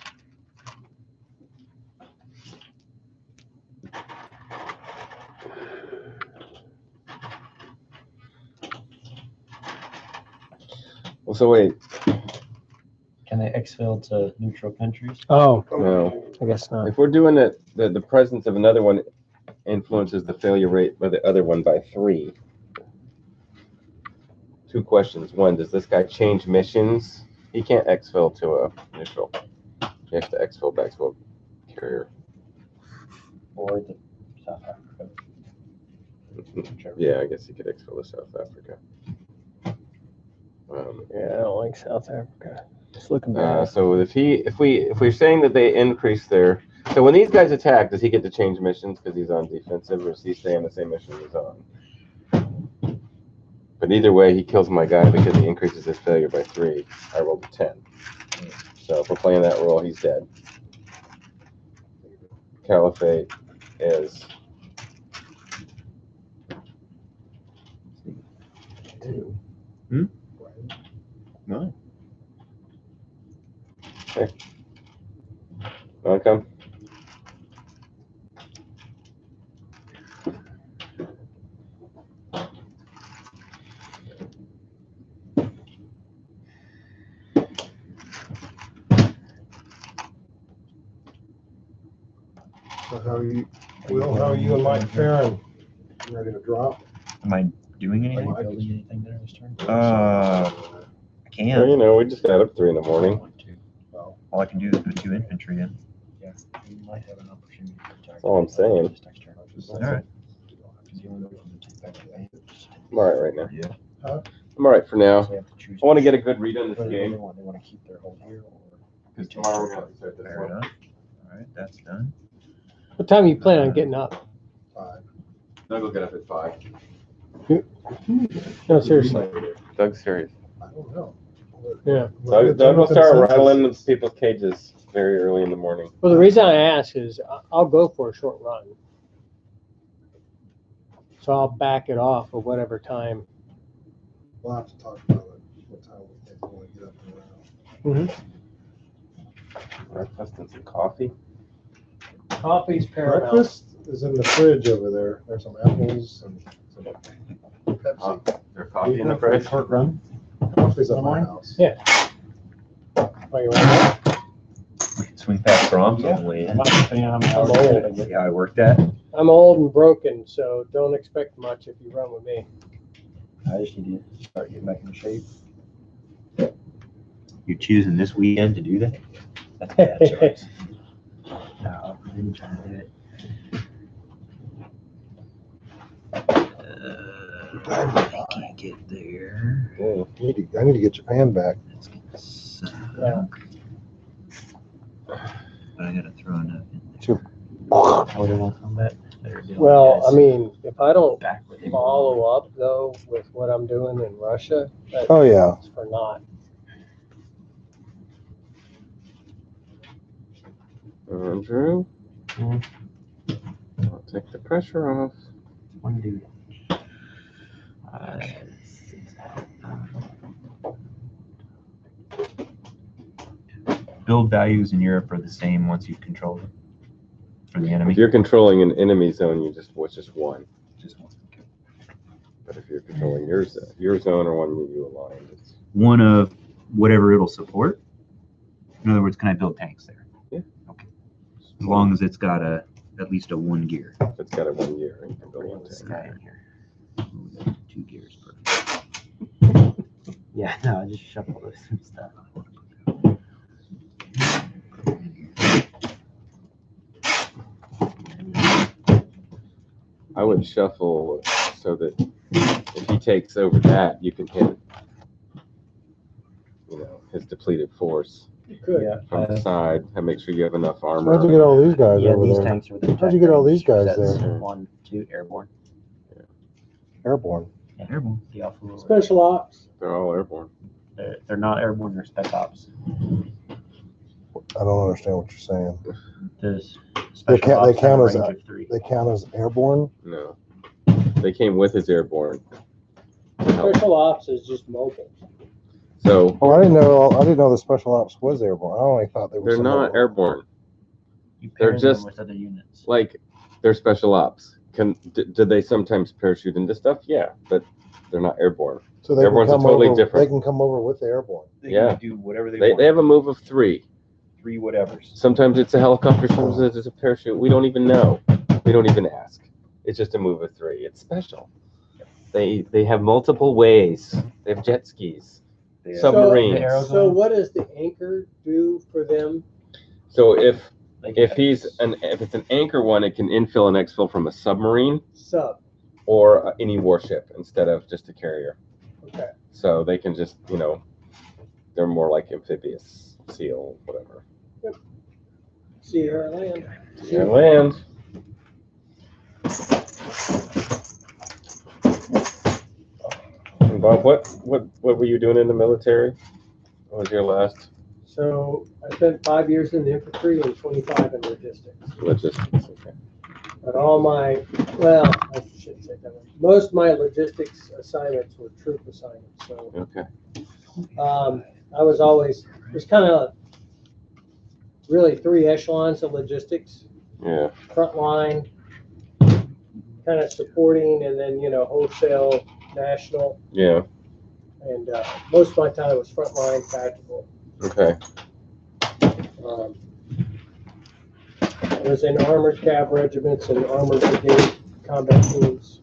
Well, so wait. Can they exfil to neutral countries? Oh, No. I guess not. If we're doing it, the presence of another one influences the failure rate by the other one by 3. 2 questions. 1, does this guy change missions? He can't exfil to a neutral. He has to exfil back to a carrier. Or the South Africa? Yeah, I guess he could exfil to South Africa. Yeah, I don't like South Africa. It's looking bad. So if we're saying that they increase their, so when these guys attack, does he get to change missions because he's on defensive, or does he stay on the same mission he's on? But either way, he kills my guy because he increases his failure by 3. I rolled a 10. So if we're playing that roll, he's dead. Caliphate is 2. No. Okay. Want to come? So how are you? Will, how are you and Mike faring? You ready to drop? Am I doing Are you anything? building anything there this turn? I Well, can. you know, we just got up 3 in the morning. All I can do is put 2 infantry in. Yeah, you might have an opportunity to attack. That's all I'm saying. Just next turn. All right. Because you want to take back the bank, just take- I'm all right now. Yeah. I'm all right for now. So they have to choose I want to get a good read on this whether they game. want to keep their hold here or. Because tomorrow we're going to start this Fair one. enough. All right, that's done. What time you plan on getting up? 5. Doug will get up at 5. No, seriously. Doug's serious. I don't know. Yeah. Doug will start rattling the people's cages. very early in the morning. Well, the reason I ask is I'll go for a short run. So I'll back it off at whatever time. We'll have to talk about it, what time we think we want to get up and around. Breakfast and some coffee. Coffee's paramount. Breakfast is in the fridge over there. There's some apples and some Pepsi. There's coffee in the fridge. Short run. Coffee's at my house. Yeah. Oh, you want We can swing past Brahms on the way in. Depending on how I'm many hours old. I get. See how I worked that? I'm old and broken, so don't expect much if you run with me. I just need to start getting back in shape. You're choosing this weekend to do that? That's a bad choice. No, I didn't try to do it. I can't get there. Yeah, I need to get Japan back. That's gonna suck. Yeah. But I gotta throw enough in Sure. How do want combat? Better deal with Well, guys I mean, if I don't back where they follow up though with what I'm doing in Russia, that's Oh, yeah. for naught. Andrew, I'll take the pressure off. one dude. Build values in Europe are the same once you've controlled them for the enemy. If you're controlling an enemy zone, it's just one. Just one. But if you're controlling your zone or one you aligned, it's One of whatever it'll support. In other words, can I build tanks there? Yeah. Okay. As long as it's got at least a 1 gear. if it's got a 1 year, you can build one This tank. guy in here. Ooh, 2 gears per. Yeah, no, I just shuffle this and stuff. I would shuffle so that if he takes over that, you can hit, his depleted force You could. Yeah. from the side and make sure you have enough How'd you armor. get all these guys Yeah, over these there? tanks are within How'd you get all these guys That's there? 1, 2, airborne. Airborne. Yeah. Airborne. The alpha will- Special ops. They're all airborne. They're not airborne, they're SpecOps. I don't understand what you're saying. This They special count- they ops have a count as range a- of 3. They count as airborne? No. They came with his airborne. Special ops is just mobile. So Oh, I didn't know the special ops was airborne. I only thought they were. they're not similar. airborne. You they're pair them just- with other units. Like, they're special ops. Do they sometimes parachute into stuff? Yeah, but they're not airborne. So they can Airborne's a come totally over. different- They can come over with the airborne. They Yeah. can do whatever they They want. have a move of 3. 3 whatevers. Sometimes it's a helicopter, sometimes it's a parachute. We don't even know. We don't even ask. It's just a move of 3. It's special. They have multiple ways. They have jet skis, They have- submarines. the arrows- So what does the anchor do for them? So if Like, if it's an anchor one, it can infill and exfil from a submarine Sub. or any warship instead of just a carrier. Okay. So they can just they're more like amphibious, SEAL, whatever. Sea or land. Yeah, land. And Bob, what were you doing in the military? What was your last So I spent 5 years in the infantry and 25 in logistics. logistics? Okay. But all my, well, I shouldn't say that. Most of my logistics assignments were troop assignments. So Okay. I was always, there's kind of really 3 echelons of logistics. Yeah. Front line, kind of supporting, and then, wholesale, national. Yeah. And most of my time was frontline tactical. Okay. I was in armored cav regiments and armored brigade combat teams.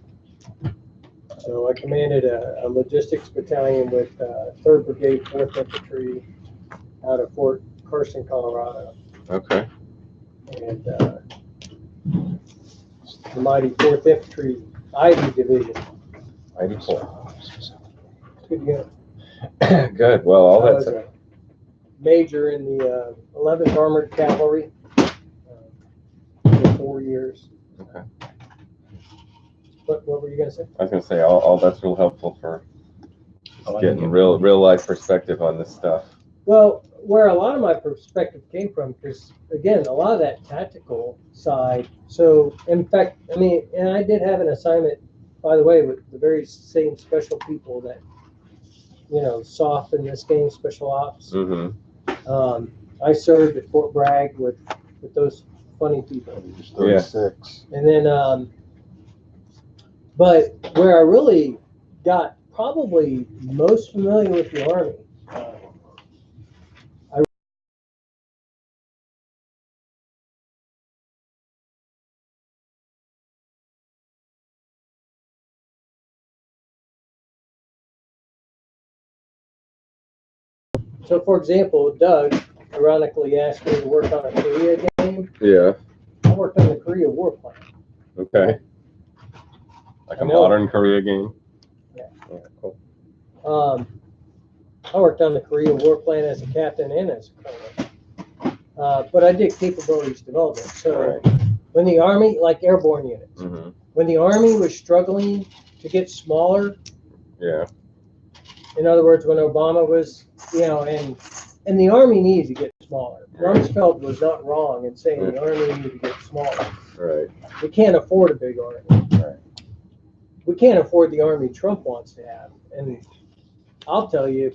So I commanded a logistics battalion with 3rd Brigade, 4th Infantry out of Fort Carson, Colorado. Okay. And the mighty 4th Infantry Ivy Division. 94. Good to go. Good. Well, all I was that's a major in the 11th Armored Cavalry for 4 years. okay. What were you gonna say? I was gonna say all that's real helpful for getting real life perspective on this stuff. Well, where a lot of my perspective came from, because again, a lot of that tactical side. So in fact, I mean, and I did have an assignment, by the way, with the very same special people that, soft in this game, special ops. Mm-hmm. I served at Fort Bragg with those funny people. Yeah. 36. And then, but where I really got probably most familiar with the Army, so for example, Doug ironically asked me to work on a Korea game. Yeah. I worked on the Korea War plan. Okay. Like I a know. modern Korea game. Yeah. Yeah, cool. I worked on the Korea War plan as a captain and as a colonel. But I did capabilities development. So when the Army, like airborne units, Mm-hmm. when the Army was struggling to get smaller, Yeah. in other words, when Obama was, and the Army needed to get smaller. Rumsfeld was not wrong in saying the Army needed to get smaller. Right. We can't afford a big Army. Right. We can't afford the Army Trump wants to have. And I'll tell you,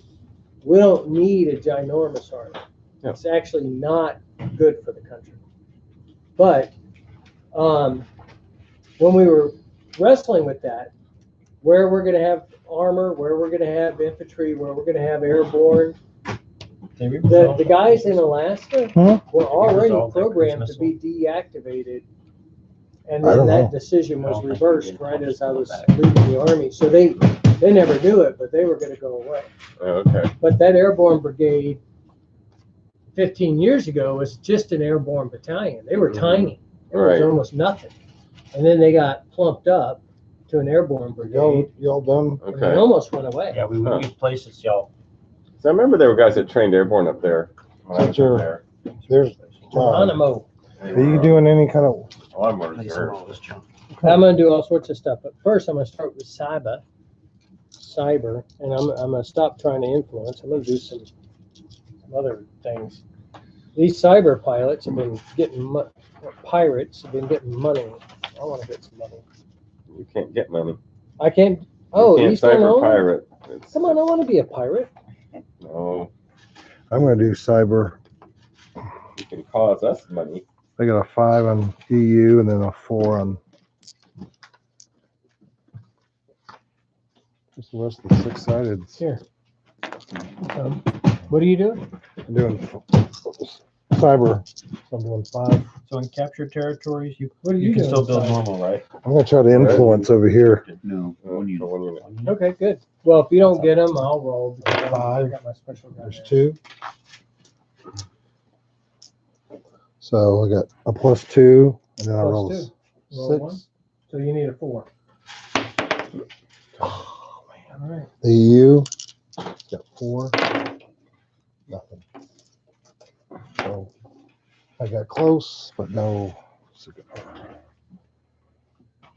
we don't need a ginormous Army. Yeah. It's actually not good for the country. But when we were wrestling with that, where we're going to have armor, where we're going to have infantry, where we're going to have airborne, the guys in Alaska were already programmed to be deactivated, and then that decision was reversed right as I was leaving the Army. So they never knew it, but they were going to go away. Oh, okay. But that airborne brigade 15 years ago was just an airborne battalion. They were tiny. It was almost nothing. And then they got plumped up to an airborne brigade. Y'all done? And Okay. it almost went away. Yeah, we places, y'all. So I remember there were guys that trained airborne up there when I was up there. There's, Geronimo. are you doing any kind of, A lot of them were reserves. I'm going to do all sorts of stuff, but first I'm going to start with cyber, and I'm going to stop trying to influence. I'm going to do some other things. These cyber pilots have been getting pirates have been getting money. I want to get some money. You can't get money. I can't. Oh, you can't Eastern cyber only? pirate. Come on, I want to be a pirate. No, I'm gonna do cyber. you can cause us money. I got a 5 on EU and then a 4 on. Just the rest of the 6-sided. Here. What are you doing? I'm doing cyber. I'm doing 5. So in captured territories, you What are you can doing? still build Cyber? normal, right? I'm gonna try to influence over here. No, one unit. One unit. Okay, good. Well, if you don't get them, I'll roll. Because I got my special guy There's there. 2. So I got a +2, and then I Plus roll 2. Roll 6. 1. So you need a 4. Oh man! All right. The EU got 4. Nothing. So I got close, but no.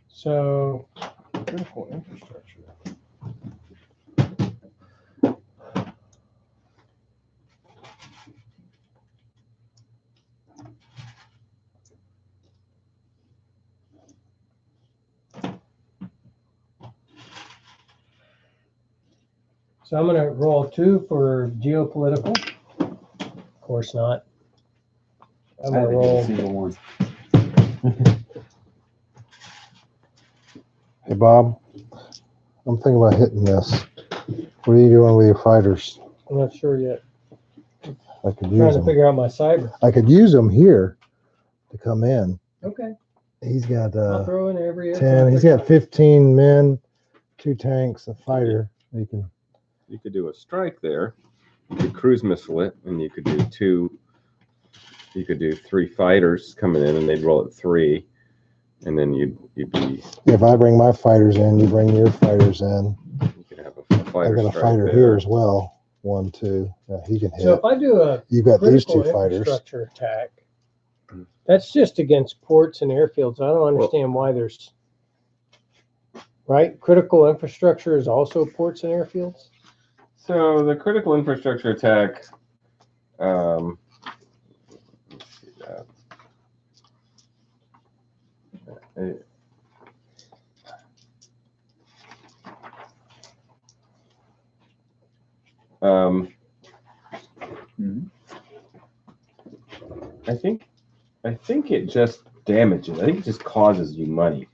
So Critical infrastructure. I'm going to roll 2 for geopolitical. Of course not. I'm going to roll. Single one. Hey Bob, I'm thinking about hitting this. What are you doing with your fighters? I'm not sure yet. I could I'm use trying to them. figure out my cyber. I could use them here to come in. Okay. He's got I'll throw in every 10. He's got 15 men, 2 tanks, a fighter. You can. You could do a strike there. You could cruise missile it, and you could do 2. You could do 3 fighters coming in, and they'd roll at 3, and then you'd be. If I bring my fighters in, you bring your fighters in. You could have a fighter. I got a strike fighter there. here as well. 1, 2. Yeah, he can hit. So if I do a You got these critical 2 fighters. infrastructure attack, that's just against ports and airfields. I don't understand why there's. Right? Critical infrastructure is also ports and airfields? So the critical infrastructure attack, Let's see that. It- Mhm. I think it just damages. I think it just causes you money.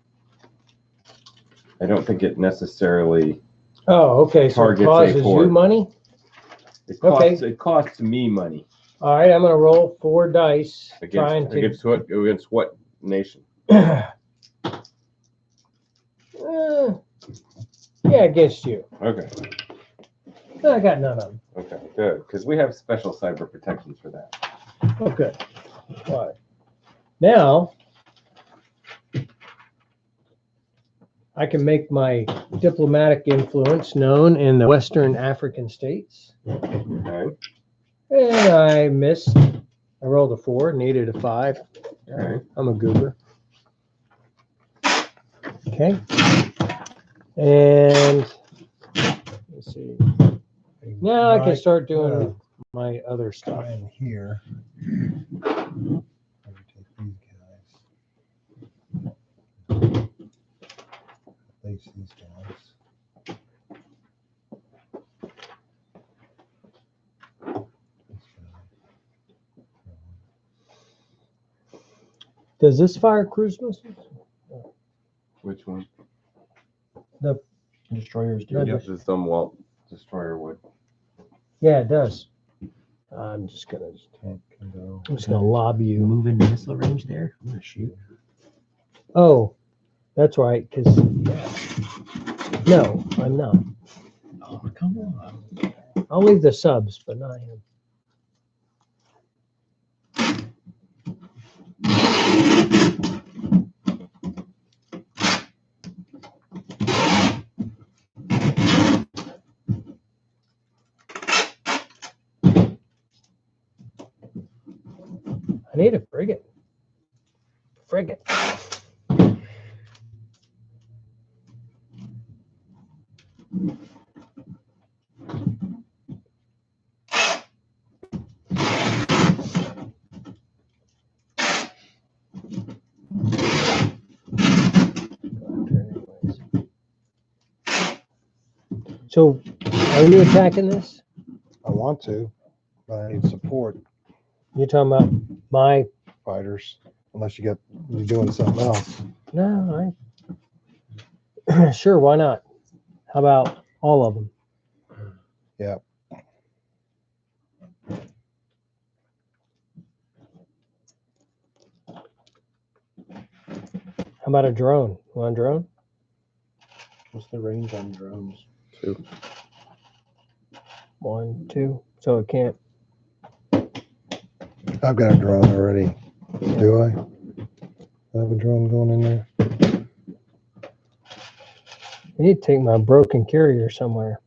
I don't think it necessarily Oh, okay, so it targets a causes port. you money? It costs me money All right, I'm gonna roll 4 dice, trying against what nation? yeah, against you. Okay, I got none of them. okay, good, because we have special cyber protections for that. Oh, good. All right. Now, I can make my diplomatic influence known in the Western African states. Okay, And I missed. I rolled a 4, needed a 5. okay. I'm a goober. Okay. And let's see. Now I can start doing my other stuff. in here. Let me take these guys. Place these guys. This guy. Does this fire cruise missiles? Which one? Destroyers do. Yep. Yep, the Thumwalt destroyer would. Yeah, it does. I'm just gonna lob you. Move into missile range there. I'm gonna shoot. Oh, that's right. Because no, I'm not. Oh, come on. I'll leave the subs, but not him. I need a frigate. Frigate. So, are you attacking this? I want to, but I need support You're talking about my? fighters, unless you're doing something else. No, I. Sure, why not? How about all of them? Yeah. How about a drone? Want a drone? What's the range on drones? 1, 2. So it can't. I've got a drone already. Do I? I have a drone going in there. I need to take my broken carrier somewhere.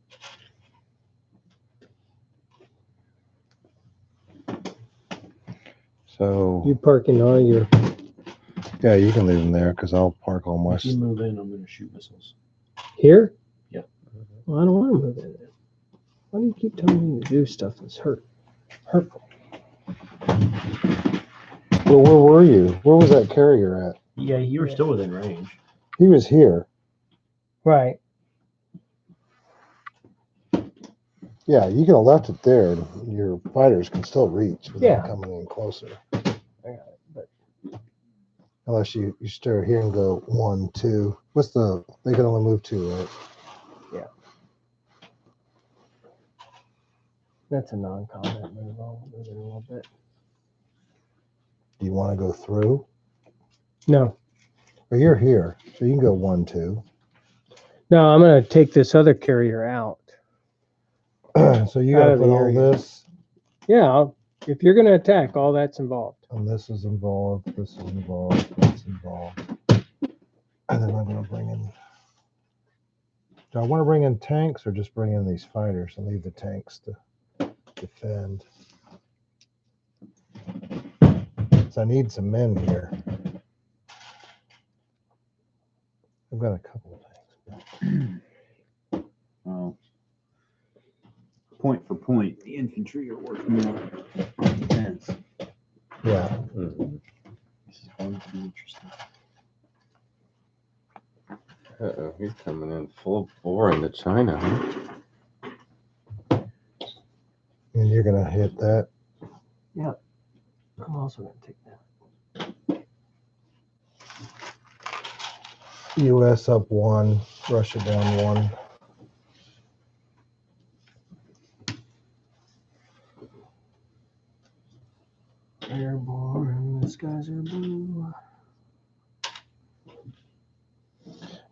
So You parking all your. yeah, you can leave them there because I'll park all my If you move in, I'm gonna shoot missiles. Here? Yep. Well, I don't want to move in there. Why do you keep telling me to do stuff that's hurtful? Well, where were you? Where was that carrier at? Yeah, you were still within range. He was here. Right. Yeah, you could have left it there. Your fighters can still reach without Yeah. coming in closer. I got it. But Unless you stare here and go 1, 2. They can only move 2, right? that's a non-combat move. I'll move it a little bit. Do you want to go through? No. Well, you're here, so you can go 1, 2. No, I'm going to take this other carrier out. So you Out got to of the put all area. this, Yeah, if you're going to attack, all that's involved. and this is involved, this is involved, that's involved. And then I'm going to bring in. Do I want to bring in tanks or just bring in these fighters and leave the tanks to defend? So I need some men here. I've got a couple of tanks. Well, point for point, the infantry are worth more. Yeah. Mhm. This is going to be interesting. Uh-oh, he's coming in full bore into China, huh? And you're gonna hit that. I'm also going to take that. U.S. up 1, Russia down 1. Airborne, the skies are blue.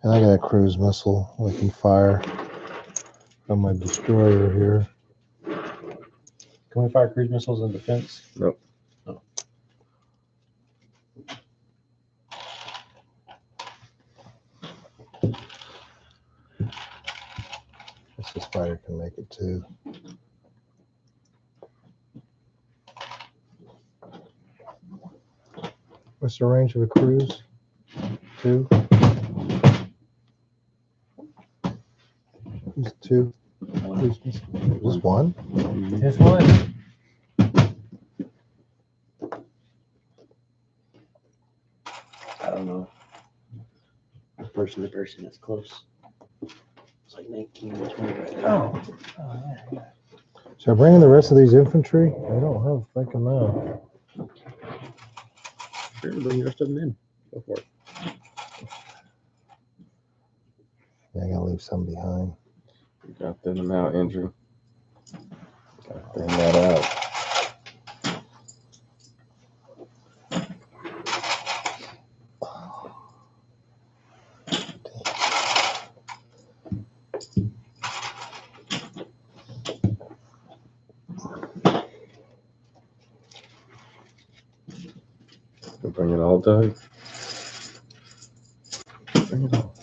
And I got a cruise missile we can fire from my destroyer here. Can we fire cruise missiles in defense? Nope. Oh. This fighter can make it too. What's the range of a cruise? 2? It's 2. Cruise missile. Just 1? Just one. I don't know. Person to person, it's close. It's like 19 or 20 right now. Yeah. Should I bring in the rest of these infantry? I don't have thinking now. Sure, bring the rest of them in. Go for it. Yeah, I gotta leave some behind. You got them out, Andrew. Gotta bring that out. You bring it all, Doug. Bring it all.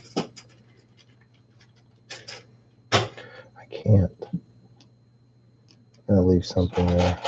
I can't. I'm gonna leave something there.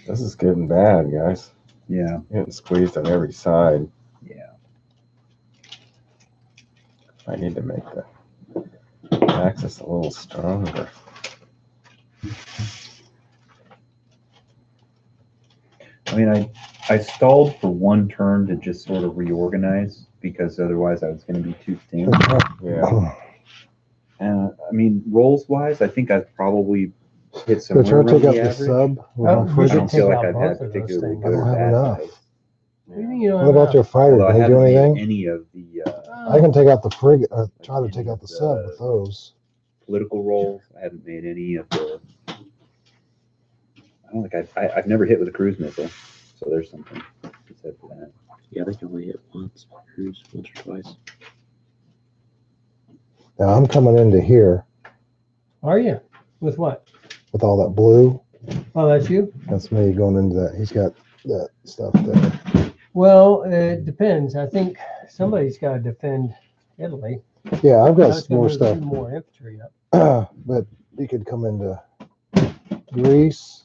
This is getting bad, guys. Yeah. Getting squeezed on every side. Yeah. I need to make the axis a little stronger. I mean, I stalled for one turn to just sort of reorganize because otherwise I was going to be too thin. Yeah. And I mean, rolls wise, I think I've probably hit So somewhere try to around take out the the average. sub. with Oh, my you I frigate. should don't feel take like out I've both had of those particularly things. good I or don't have bad enough. dice. What do you mean you don't What have about enough? your fighter? Although I Can they do haven't made anything? any of the I can take out the frigate. Try to any take out of the sub with those. political rolls. I haven't made any of the. I don't think I've never hit with a cruise missile, so there's something to be said for that. Yeah, they can only hit once. Cruise once or twice. Now I'm coming into here Are you? With what? with all that blue. Oh, that's you? That's me going into that. He's got that stuff there. Well, it depends. I think somebody's got to defend Italy. Yeah, I've I got was gonna more move stuff. 2 more infantry up. But you could come into Greece,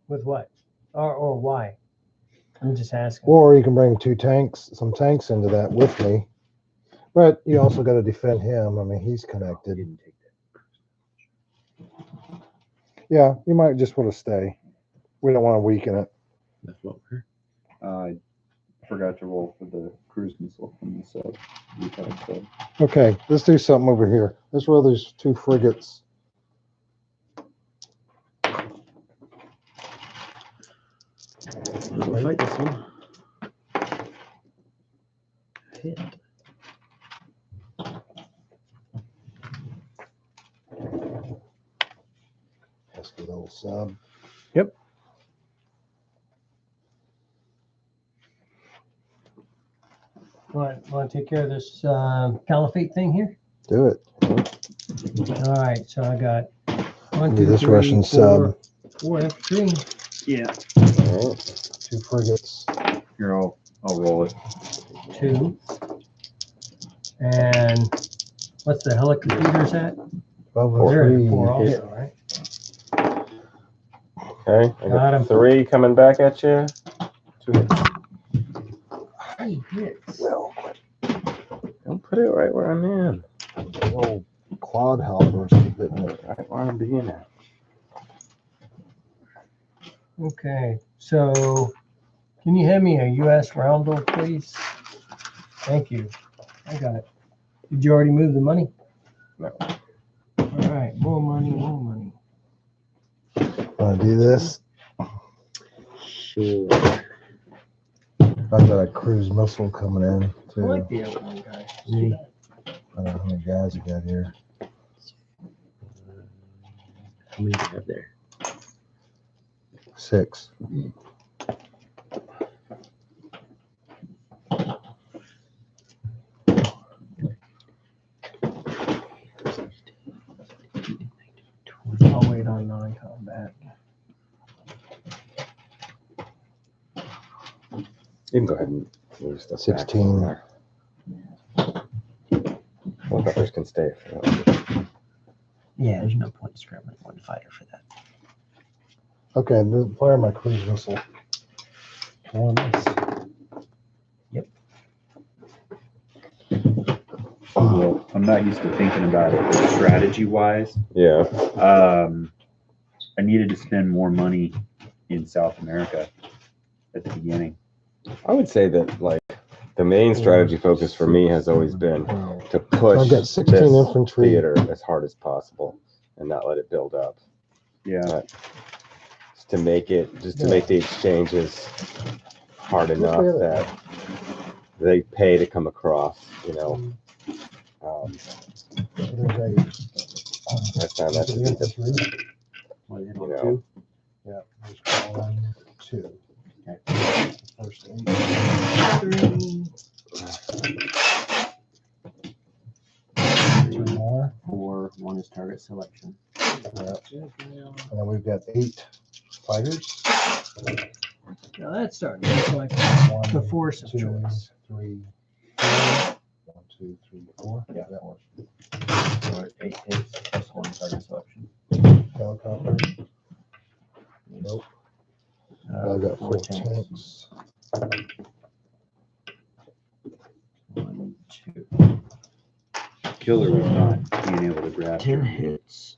With what? Or why? I'm just asking. or you can bring some tanks into that with me. But you also got to defend him. I mean, he's connected. Didn't take that. Yeah, you might just want to stay. We don't want to weaken it. That's what we're. I forgot to roll for the cruise missile from the sub. So Okay, let's do something over here. Let's roll these 2 frigates. We'll fight this one. Hit. That's the little sub. Want to take care of this caliphate thing here? Do it. All right. So I got 1, Do 2, this 3, Russian 4, sub. 4 infantry. yeah, All right. 2 frigates. here I'll roll it. 2. And What's the helicopters at? 12 They're at and 4 3. also, right? Okay, I Got him. got 3 coming back at you. 2 hits. 3 hits. Well, Don't put it right where I'm in. the old quad helpers keep hitting it. Right where I'm being at. Okay, so can you hand me a U.S. roundel, please? Thank you. I got it. Did you already move the money? No. All right, more money, more money. Want to do this? Sure. I've got a cruise missile coming in, I too. like the other one, guys. Me. I don't know how many guys you got here. How many do you have there? 6. I'll wait on non-combat. You can go ahead and move stuff 16. back. Well, others can stay. For that. Yeah, there's no point in scrambling one fighter for that. Okay, then fire my cruise missile. Once. Well, I'm not used to thinking about it strategy wise. Yeah. I needed to spend more money in South America at the beginning. I would say that like the main strategy focus for me has always been to push I've got 16 this infantry. theater as hard as possible and not let it build up. Yeah. Just to make the exchanges hard enough that they pay to come across, you know. I found that to be the, you know, Yeah, there's 1, 2. Okay. First 8. 2 more. 4, 1 is target selection. Yep. And then we've got 8 fighters. Now that's starting to look like the 1, force of 2, choice. 3, 4. 1, 2, 3, 4. Yeah, that one. 8 hits plus 1 target selection. Helicopter. Nope. I've got 4 tanks. 1, 2. Killer was not being able to grab 10 her. hits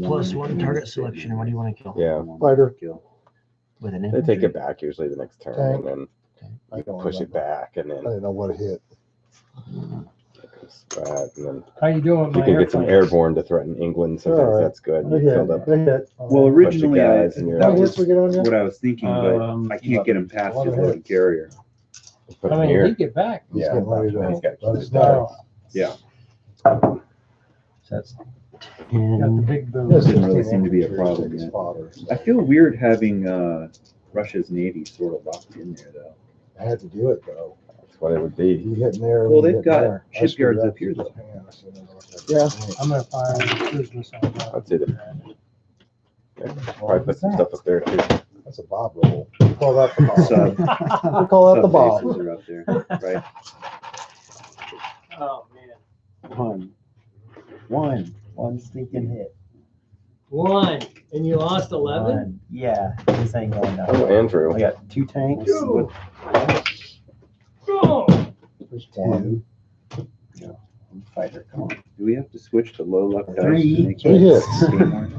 plus 1 target selection. What do you want to kill? yeah. Fighter. Kill. With an They infantry? take it back usually the next turn Tank. and I then don't push it remember. back and I then didn't know what it hit. spread and then How you doing with you my can get some airplanes? airborne to threaten England. Sometimes All right. that's good. They You filled up hit. They hit. Well, bunch of originally, guys and you're that How many was hits we get on you? what I was thinking, but I can't get him past his 11 loaded hits. carrier. put I them mean, here. he'd get back. He's Yeah, getting ready he's to got to let keep us it know. Yeah. So that's Got the 10. big boom. Yes. Didn't really 16 seem to be a infantry problem takes yet. fodder, so I feel weird having Russia's navy sort of locked in there, though. I had to do it though. That's what it would be. You hit in there. Well, you they've hit got there. I shipyards screwed up here, though. Hang on, I see another one. Yeah, I'm gonna fire a cruise missile. I'd say probably put some stuff up there too. That's a Bob roll. We call that the Bob. Sub, We call that the sub Bob. bases are up there, right? Oh, man. 1 stinking hit. 1, and you lost 11? 1. Yeah, this ain't going down. Oh, Andrew. I got 2 tanks. Go! There's 1. Fighter, come on. Do we have to switch to low luck dice? 3 to make Three this hits. game work?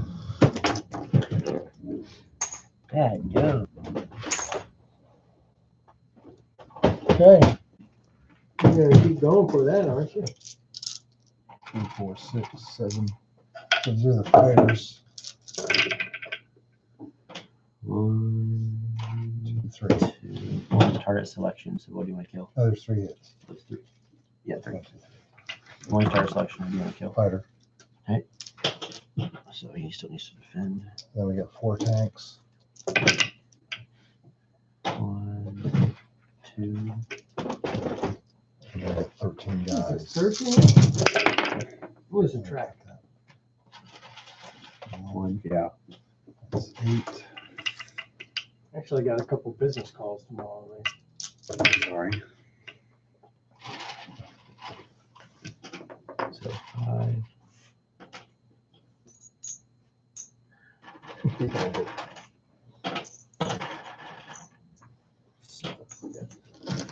Bad go. Okay. You're gonna keep going for that, aren't you? 2, 4, 6, 7. Those are the fighters. 1, 2, 3. 2. 1 target selection. So what do you want to kill? Oh, there's 3 hits. Those 3. Yeah, 3. 1, 2, 1 target selection. What do you want to kill? Fighter. So he still needs to defend. Then we got 4 tanks. 1, 2. And we got 13 Is guys. this 13? What was the track? 1. Yeah. That's 8. Actually, got a couple business calls tomorrow. Sorry. So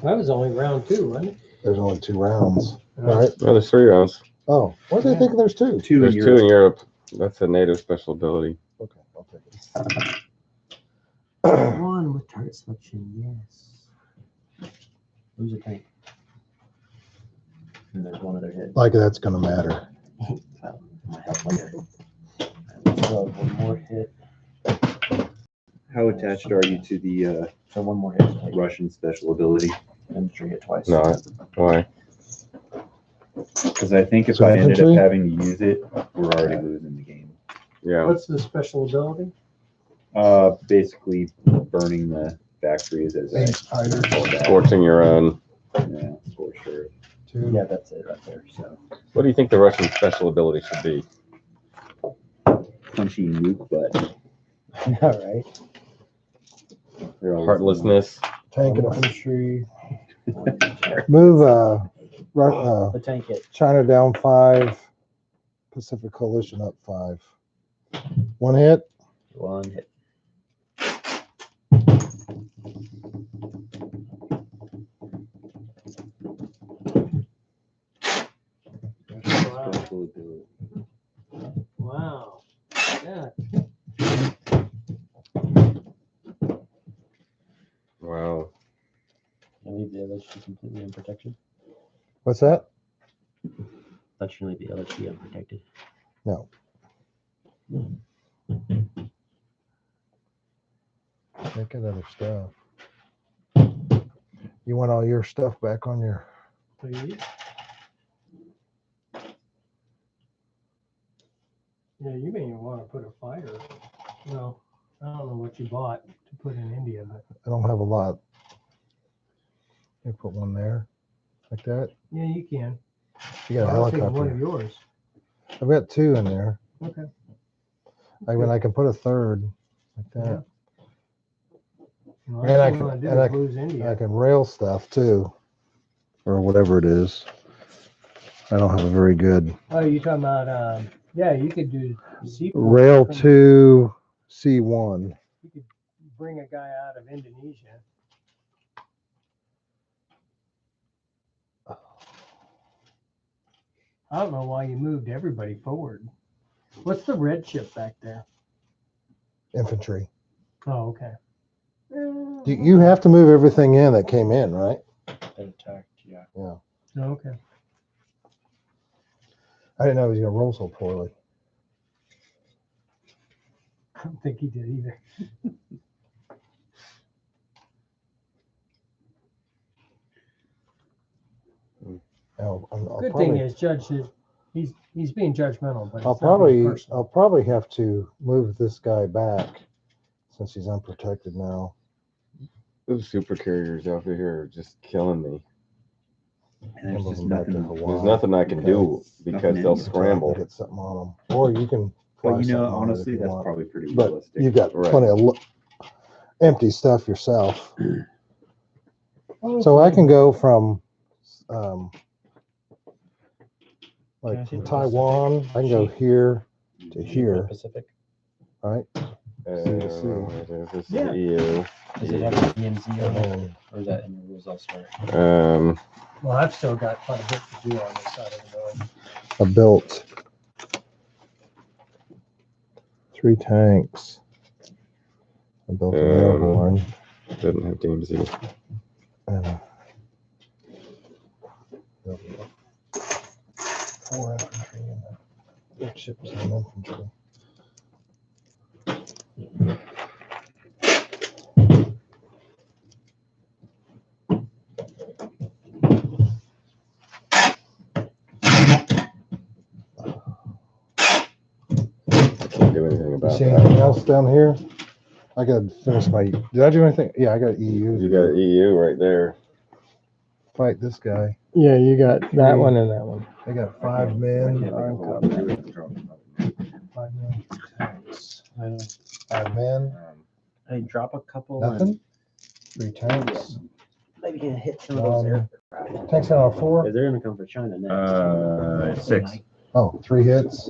That was only round 2, wasn't it? There's only 2 rounds, right? No, there's 3 rounds. Oh, what do they think there's 2? Two in There's 2 Europe. in Europe. That's a NATO special ability. Okay, I'll take it. One with target selection, yes. Who's a tank? And there's one other hit. Like that's gonna matter. Well, my health under. So one more hit. How attached are you to the So one more hit to take. Russian special ability? Infantry hit twice. Not. Why? Because I think if So I ended infantry? up having to use it, we're already losing the game. Yeah. What's the special ability? Basically burning the factories as I pull back. Scorching your own. Yeah, for sure. 2. Yeah, that's it right there. So What do you think the Russian special ability should be? Punchy nuke butt. all right. They're always Heartlessness. Tank and Infantry. move The tank hit. China down 5, Pacific Coalition up 5. 1 hit. One hit. special ability. Wow. Yeah. Wow. I leave the LHD completely unprotected. What's that? Let you leave the LHD unprotected. No. Take other stuff. You want all your stuff back on your. Please. Yeah, you may even want to put a fighter. No, I don't know what you bought to put in India, but I don't have a lot. You put one there, like that. yeah, you can. You got a I'll take one of helicopter. yours. I've got 2 in there. Okay. I mean, I can put a 3rd, like that. Well, And I that's can- what I do and I is lose I India. can rail stuff too, or whatever it is. I don't have a very good Oh, you talking about, yeah, you could do seaport rail from- 2 C1. You could bring a guy out of Indonesia. I don't know why you moved everybody forward. What's the red ship back there? Infantry. Oh, okay. You have to move everything in that came in, right? That attacked, yeah. Oh, okay. I didn't know he was gonna roll so poorly. I don't think he did either. I'll Good probably, thing is, Judge is he's being judgmental, but I'll it's not being personal. probably have to move this guy back since he's unprotected now. Those super carriers out here are just killing me. And there's Move just him back to nothing. Hawaii. There's nothing I can do because Nothing they'll in it. scramble. Get something on them, or you can. But fly you know, something on it if honestly, you that's want. probably pretty But realistic. you got Right. plenty of empty stuff yourself. So I can go from Can I like see from the Taiwan, I can go here to The here, Pacific. right? This is Yeah. the EU. Does it have a DMZ on And it, then or is that in the rules elsewhere? Well, I've still got quite a bit to do on this side of the road. I built 3 tanks. I built an airborne Doesn't have DMZ. and built 4 infantry and a big ships and infantry. Can't do anything You about see that. anything else down here? I gotta finish my. Did I do anything? Yeah, I got EU. You got EU right there. Fight this guy. Yeah, you got that one and that one. I got 5 men. Arm combat. 5 men. Tanks. I know. 5 men. I drop a couple. Nothing. 3 tanks. Maybe can hit some of those air. Tanks out of 4. They're gonna come for China next. 6. Oh, 3 hits.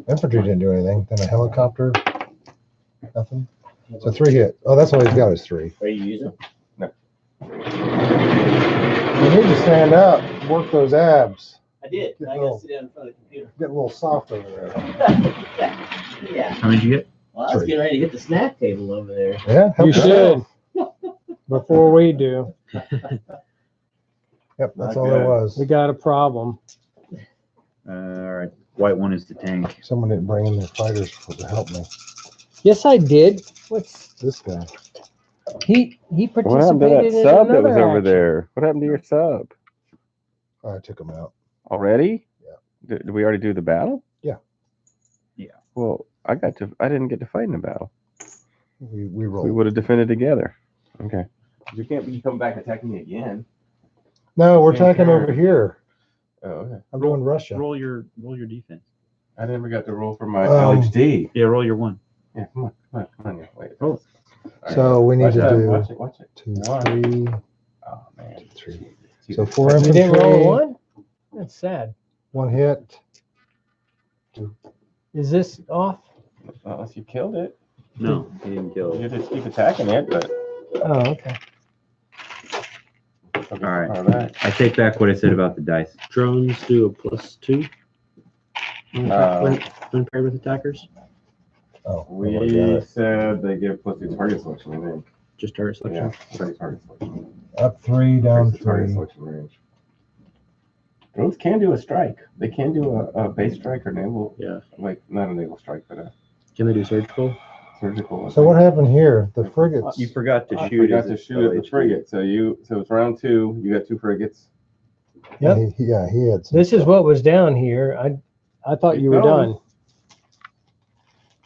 Infantry didn't do anything. Then a helicopter. Nothing. So 3 hit. Oh, that's all he's got is 3. Are you using? You need to stand up, work those abs. I did. I got to sit down in front of the computer. Get a little soft over there. Yeah. How many did you get? Well, I was getting ready to hit the snack table over there. Yeah, help You should, yourself. before we do. Yep, that's Not all there good. was. We got a problem. All right. White one is the tank. Someone didn't bring in their fighters to help me. Yes, I did. What's This guy. he What happened to that participated in sub that was another over action. there? What happened to your sub? I took him out. Already? Yeah. Did we already do the battle? Yeah. Yeah. Well, I didn't get to fight in the battle. We We rolled. would have defended together. Okay. You can't be come back attacking me again. No, we're Same attacking turn. over here. Oh, okay. I'm doing Russia. Roll your defense. I never got to roll for my Um, LHD. Yeah, roll your 1. Yeah, come on, yeah, wait. Oh. All right. So we need Watch to that, do watch it. 2, One. 3, Oh man. 3. Two. So 4 You didn't roll a infantry, one? That's sad. 1 hit. Is this off? Unless you killed it, No, he didn't kill you it. just keep attacking it. But Oh, okay. all right. All right. I take back what I said about the dice. Drones do a +2 Uh, when paired with attackers. Oh, we said they give +2 target selection. I think. Just target selection. Yeah, target selection. up 3, down Increase the target 3. selection range. Drones can do a strike. They can do a base strike or naval. Yeah. Like not a naval strike, but a Can they do surgical? surgical. So what happened here? The frigates. You forgot to I shoot. forgot as to a shoot at the LHD. frigate. So it's round 2. You got 2 frigates. Yep. He had some. This is what was down here. I thought Keep you were going. done.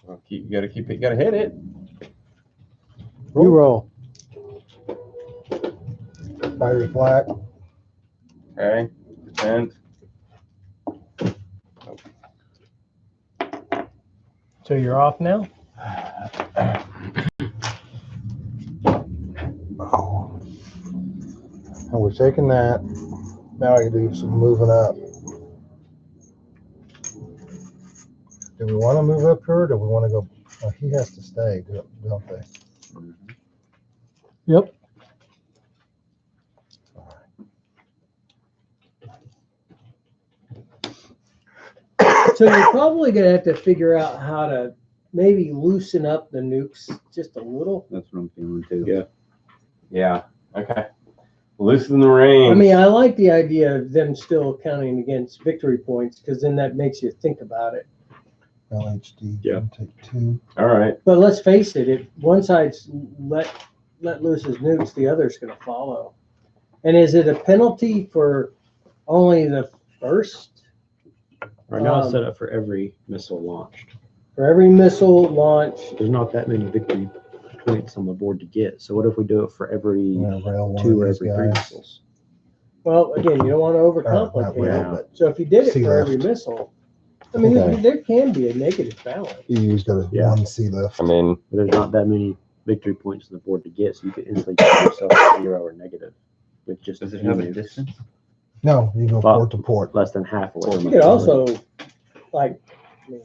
Well, you gotta keep it. You gotta hit it. You roll. Fire's black. Okay. Defend. So you're off now? Oh. And we're taking that. Now I can do some moving up. Do we want to move up here or do we want to go? Oh, he has to stay, don't they? Yep. So you're probably gonna have to figure out how to maybe loosen up the nukes just a little. That's what I'm feeling too. Yeah. Yeah. Okay. Loosen the range. I mean, I like the idea of them still counting against victory points because then that makes you think about it. LHD. Yeah. Take 2. All right. But let's face it, if one side's let loose his nukes, the other's gonna follow. And is it a penalty for only the first? Right now it's set up for every missile launched. For every missile launch, There's not that many victory points on the board to get. So what if we do it for every I'm gonna rail one 2 or of these every 3 guys. missiles? well, again, you don't want to Not overcomplicate rail, it. but So if you did it sea for every lift. missile, I mean, Okay. there can be a negative balance. EU's got a Yeah. 1 sea lift. I mean, But there's not that many victory points on the board to get, so you could instantly get yourself 0 or negative with just Does a it few have a nukes. distance? No, you go Well, port to port. Less than half away from You the could board. also, like, I mean,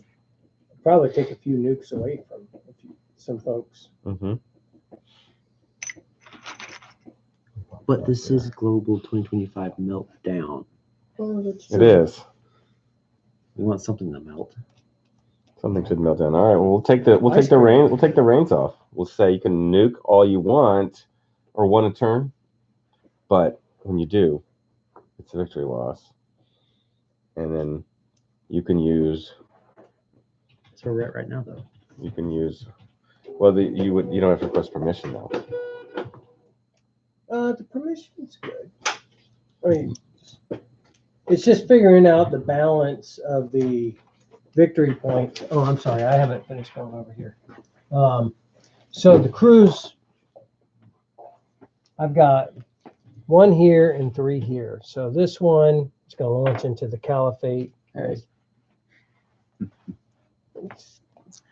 probably take a few nukes away from some folks. But this is global 2025 meltdown. Oh, that's it true. is. We want something to melt. Something should melt down. All right. Well, we'll take the Ice cream. rain. We'll take the reins off. We'll say you can nuke all you want or 1 a turn, but when you do, it's a victory loss. And then you can use. That's where we're at right now, though. You can use. Well, you don't have to request permission though. The permission's good. I mean, it's just figuring out the balance of the victory points. Oh, I'm sorry, I haven't finished going over here. So the cruise, I've got 1 here and 3 here. So this one is going to launch into the Caliphate. Hey. It's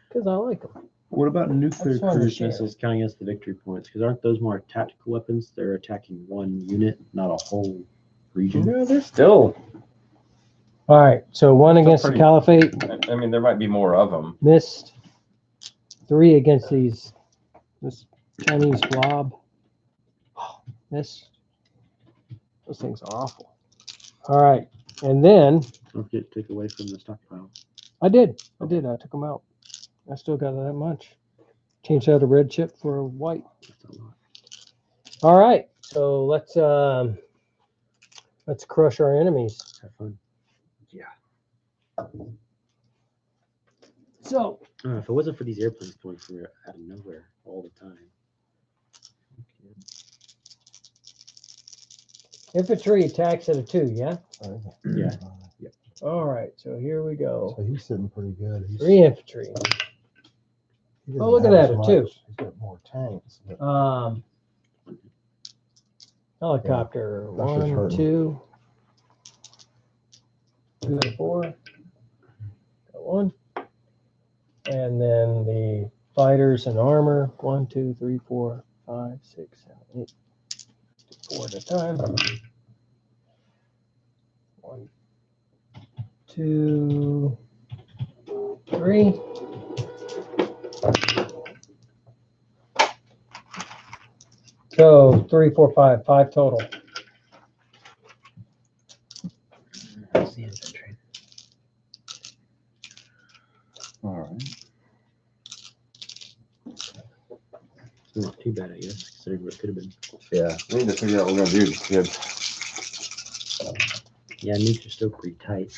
because I like them. What about nuclear just wanted to cruise share. missiles counting as the victory points? Because aren't those more tactical weapons? They're attacking 1 unit, not a whole region. No, they're still. All right, so 1 against the pretty- Caliphate, I mean, there might be more of them. missed. 3 against this Chinese blob. This thing's awful. All right, and then Don't get take away from the stockpile. I did. I took them out. I still got that much. Changed out a red chip for a white. That's a lot. All right, so let's crush our enemies. Have fun. So If it wasn't for these airplanes going from out of nowhere all the time. infantry attacks at a 2, yeah? Yeah. All right, so here we go. So he's sitting pretty good. 3 infantry. He doesn't Oh, look at have that, as a 2. much. He's got more tanks. But Helicopter, that's what's 1, hurting. 2, 2 and 4. Got 1. And then the fighters and armor, 1, 2, 3, 4, 5, 6, 7, 8. 4 at a time. 1, 2, 3. So 3, 4, 5 total. That's the infantry. All right. It's not too bad, I guess, considering what it could have been. Yeah. We need to figure out what we're gonna do. Good. Yeah, nukes are still pretty tight.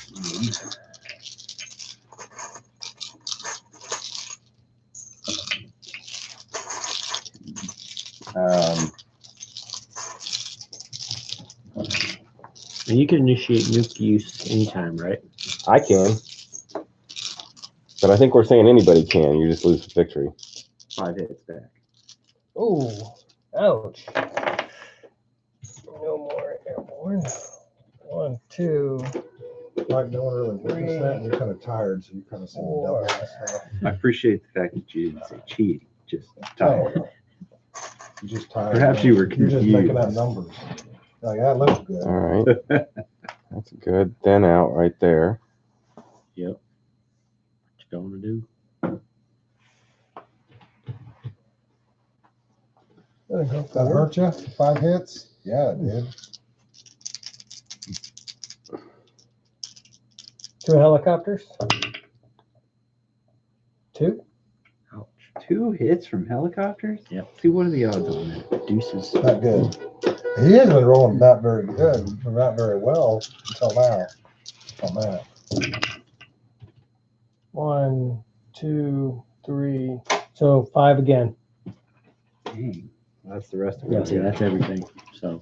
And you can initiate nuke use anytime, right? I can, but I think we're saying anybody can. You just lose victory. 5 hits back. Oh, ouch. No more airborne. 1, 2. Like no one really witnessed that, and you're kind of tired, so you kind of see me double and stuff. I appreciate the fact that you didn't say cheating, just Oh, tired. no. You're just tired. Perhaps man. you were You're just making up confused. numbers. Like, that looks good. All right, that's good. Then out right there. Yep. What you going to do? That hurt you? 5 hits? Yeah, it did. 2 helicopters. 2. Ouch. 2 hits from helicopters? Yep. See, what are the odds on that? Deuces. Not good. He has been rolling not very good, not very well until now. On that. 1, 2, 3. So 5 again. Dang. That's the rest of Yeah, it. see, that's everything. So,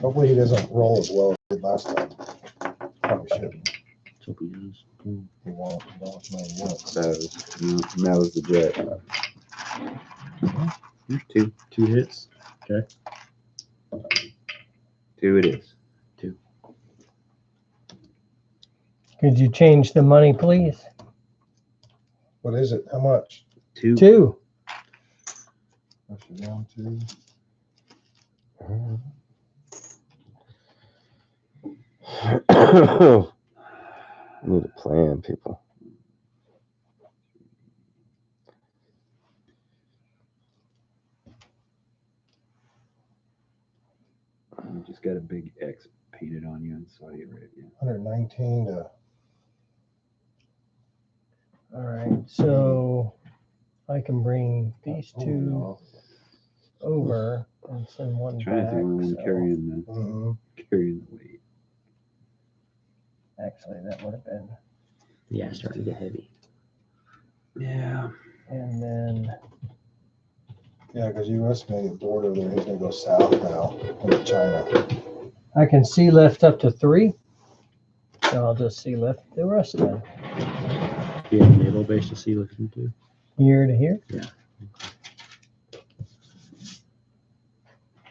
Hopefully he doesn't roll as well as he did last time. Probably shouldn't. let's hope he does. He won't. He won't. No, he won't. That was the jet. There's 2. 2 hits. 2 it is. Could you change the money, please? What is it? How much? 2. 2. Push it down to. Need a plan, people. You just got a big X painted on you in Saudi Arabia. 119 to. All right, so I can bring these 2 over and send one Trying to back. think of one so carrying the weight. actually, that would have been. Yeah, it's starting to get heavy. Yeah. And then Yeah, because U.S. made it border there. He's going to go south now into China. I can sea lift up to 3. So I'll just sea lift the rest of them. Do you have a naval base to sea lift into? Here to here.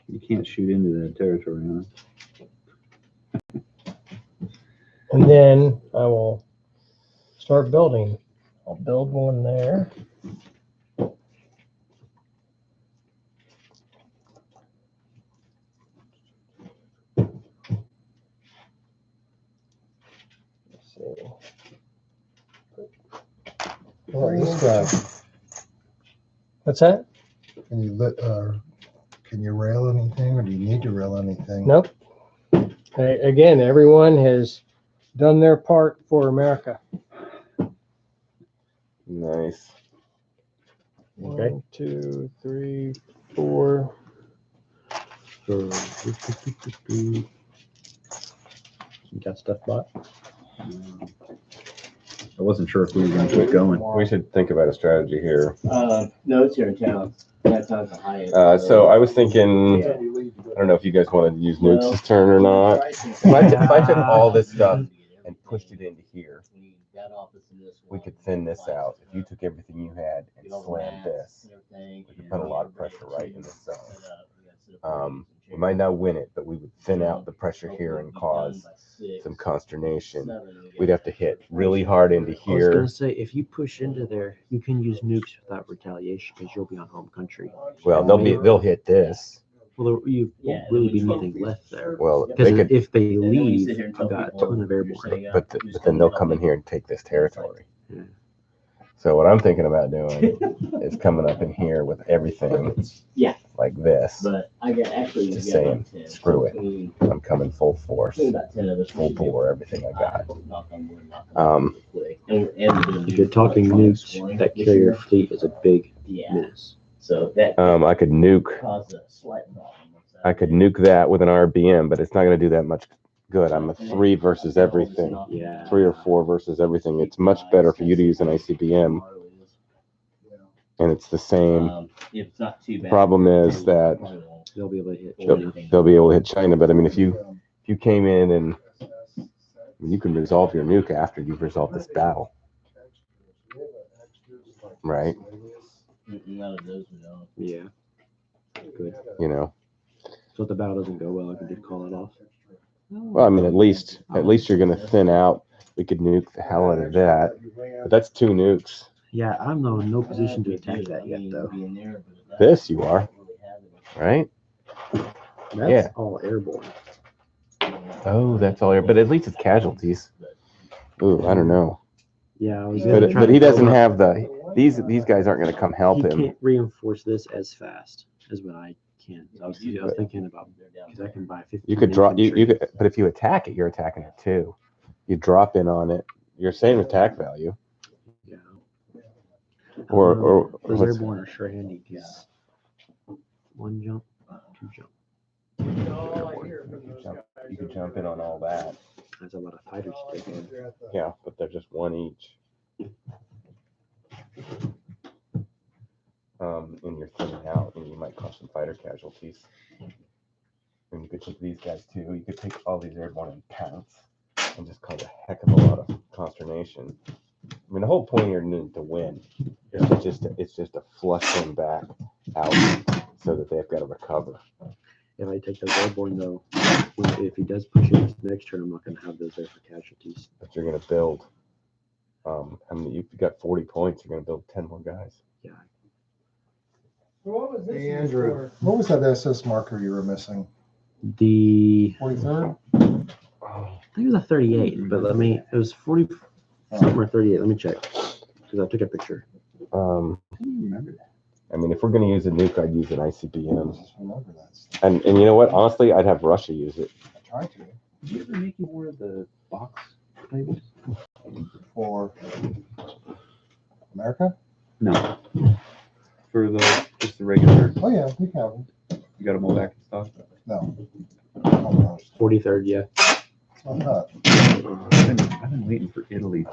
You can't shoot into that territory, huh? And then I will start building. I'll build one there. Let's see. Well, this guy, What's that? Can you rail anything, or do you need to rail anything? Nope. Again, everyone has done their part for America. Nice. Okay. 1, 2, 3, 4. So, you got stuff bought? I wasn't sure if we were going to keep going. We should think about a strategy here. No, it's here in town. That's on the high end. So I was thinking, I don't know if you guys want to use Nukes' turn or not. If I took all this stuff and pushed it into here, we could thin this out. If you took everything you had and slammed this, we could put a lot of pressure right in this zone. We might not win it, but we would thin out the pressure here and cause some consternation. We'd have to hit really hard into I was here. gonna say, if you push into there, you can use nukes without retaliation because you'll be on home country. Well, they'll hit this. Well, you won't really be anything left there. Well, Because they could, if they leave, you've got a ton of airborne. but then they'll come in here and take this territory. Yeah. So what I'm thinking about doing is coming up in here with everything Yeah. like this. But I got actually Just saying, screw it. I'm coming full force, About 10 of us. full bore, everything I got. If If you're talking nukes, that carrier fleet is a big Yeah. menace. So that I could nuke. caused a slight problem. I could nuke that with an RBM, but it's not going to do that much good. I'm a 3 versus everything. Yeah. 3 or 4 versus everything. It's much better for you to use an ICBM, and it's the same. It's not too bad. Problem is that They'll be able to hit they'll, China. they'll be able to hit China. But I mean, if you came in and you can resolve your nuke after you've resolved this battle, right? None of those we don't. Yeah. Good. You know. So if the battle doesn't go well, I can just call it off. Well, I mean, at least you're going to thin out. We could nuke the hell out of that, but that's 2 nukes. Yeah, I'm though in no position to attack that yet, though. This you are, right? That's Yeah. all airborne. Oh, that's all. But at least it's casualties. Ooh, I don't know. Yeah, I was gonna try But to he doesn't go up. have these guys aren't going to come help He him. can't reinforce this as fast as what I can. So I was thinking about because I can buy 50. You could drop you could, but if you attack it, you're attacking it too. You drop in on it. Your same attack value. Yeah. Or those what's- airborne are sure handy because 1 jump, 2 jump. You could jump in on all that. That's a lot of fighters to take in. Yeah, but they're just 1 each. And you're thinning out, and you might cause some fighter casualties. And you could take these guys too. You could take all these airborne and pounce, and just cause a heck of a lot of consternation. I mean, the whole point here isn't to win. It's just to flush them back out so that they've got to recover. If I take those airborne though, if he does push it this next turn, I'm not going to have those there for casualties. But you're going to build. I mean, you've got 40 points. You're going to build 10 more guys. Yeah. What was this Hey, used Andrew, for? what was that SS marker you were missing? The 43rd? I think it was a 38, but it was 40 something or 38. Let me check because I took a picture. I mean, if we're going to use a nuke, I'd use an ICBM. Just remember that stuff. And you know what? Honestly, I'd have Russia use it. I tried to. Did you ever make you wear the box labels? For America? No. For just the regular, Oh, yeah, we have them. you got them all back in stock. No. Oh, no. 43rd, yeah. It's not that. I've been waiting for Italy.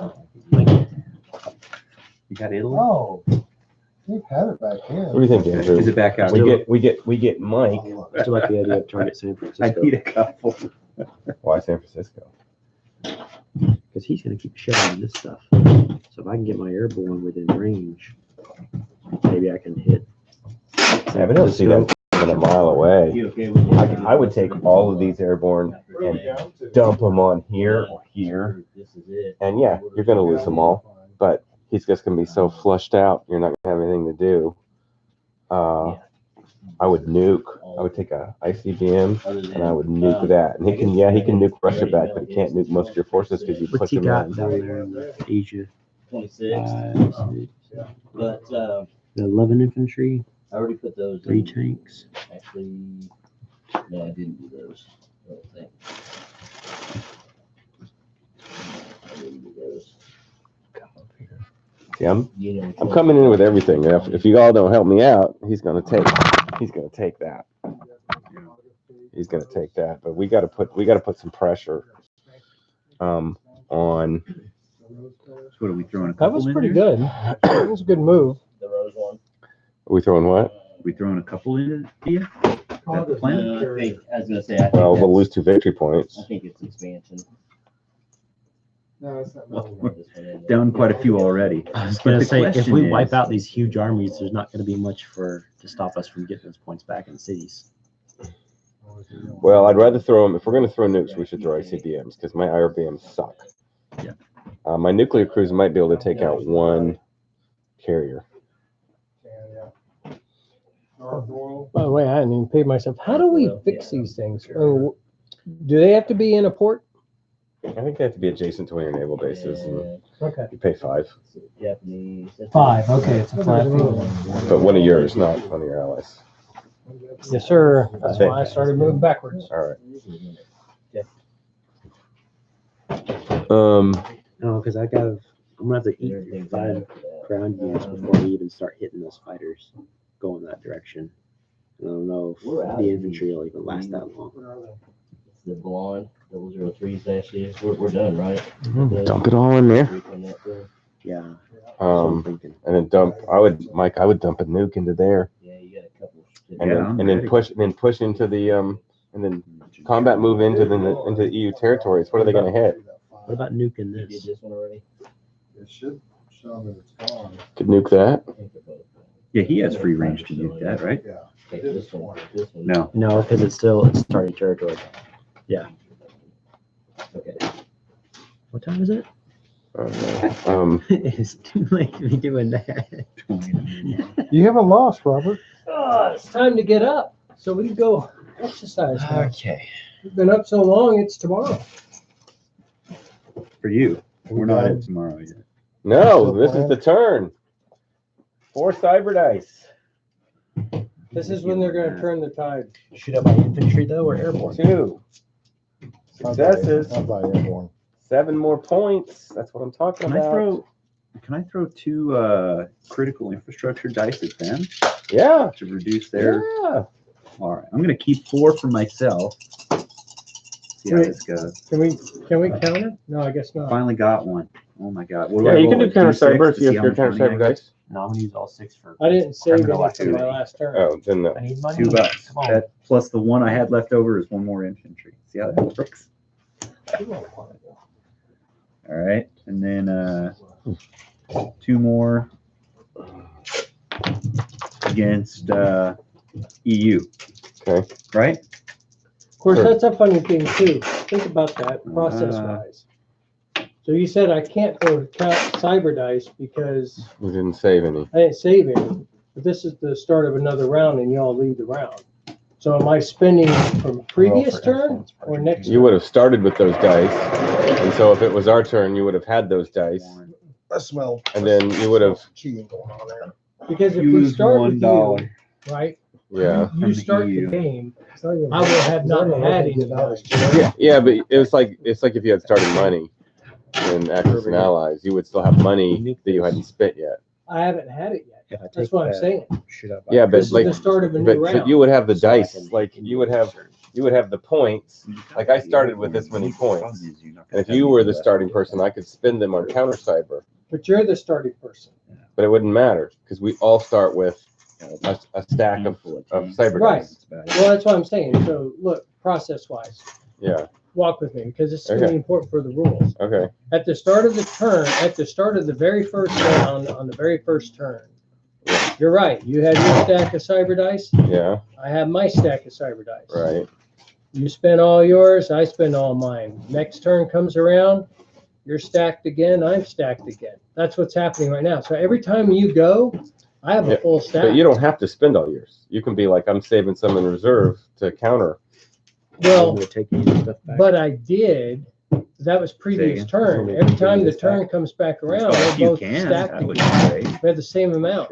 You got Italy? Oh, we've had it back in. What do you think, Andrew? Is it back out? We get Mike. Oh, look. I still like the idea of target San I Francisco need a couple. Why San Francisco? because he's going to keep shit on this stuff. So if I can get my airborne within range, maybe I can hit. Yeah, but he'll see them from a mile away. You okay with it? I would take all of these airborne and dump them on here or here. This is it. And yeah, you're going to lose them all. But he's just going to be so flushed out, you're not going to have anything to do. I would nuke. I would take a ICBM and I would nuke that. And he can nuke Russia back, but he can't nuke most of your forces because you What's push he them got in. down there in the Asia? 26. 5, 6. But 11 infantry, I already put those 3 in. tanks. Actually, no, I didn't do those. I don't think. I didn't do those. See, I'm You know, coming in with everything. If you all don't help me out, he's gonna take that. He's gonna take that. But we gotta put some pressure on. So what are we throwing? A That couple was in pretty there? good. That was a good move. the Rose one. Are we throwing what? Are we throwing a couple in it? Yeah. That's the plan. I was gonna say. I think Well, we'll that's- lose 2 victory points. I think it's expansion. No, it's not. Well, we're down quite a few already. I was But gonna the say, if question we is- wipe out these huge armies, there's not gonna be much to stop us from getting those points back in cities. Well, I'd rather throw them. If we're gonna throw nukes, we should throw ICBMs because my IRBMs suck. Yeah. My nuclear crews might be able to take out 1 carrier. By the way, I hadn't even paid myself. How do we fix these things? Do they have to be in a port? I think they have to be adjacent to one of your naval bases, and Okay. you pay 5. Japanese. 5. Okay, it's a flat fee. But one of yours, not one of your allies. Yes, sir. That's why I started moving backwards. All right. No, because I'm gonna have to eat 5 ground units before we even start hitting those fighters going that direction. I don't know if the infantry will even last that long. It's the blonde 003s actually. We're done, right? Dump it all in there. Yeah. That's what I'm thinking. And then I would dump a nuke into there, Yeah, you got a couple. and Yeah, I'm then ready. push into the and then combat move into EU territories. What are they gonna hit? What about nuking You did this? this one already? It should show that it's gone. Could nuke that. I think they're both done. Yeah, he has free range to nuke that, right? Yeah. Okay, this one. No. No, because it's starting territory. Okay. What time is it? It's too late to be doing that. You haven't lost, Robert. Oh, it's time to get up so we can go exercise now. Okay. We've been up so long, it's tomorrow. For you. We're not at tomorrow yet. No, this is the turn. 4 cyber dice. This is when they're going to turn the tide. Shoot up by infantry though, or airborne? 2 successes. I'll buy everyone. 7 more points. That's what I'm talking Can I about. throw 2 critical infrastructure dice at them Yeah. to reduce their? Yeah. All right, I'm gonna keep 4 for myself. See how Wait. this goes. Can we counter? No, I guess not. Finally got one. Oh my god. What Yeah, I you can roll, do counter 2d6 cyber if to you see have how your much counter money I cyber get? dice. No, I'm gonna use all 6 for. I didn't save Criminal any from my activity. last turn. Oh, then I need money. $2. Come on. That plus the 1 I had left over is 1 more infantry. See how that works? All right, and then 2 more against EU. Okay. Right? Of course, Sure. that's a funny thing too. Think about that process wise. So you said I can't go count cyber dice because We didn't save any. I didn't save any. But this is the start of another round and y'all lead the round. So am I spending from previous turn or next? You would have started with those dice, and so if it was our turn, you would have had those dice, I smell. and then you would have. Cheating going on there. Because if we Use start with you, $1. right? Yeah. You From the start the EU. game. I will have not had any dice. Yeah, but it's like if you had started money in Axis and Allies, you would still have money that you hadn't spent yet. I haven't had it yet. If I That's take what I'm that, saying. shoot up. Yeah, but This is like, the start of a new but round. you would have the So I dice, can- like you would have the points. Like I started with this many points, and if you were the starting person, I could spend them on counter cyber, But you're the starting person. but it wouldn't matter because we all start with a stack of cyber Right. dice. Well, that's what I'm saying. So look, process wise, Yeah. walk with me because it's going to Okay. be important for the rules. Okay. At the start of the turn, at the start of the very first round, on the very first turn, you're right. You had your stack of cyber dice. Yeah. I have my stack of cyber dice. Right. You spend all yours. I spend all mine. Next turn comes around. You're stacked again. I'm stacked again. That's what's happening right now. So every time you go, I have a Yeah, full stack. But you don't have to spend all yours. You can be like, I'm saving some in reserve to counter. Well, We'll take any stuff back. but I did. That was previous again. turn. Every time the turn comes back around, If we're you both can, stacked that would again. be great. We have the same amount.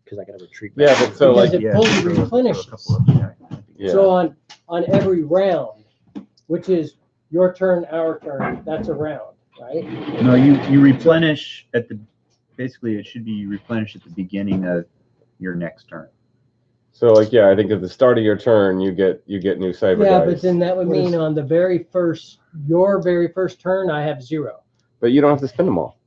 because I got to retreat. Yeah, but so Because like, it fully throw a replenishes. couple of them, yeah. So on every round, which is your turn, our turn, that's a round, right? No, you replenish basically it should be replenished at the beginning of your next turn. So like, yeah, I think at the start of your turn, you get new cyber Yeah, dice. but then that would What mean is- on your very first turn, I have 0. But you don't have to spend them all.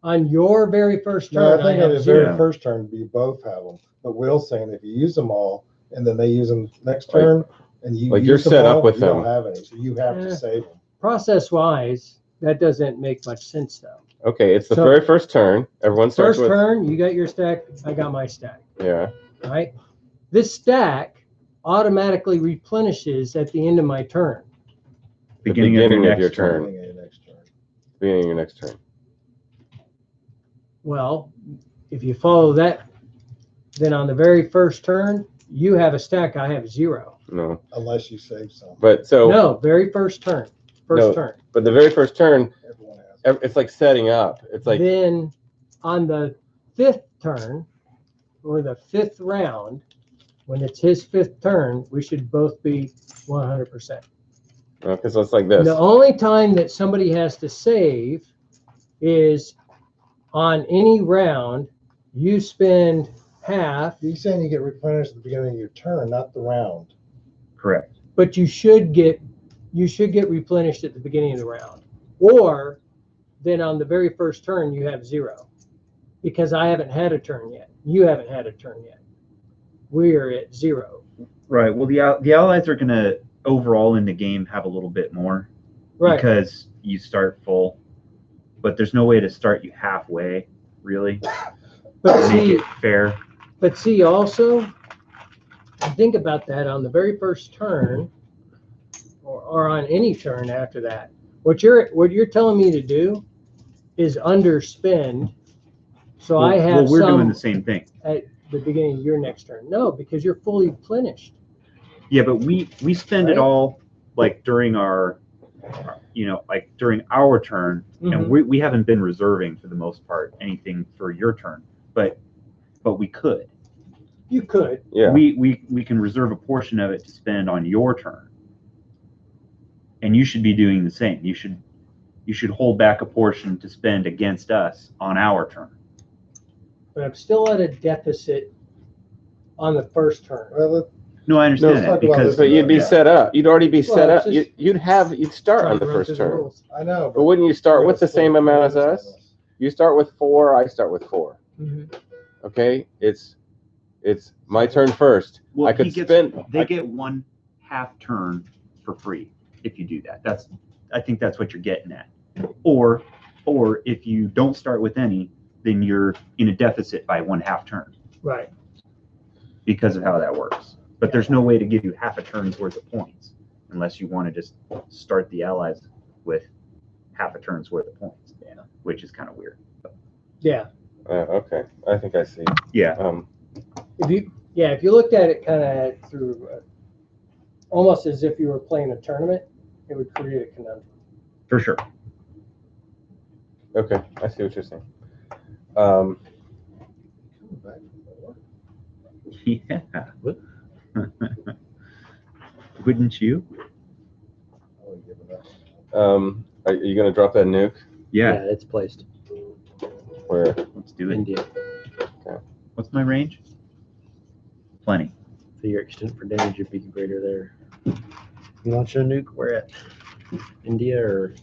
On your very first No, turn, I I think on have the very 0. first turn, you both have them. But Will's saying if you use them all and then they use them next Like- turn and you like use you're them set up all, with you don't them. have any, so you have Yeah. to save them. Process-wise, that doesn't make much sense, though. Okay, it's the So- very first turn. Everyone starts First with turn, you got your stack, I got my stack, yeah. right? This stack automatically replenishes at the end of my turn. Beginning of your next turn. Beginning of your next turn. Beginning of your next turn. Well, if you follow that, then on the very first turn, you have a stack, I have 0. No, Unless you save some. but so No, very first turn, No. turn. but the very first turn, Everyone has. it's like setting up. It's like Then on the 5th turn, or the 5th round, when it's his 5th turn, we should both be 100%. because it's like this. The only time that somebody has to save is on any round, you spend half, You're saying you get replenished at the beginning of your turn, not the round. Correct. but you should get replenished at the beginning of the round. Or then on the very first turn, you have 0. Because I haven't had a turn yet. You haven't had a turn yet. We're at 0. Right. Well, the allies are gonna overall in the game have a little bit more Right. because you start full, but there's no way to start you halfway, really. But To make see, it fair. also, think about that on the very first turn, or on any turn after that. What you're telling me to do is underspend. So I have well, we're some doing the same thing. at the beginning of your next turn. No, because you're fully replenished. Yeah, but we spend it Right. all like during our, like during our turn, and we haven't been reserving for the most part anything for your turn, but we could. You could. Yeah. We can reserve a portion of it to spend on your turn, and you should be doing the same. You should hold back a portion to spend against us on our turn. But I'm still at a deficit on the first turn. Well, No, I understand let's that talk about because But you'd be set up. You'd already be set Well, it's up. just You'd start Trying on to the run first through the turn. rules. I know. But wouldn't you start we're with the still same amount as doing us? this. You start with 4. I start with 4. Mhm. Okay. It's my turn first. well, I could they get 1/2 turn for free if you do that. I think that's what you're getting at. Or if you don't start with any, then you're in a deficit by 1/2 turn Right. because of how that works. But there's no way to give you half a turn's worth of points unless you want to just start the allies with half a turn's worth of points. Yeah, which is kind of weird. Yeah. Okay. I think I see. Yeah. If you looked at it kind of through almost as if you were playing a tournament, it would create a conundrum. For sure. Okay. I see what you're saying. Coming back from war. Yeah. Wouldn't you? I would give it up. Are you gonna drop that nuke? Yeah, Yeah. it's placed. Where? Let's do it. India. What's my range? Plenty. So your extent for damage would be greater there. You launch a nuke, where at? India or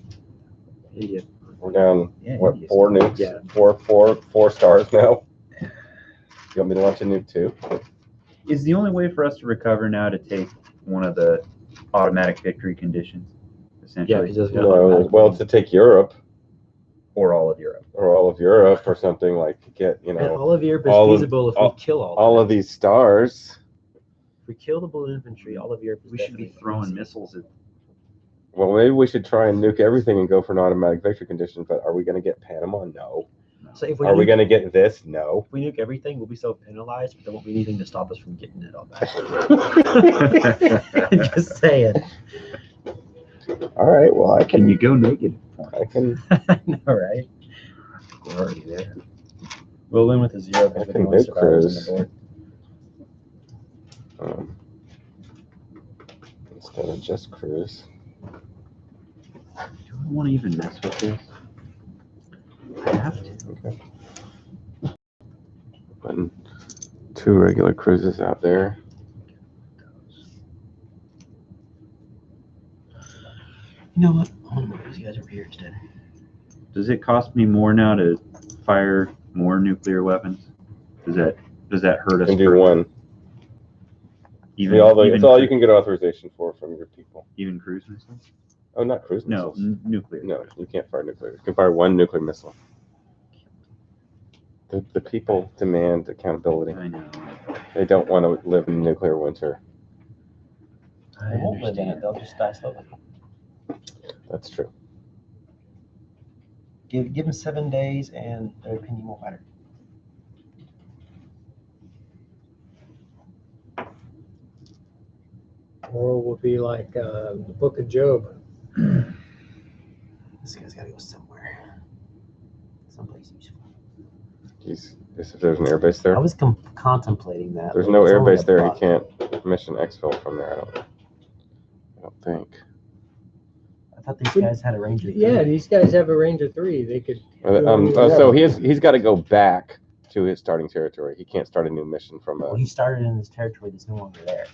India? We're down. Yeah. What? India's 4 fine. nukes? Yeah. Four stars now. You want me to launch a nuke too? Is the only way for us to recover now to take one of the automatic victory conditions, Yeah, essentially, because those got No. Well, to take Europe or all of Europe? or all of Europe or something like get And all of Europe is all of- feasible if all- we kill all of these stars. If we kill the balloon infantry, all of Europe is We should be definitely throwing feasible. missiles at. Well, maybe we should try and nuke everything and go for an automatic victory condition. But are we going to get Panama? No. So if we Are we nuke- going to get this? No. if we nuke everything, we'll be so penalized, but there won't be anything to stop us from getting it all back. Just saying. All right. Well, I Can can. you go negative? I can. I know, right? We're already there. We'll win with a 0 I because we're can the most nuke survivors on cruise. the board. Instead of just cruise. Do I want to even mess with this? I have to. Okay. Putting 2 regular cruises out there. You know what? I'm gonna move these guys over here instead. Does it cost me more now to fire more nuclear weapons? Does that hurt You us? can do further? 1. Even, It's all you can get authorization for from your people. Even cruise missiles? Oh, not cruise No, missiles. nuclear. No, you can't fire nuclear. You can fire 1 nuclear missile. The people demand accountability. I know. They don't want to live in nuclear winter. They won't live in it. They'll just die slowly. That's true. Give them 7 days, and their opinion won't matter. World will be like the Book of Job. This guy's got to go somewhere. Someplace useful. If there's an airbase there. I was contemplating that. There's but no it's only airbase a there. You buck. can't mission exfil from there. I don't think. I thought these guys had a range of 3. Yeah, these guys have a range of 3. They could. So he's got to go back to his starting territory. He can't start a new mission from Well, a. he started in this territory that's no longer there.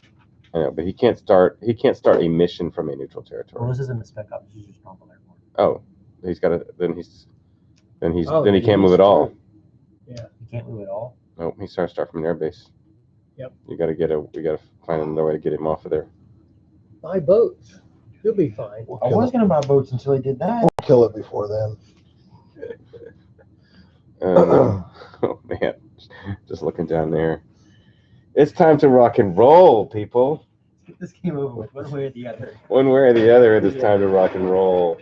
I know, but he can't start a mission from a neutral Well, territory. this isn't a SpecOps. This is just normal airborne. Oh, he's got to. Then Oh, he can't move he's at all. You can't move at all. No, he's trying to start from an airbase. Yep. We got to find another way to get him off of there. Buy boats. He'll be fine. I was going to buy boats until he did that. Kill it before then. Oh man, just looking down there. It's time to rock and roll, people. Get this game over with, one way or the other. One way or the other, it is time to rock and roll.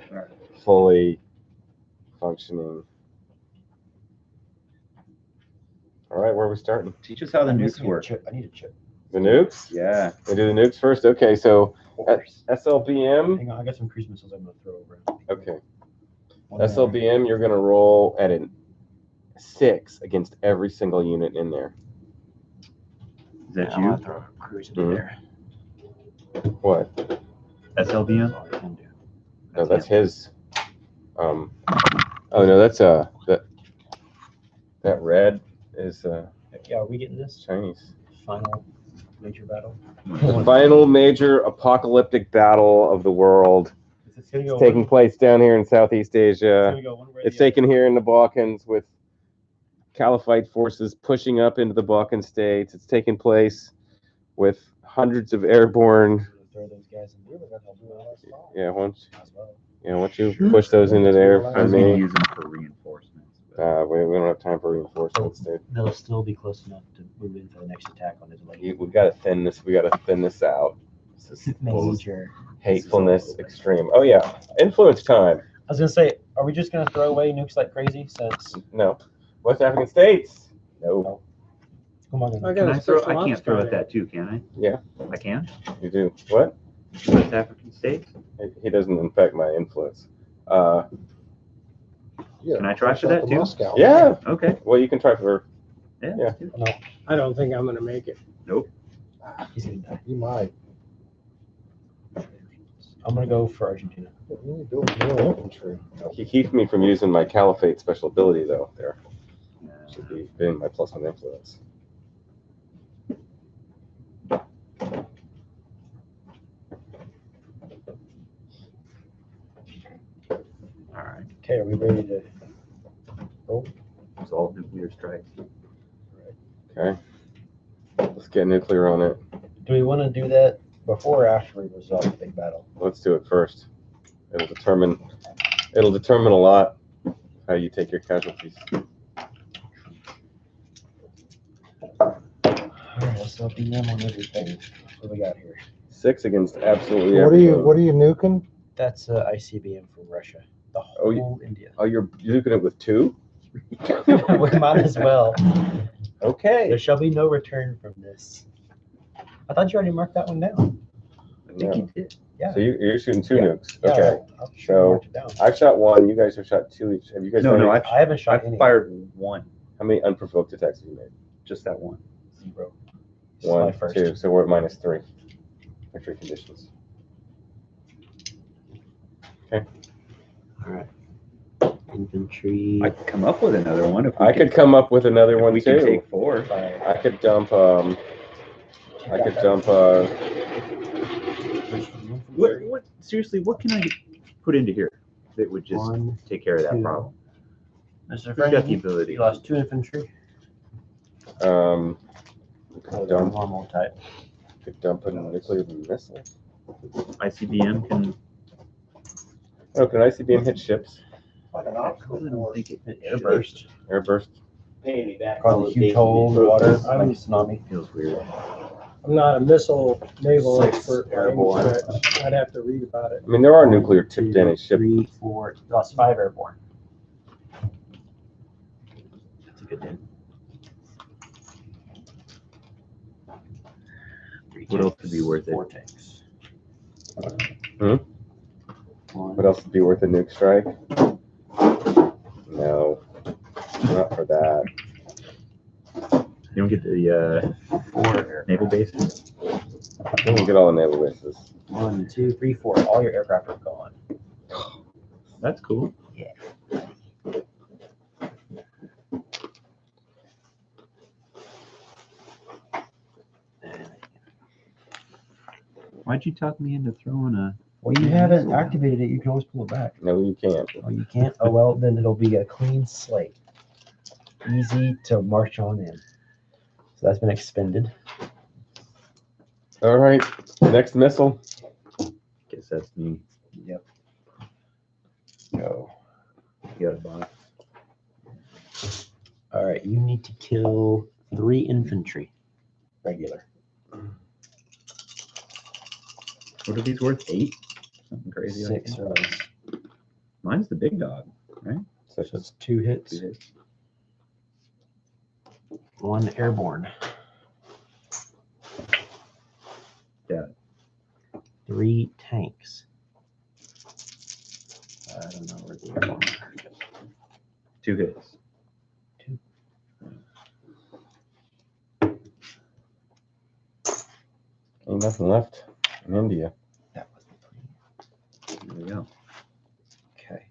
Fully functioning. All right, where are we starting? Teach us how the I'm nukes missing a work. chip. I need a chip. The nukes? Yeah. We do the nukes first? Okay, so Course. SLBM. Hang on, I got some cruise missiles I'm going to throw over. Okay. One more. SLBM, you're going to roll at a 6 against every single unit in there. Is that I'm you? going to throw a cruise into Mhm. there. What? SLBM? That's all I can do. No, that's his. Oh no, that's that red is Yeah, are we getting this Chinese. final major battle? The final major apocalyptic battle of the world. It's going to It's go taking place down here in Southeast Asia. one way or It's the other. taken here in the Balkans with Caliphate forces pushing up into the Balkan states. It's taking place with hundreds of airborne. Throw those guys in there. I'll do it last fall Yeah, once as well. you push those into there I for was going to me. use them for reinforcements. but- We don't have time for reinforcements, dude. They'll still be close enough to move in for the next attack on his leg. We gotta thin this. We gotta thin this out. This is Major. hatefulness extreme. Oh yeah, influence time. I was gonna say, are we just gonna throw away nukes like crazy? Since No, West African states. No, come on, I Can got I a throw? special I can't ops throw guy at that too, can I? Yeah. I can. you do. What? West African states. He doesn't affect my influence. Yeah, Can I try push for out that to too? Moscow. Yeah. Okay. Well, you can try for. Yeah. Yeah. let's do it. I don't think I'm gonna make it. he's gonna die. You might. I'm gonna go for Argentina. You need to build more infantry. He keeps me from using my Caliphate special ability though. There Yeah. should be being my +1 influence. All right. Okay, are we ready to? Resolve nuclear strikes. Okay. Let's get nuclear on it. Do we want to do that before or after we resolve the big battle? Let's do it first. It'll determine a lot how you take your casualties. All right, so BM on everything. What do we got here? 6 against absolutely What everything. are you nuking? That's ICBM from Russia. The Oh, whole India. Oh, you're looking at it with 2? We might as well. Okay. There shall be no return from this. I thought you already marked that one down. I think you did. Yeah. So you're shooting 2 Yeah. nukes. Yeah, Okay. I'm sure you So marked it down. I've shot 1. You guys have shot 2 each. Have you guys? No, done no. any- I haven't shot I've any. fired one. How many unprovoked attacks have you made? Just that one. 0. This is my One, first. 2. So we're at -3. Victory conditions. All right. Infantry. I could come up with another one if we I could come up with another if one we too. could take 4. I could dump. I could dump. What? Seriously, what can I put into here that would just take care of that 2. problem? Mr. We've got the Franklin, ability. you lost 2 infantry. Dump. Normal type. Could dump a nuclear missile. ICBM can. Oh, can ICBM hit ships? I don't think it Airburst. Airburst. Paying me back. Cause a huge hole in the water, like a tsunami. feels weird. I'm not a missile naval 6 expert by any airborne. stretch. I'd have to read about it. I mean, there are nuclear tipped in a ship. 3, 4. Lost 5 airborne. That's a good thing. What else would be worth it? 4 tanks. Hmm? What else would be worth a nuke strike? No, not for that. You don't get the 4 naval bases. You can get all the naval bases. 1, 2, 3, 4. All your aircraft are gone. That's cool. Why'd you talk me into throwing a? Well, you haven't activated it. You can always pull it back. No, you can't. Oh, you can't? Oh, well, then it'll be a clean slate. Easy to march on in. So that's been expended. All right, next missile. Guess that's me. Yep. Go. You got a box. All right, you need to kill 3 infantry. Regular. What are these worth? 8? Something crazy. like 6 that? of those. Mine's the big dog, right? So So it's 2 hits. 2 hits. 1 airborne. Yeah. 3 tanks. I don't know where the airborne are. 2 hits. 2. Ain't nothing left in India. That was the 3. There we go. Okay.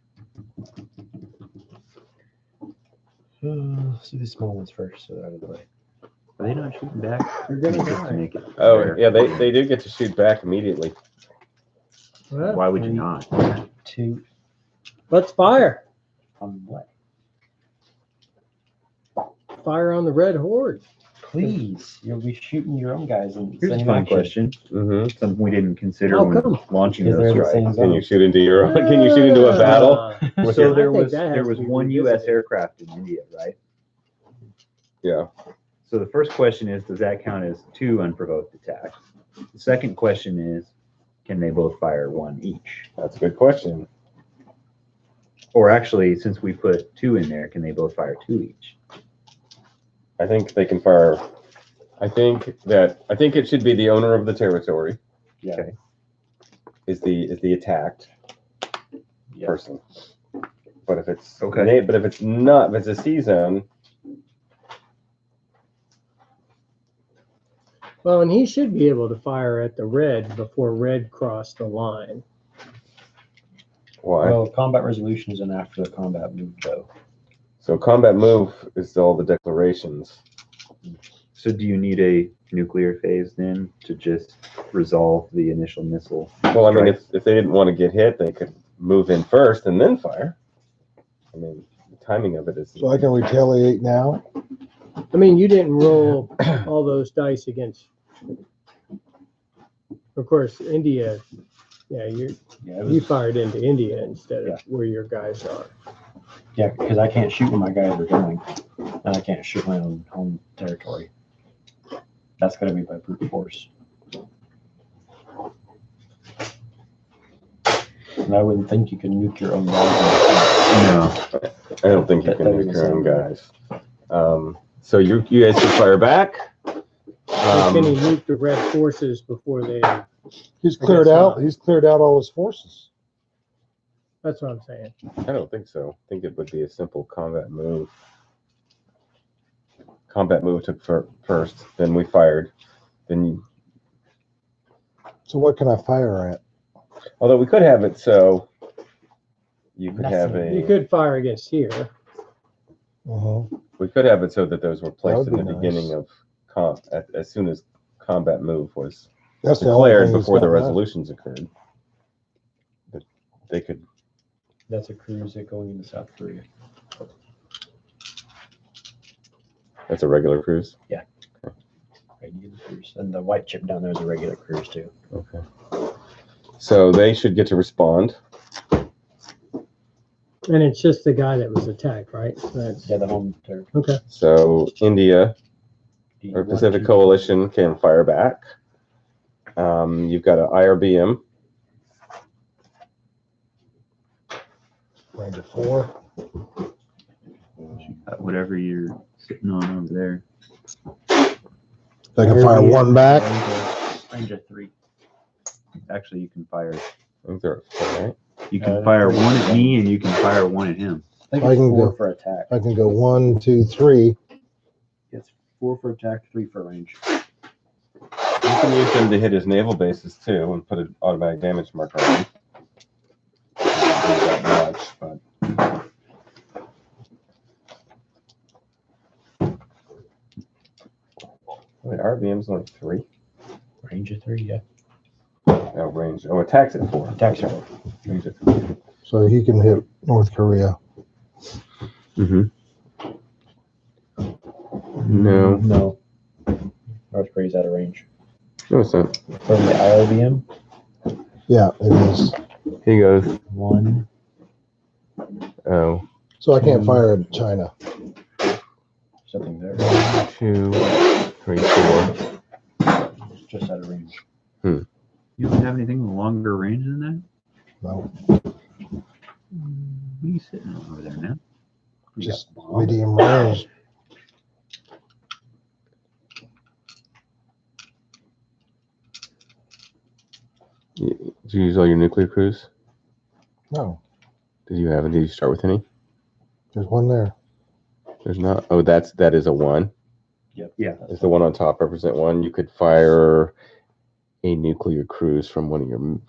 Let's do the small ones first, so they're out of the way. Are they not shooting back? You're gonna Just to die. make it Oh, fair. yeah, they do get to shoot back immediately. Well, Why would you not? 2 let's fire. on what? Fire on the red horde. Please, you'll be shooting your own guys and Here's a sending fun action. question. Mm-hmm. Something we didn't consider How when come? launching Because those they're the strikes. same Can you zone. shoot into your own? Can you shoot into a battle? With So your, there I think was that has there to was be one U.S. revisited. aircraft in India, right? yeah. So the first question is, does that count as 2 unprovoked attacks? The second question is, can they both fire 1 each? That's a good question. Or actually, since we put 2 in there, can they both fire 2 each? I think they can fire. I think it should be the owner of the territory. Yeah. Okay. Is the attacked Yeah. person. But if it's Okay. but if it's not, if it's a C zone, Well, and he should be able to fire at the red before red crossed the line. why? Well, combat resolution is an after the combat move, though. So combat move is all the declarations. So do you need a nuclear phase then to just resolve the initial missile? Well, I mean, strikes? if they didn't want to get hit, they could move in first and then fire. I mean, the timing of it is. So I can retaliate now? I mean, you didn't roll all those dice against. Of course, India. Yeah, you fired into India instead of where your guys are. Yeah, because I can't shoot where my guys are going, and I can't shoot my own home territory. That's got to be by brute force. And I wouldn't think you can nuke your own guys. No. I don't think you can nuke your own guys. So you guys can fire back. Can he nuke the red forces before they? He's cleared out all his forces. That's what I'm saying. I don't think so. I think it would be a simple combat move. combat move took first, then we fired. Then you, So what can I fire at? although we could have it so you could have You could fire against here. we could have it so that those were placed would in the be nice. beginning of as soon as combat move was That's the only declared thing he's before the got left. resolutions occurred. But they could. That's a cruise that going into South Korea. That's a regular cruise. Regular cruise. And the white chip down there is a regular cruise too. Okay. So they should get to respond. And it's just the guy that was attacked, right? That's, Yeah, the home turf. okay. So India or Pacific Coalition can fire back. You've got an IRBM. Range of 4. Whatever you're sitting on over there. They can fire one back. Range of 3. Actually, you can fire. I think they're at 4, right? You can fire one at me, and you can fire one at him. I think I it's can 4 go- for attack. I can go 1, 2, 3. It's 4 for attack, 3 for range. You can use them to hit his naval bases too, and put an automatic damage marker on them. Not that much, but wait, RBM's only 3. Range of 3, yeah. Oh, range. Oh, attacks at 4. Attacks are 4. Range at 3. So he can hit North Korea. Mm-hmm. No. No. North Korea's out of range. No, it's not. From the IRBM, Yeah, it is. He goes. 1. Oh. So I can't fire at China. Something there. 2, 3, 4. It's just out of range. You don't have anything with longer range than that? No, What are you sitting on over there now? just medium range. Did you use all your nuclear crews? No, Did you start with any? there's one there. There's not. Oh, that is a 1. Yep. Yeah. Is the one on top represent 1? You could fire a nuclear cruise from one of your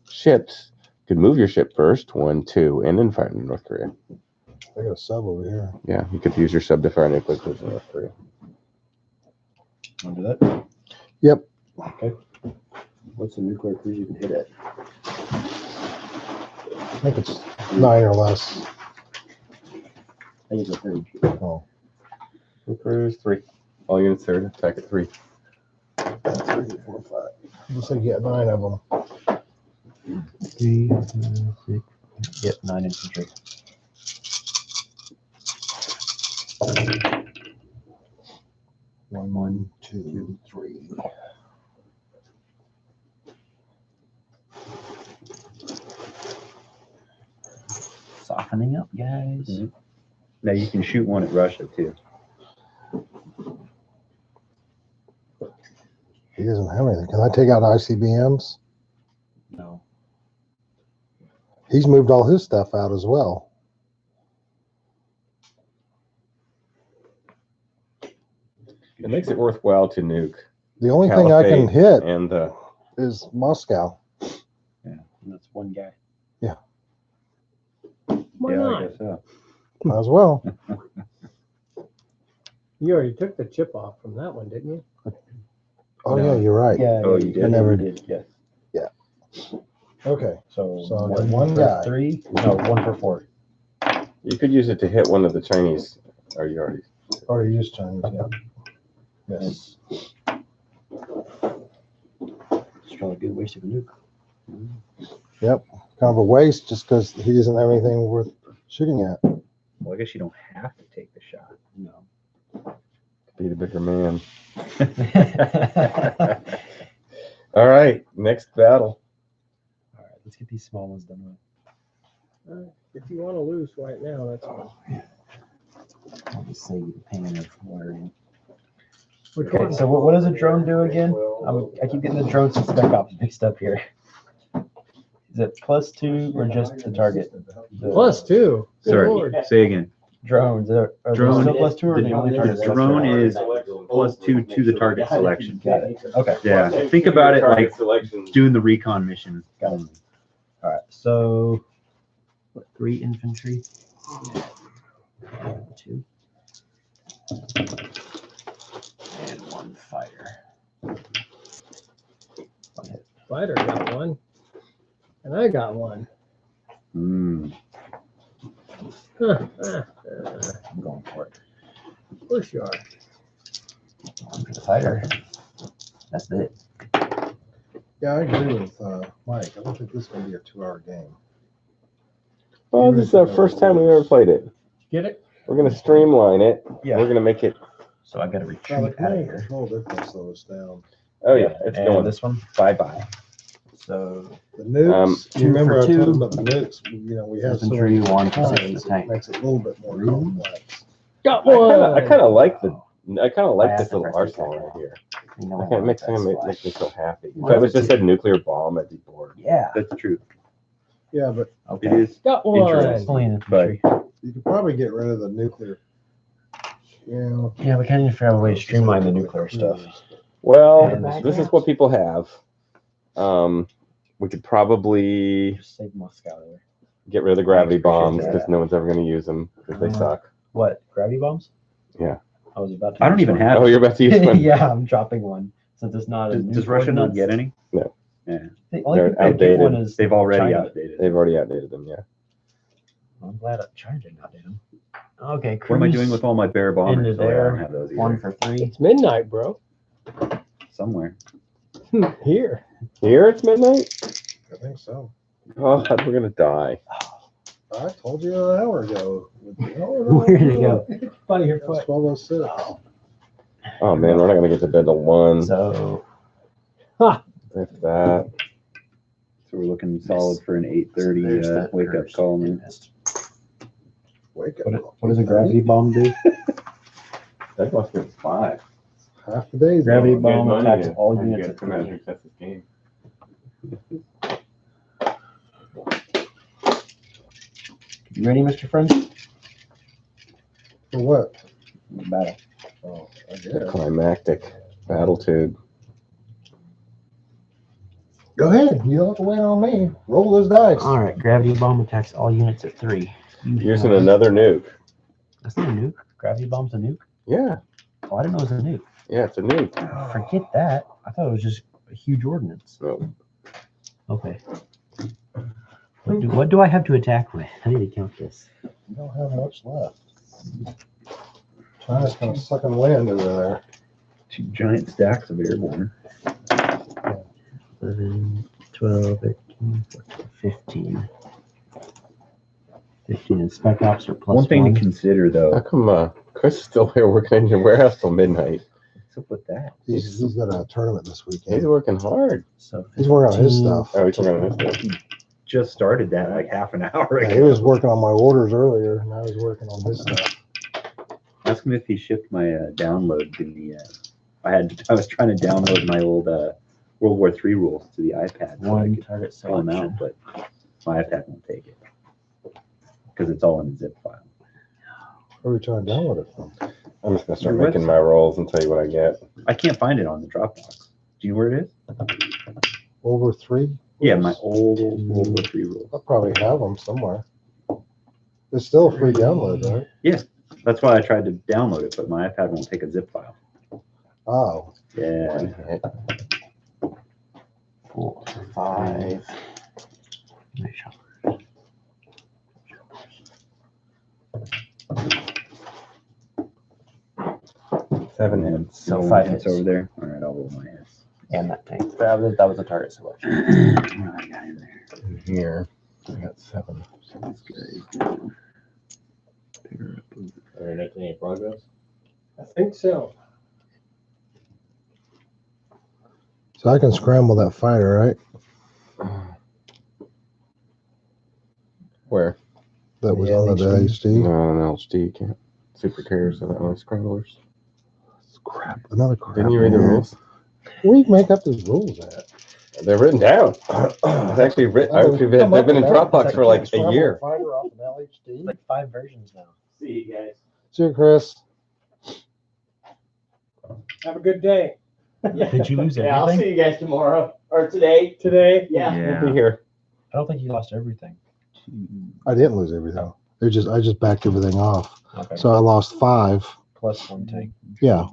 ships. You could move your ship first, 1, 2, and then fire into North Korea. I got a sub over here. Yeah, you could use your sub to fire a nuclear cruise in North Korea. Want to do that? Yep. Okay. What's the nuclear cruise you can hit at? I think it's 9 or less. I think it's a 3. Oh, Cruise 3. All units there to attack at 3. 3, 4, 5. Looks like you got 9 of them. 3, 6. Yep, 9 infantry. One, 2, 3. Softening up, guys. Mhm. Now you can shoot one at Russia too. He doesn't have anything. Can I take out ICBMs? No. He's moved all his stuff out as well. It makes it worthwhile to nuke The only thing I can Caliphate hit and the. is Moscow. And that's one guy. Why yeah, not? I guess so. Might as well. You already took the chip off from that one, didn't you? Oh, No. yeah, you're right. Yeah, Oh, you did? I never did. Yes. Okay. So, So I got one, one for guy. 3. No, 1 for 4. You could use it to hit one of the Chinese. Are you already? Already used Chinese, yeah. Yes. It's probably a good waste of a nuke. Kind of a waste just because he doesn't have anything worth shooting at. Well, I guess you don't have to take the shot. No. Be the bigger man. All right, next battle. All right, let's get these small ones done with. If you want to lose right now, that's fine. I'll just save you the pain of wiring. Which Okay, one? so what does a drone do again? I keep getting the drones and SpecOps mixed up here. Is it +2 or just the target? +2. Good Sorry, Lord. say again. Drones are they Drone still plus 2 or the only target the drone selection? is +2 to the target selection. Got it. Okay. Yeah, think about it like selection. doing the recon mission. Got it. All right. So, what, 3 infantry? 2. And 1 fighter. Fighter got one, and I got one. Mm. I'm going for it. Of course you are. One for the fighter. That's it. Yeah, I agree with Mike. I don't think this is going to be a 2-hour game. Well, this is our first time we've ever played it. Get it? We're gonna streamline it. Yeah. We're gonna make it. So I got to Now, the retreat out of command here. control difference slow us down. Oh yeah, it's And going. this one. Bye-bye. So The nukes, Two you remember for I told two. you about the nukes, you know, we have so infantry, many 1 for 6 times, the it tank. makes it a little bit more complex. Got I one. kind of like the. I kind of like I this have to little press arsenal the right here. You know, I can't make that's me so happy. If One I was for just two. said nuclear bomb, I'd be bored. Yeah. That's true. Yeah, but It Okay. is. Got one. Interesting. Only infantry. you could probably get rid of the nuclear. Yeah. Yeah, we kind of need to figure out a way to streamline the nuclear stuff. Well, And this is what people have. We could probably Just save Moscow there. get rid of the gravity bombs that. because no one's ever going to use them because they suck. What? Gravity bombs? Yeah. I was about to. I don't even have. Oh, you're about to use one. Yeah, I'm dropping one since it's not a. Does Russia not get any? No. Yeah. The only They're thing they get outdated. one is They've already China. outdated. They've already outdated them. Yeah. I'm glad China didn't outdate them. Okay. What am I cruise doing with all my bear bombers? into Oh, yeah, I there. don't have those 1 either. for 3. It's midnight, bro. Somewhere. Here. Here it's midnight. I think so. Oh, we're gonna die. I told you an hour ago. Where did it go? By your It's foot. 12:06. Oh man, we're not gonna get to bed till 1. So If that. So we're looking solid for an there's 8:30 that wake up curse. call. Man. Wake up. What does a gravity bomb do? That must be 5. Half the day. Gravity Good bomb money attacks to- all and units get at come out 3. and success this game. You ready, Mr. Friend? For what? Battle. Oh, I The guess. climactic battle tube. Go ahead. You don't have to wait on me. Roll those dice. All right. Gravity bomb attacks all units at 3. Using another nuke. That's not a nuke. Gravity bomb's a nuke. Yeah. Oh, I didn't know it was a nuke. Yeah, it's a nuke. Forget that. I thought it was just a huge ordnance. No. Okay. What do I have to attack with? I need to count this. You don't have much left. China's kind of sucking wind over there. 2 giant stacks of airborne. 11, 12, 13, 14, 15. 15 and SpecOps are plus One thing 1. to consider How though. come Chris is still here working in your warehouse till midnight? What's up with that? He's got a tournament this He's weekend. working hard. So He's working on his 15. stuff. Oh, he's working on this stuff. Just started that like half an hour Yeah, ago. he was working on my orders earlier. Now he's working on his stuff. Ask him if he shipped my download to the. I was trying to download my old World War III rules to the iPad. So I One could target fill them selection. out, but my iPad won't take it because it's all in a zip file. Where are we trying to download it from? I'm just gonna start Your making website. my rolls and tell you what I get. I can't find it on the Dropbox. Do you know where it is? Over 3? Yeah, my old World War III rules. I'll probably have them somewhere. It's still a free download, right? That's why I tried to download it, but my iPad won't take a zip file. Oh, Yeah. 4, 5. Seven hits. So No 5 hits hits. over there. All right, I'll roll my hits. And that tank. That was a target selection. What do I got in there? In here, I got 7. This guy's good. Pair up of- Are we making any progress? I think so. so I can scramble that fighter, right? Where? That was Yeah, on the LHD. No, LHD. LHD can't. Super carriers are that only scramblers. Crap, another crap. Didn't you read the rules? Where do you make up these rules at? They're written down. It's actually written. They've been in Dropbox for like a year. Fighter off an LHD. Like 5 versions now. See you guys. See you, Chris. Have a good day. Did you lose Yeah, I'll everything? see you guys tomorrow or today. Today? Yeah. We'll be here. I don't think you lost everything. I didn't lose everything. I just backed everything off. Okay. So I lost 5. Plus 1 tank. Yeah.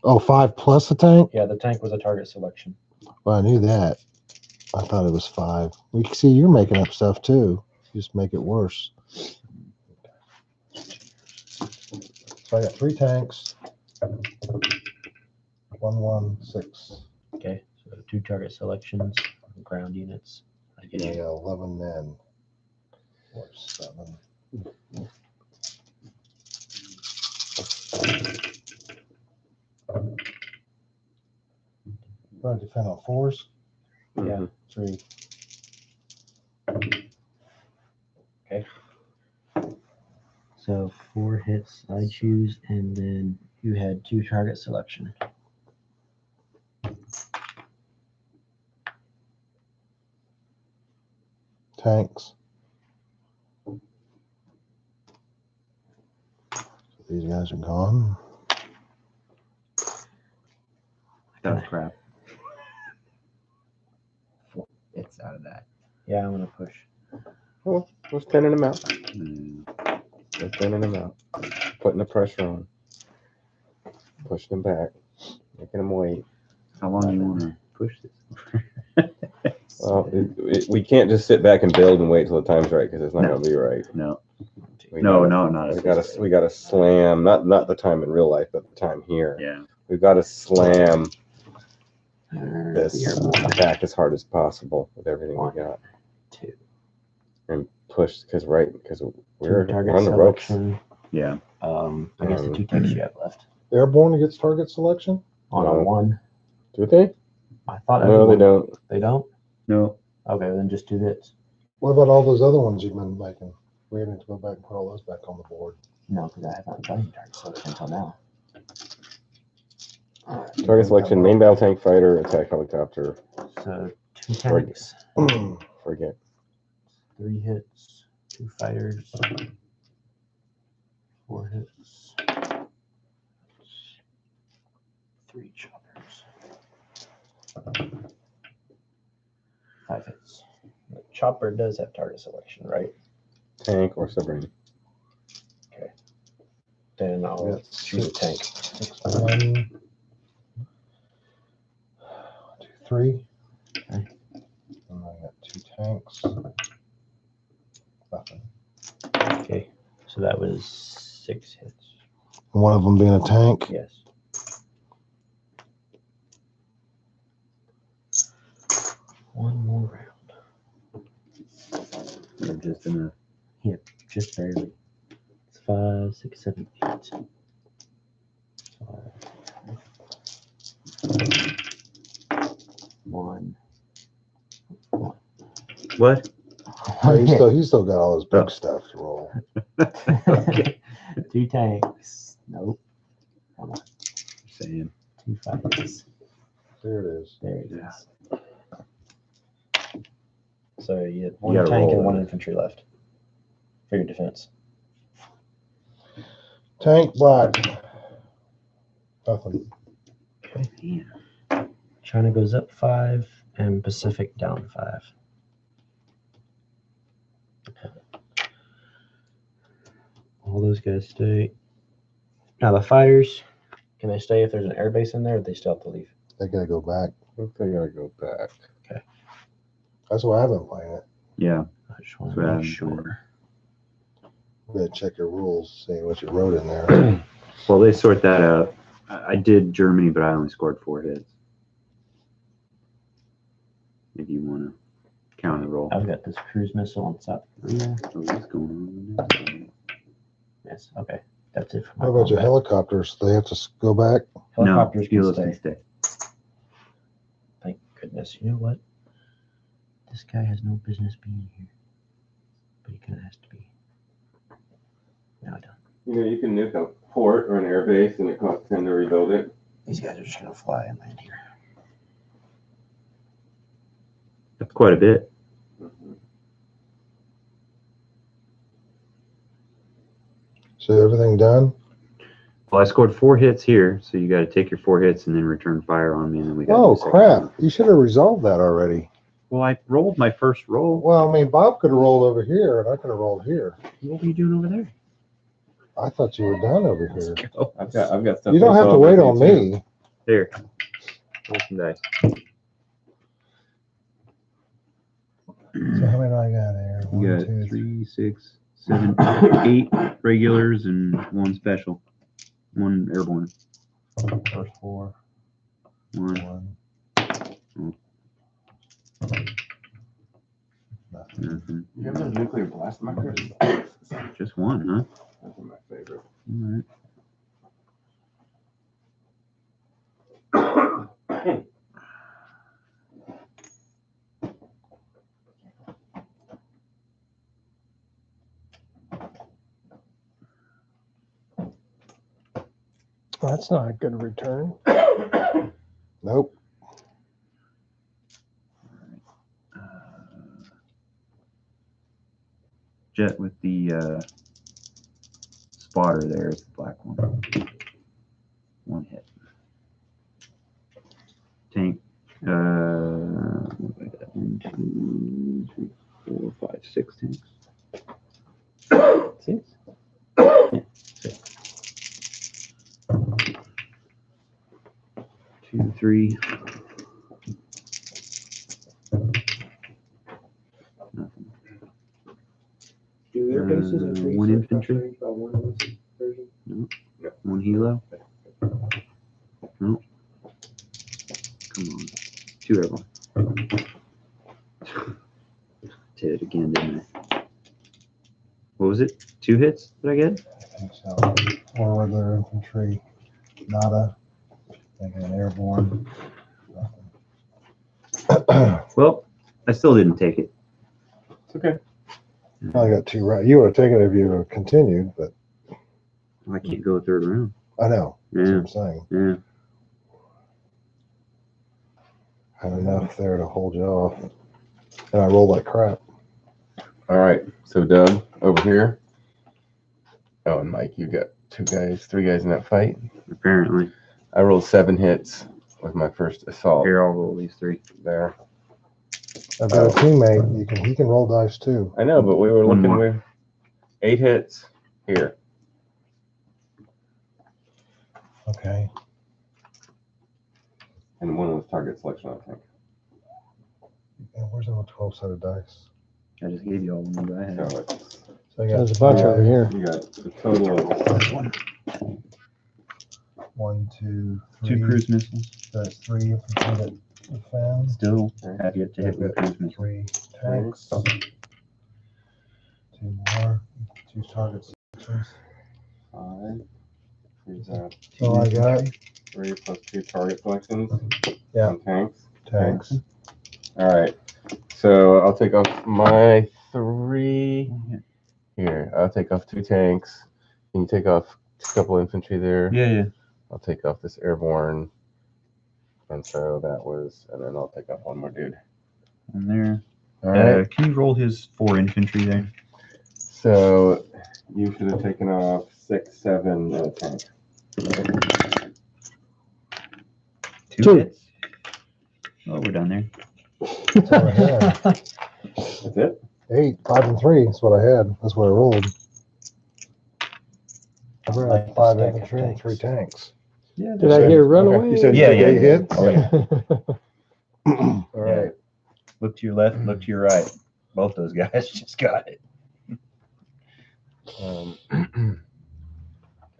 Oh, 5 plus a tank? Yeah, the tank was a target selection. Well, I knew that. I thought it was 5. We see you're making up stuff too. You just make it worse. So I got 3 tanks. 116. Okay, so 2 target selections, ground units. I get I you. got 11 men. 4, 7. Going to defend on 4s. Yeah. 3. Okay. So 4 hits I choose, and then you had 2 target selection. Tanks. These guys are gone. That was crap. It's out of that. Yeah, I'm gonna push. Well, we're thinning them out. Mm. We're thinning them out. Putting the pressure on. Pushing them back. Making them wait. How long do you want to push this? Well, we can't just sit back and build and wait till the time's right because it's not going to be right. No. We No, gotta- no, not We at got this to we got to slam not the time in real life, but the time here. Yeah. We've got to slam This this back as hard as possible with everything we got 2. and push because we're 2 target on the ropes. selection. Yeah. I guess the 2 tanks you have left. Airborne gets target selection? On a No. 1. Do they? I thought No, they everyone- don't. They don't? No. Okay, then just 2 hits. What about all those other ones you've been making? We need to go back and put all those back on the board. No, because I haven't done any target selection until now. Target selection: main battle tank, fighter, attack helicopter. So 2 tanks, Forget. 3 hits, 2 fighters, 4 hits, 3 choppers, 5 hits. The chopper does have target selection, right? Tank or submarine. Then I'll choose a tank. 6, 1, 2, 3. Okay. And I got 2 tanks. Nothing. Okay, so that was 6 hits. One of them being a tank. Yes. One more round. Or just enough. Just barely. It's 5, 6, 7, 8. 1. What? Oh, he's still got all his big stuff to roll. 2 tanks. Nope. Come on. Saying. 2 fighters. There it is. There it is. So you had You 1 gotta tank roll and 1 it. infantry left for your defense. Tank black. Nothing. China goes up 5 and Pacific down 5. All those guys stay. Now the fighters, can they stay if there's an airbase in there, or do they still have to leave? They gotta go back. I think they gotta go back. That's why I've been playing it. Yeah. I just want That's to what make I'm sure. You gotta check your rules, see what you wrote in there. Well, they sort that out. I did Germany, but I only scored 4 hits. If you want to counter roll. I've got this cruise missile on South Korea. Oh, what's going on? Yes, okay. That's it for my How about your combat. helicopters? They have to go back? Helicopters can Helos stay. can stay. Thank goodness. You know what? This guy has no business being here. But he kind of has to be. Now I don't. You know, you can nuke a port or an air base and it costs 10 to rebuild it. These guys are just going to fly and land here. That's quite a bit. So everything done? Well, I scored 4 hits here, so you got to take your 4 hits and then return fire on me, and then we got. Oh, crap. You should have resolved that already. Well, I rolled my first roll. Well, I mean, Bob could have rolled over here, and I could have rolled here. What were you doing over there? I thought you were done over here. I've got stuff. You don't have to wait on me. Here. Roll some dice. So how many do I got there? You got 3, 6, 7, 8 regulars and 1 special. 1 airborne. First 4. 1. Nothing. You have those nuclear blast markers? Just 1, huh? Those are my favorite. All right. Well, that's not a good return. Nope. Jet with the spotter there is the black one. 1 hit. Tank. What have I got? 1, 2, 3, 4, 5, 6 tanks. 6? Yeah, 6. 2, 3. Nothing. Do their bases increase 1 their infantry. range by 1 in this version? No. 1 helo. No. Come on. 2 airborne. Did it again, didn't I? What was it? 2 hits did I get? I think so. 4 regular infantry. Nada. Thinking airborne. Nothing. Well, I still didn't take it. It's okay. I got 2 right. You would have taken it if you would have continued, but I can't go a 3rd round. I know. That's Yeah. what I'm saying. Yeah. Had enough there to hold you off. And I rolled like crap. All right. So Doug over here. Oh, and Mike, you got 3 guys in that fight. Apparently. I rolled 7 hits with my first assault. Here, I'll roll these 3. There. I've got a teammate. He can roll dice too. I know, but we were One looking more. with 8 hits here. Okay. And 1 was target selection, I think. And where's the 12-sided dice? I just gave you all the ones I had. So it's, So I got There's a bunch over here. you got a total of 1, 2, 3. 2 cruise missiles. That's 3 infantry that defend. Still have yet to hit with I've cruise got missiles. 3 tanks. 2 more. 2 target sections. 5. Here's that. So I got 3 plus 2 target selections. Yeah. On tanks. tanks. All right. So I'll take off my 3 here. I'll take off 2 tanks. Can you take off a couple infantry there? Yeah. I'll take off this airborne. And so that was, and then I'll take off 1 more dude. And there. All right. Can you roll his 4 infantry there? So you should have taken off 6, 7, and a tank. 2 hits. Oh, we're done there. That's what I had. That's it? 8, 5, and 3. That's what I had. That's what I rolled. I Like had the 5 stack of infantry and tanks. 3 tanks. Yeah. Did I hear runaway? You said Yeah, you took yeah, 8 yeah. hits? Oh, yeah. All right. Look to your left, look to your right. Both those guys just got it. I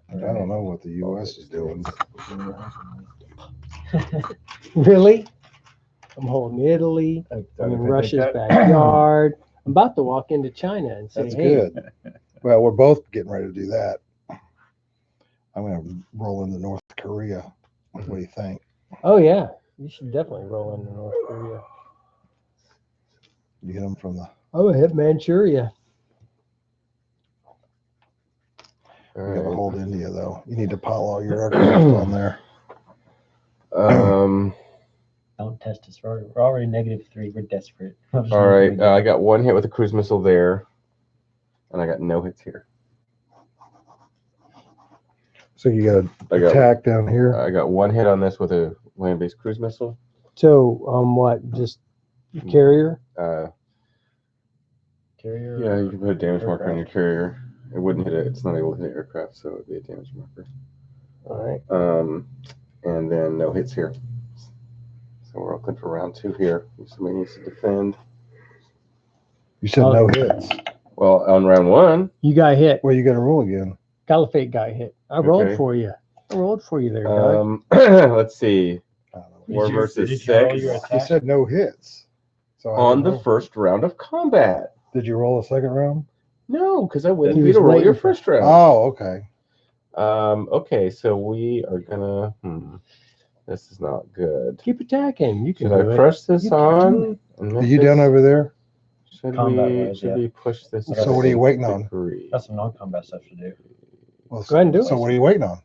don't know what the U.S. is doing. Really? I'm holding Italy. I'm in Russia's backyard. I'm about to walk into China and say, That's hey, good. Well, we're both getting ready to do that. I'm going to roll into North Korea. What do you think? oh yeah, you should definitely roll into North Korea. You get them from the. I'm gonna hit Manchuria. All You got to right. hold India though. You need to pile all your aircraft on there. Don't test us. We're already -3. We're desperate. All right. I got 1 hit with a cruise missile there. And I got no hits here. So you got I an got attack down here. I got one hit on this with a land-based cruise missile. So, what? Just carrier? Carrier. Yeah, you can put a damage marker on your Aircraft. carrier. It wouldn't hit it. It's not able to hit aircraft, so it would be a damage marker. All right. And then no hits here. So we're all good for round 2 here. If somebody needs to defend. You said no hits. Well, on round 1, You got hit. Well, you got to roll again. Caliphate got hit. I rolled Okay. for you. I rolled for you there, Doug. let's see. I don't know. 4 Did versus you roll 6 your You attack? said no hits. So I on don't the know. first round of combat. Did you roll a second round? No, because I waited He for you was to roll your waiting for- first round. Oh, okay. Okay, so we are gonna. This is not good. Keep attacking. You can Should I do it. press this You can do on? and Are make you down this- over there? Should Combat-wise, should yeah. we push this? So what are you waiting on? degree? That's some non-combat stuff to do. Well, Go ahead and do so it. what are you waiting on?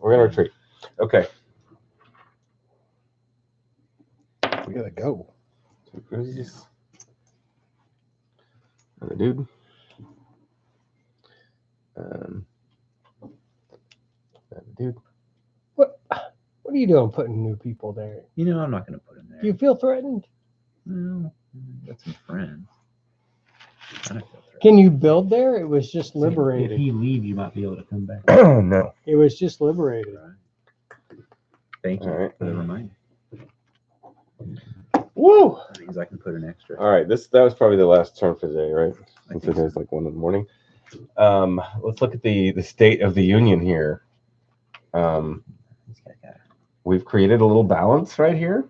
We're gonna retreat. Okay. We gotta go. 2 cruises. Another dude. Another dude. What are you doing putting new people there? You know, I'm not going to put him there. Do you feel threatened? No, got some friends. I don't feel threatened. Can you build there? It was just If liberated. he leave, you might be able to come back. No. It was just liberated. Thank you All right. for the reminder. Woo! That means I can put an extra. All right. That was probably the last turn for the day, right? I Since think it is like 1 in the morning. Let's look at the state of the union here. This guy got We've created a little balance right here.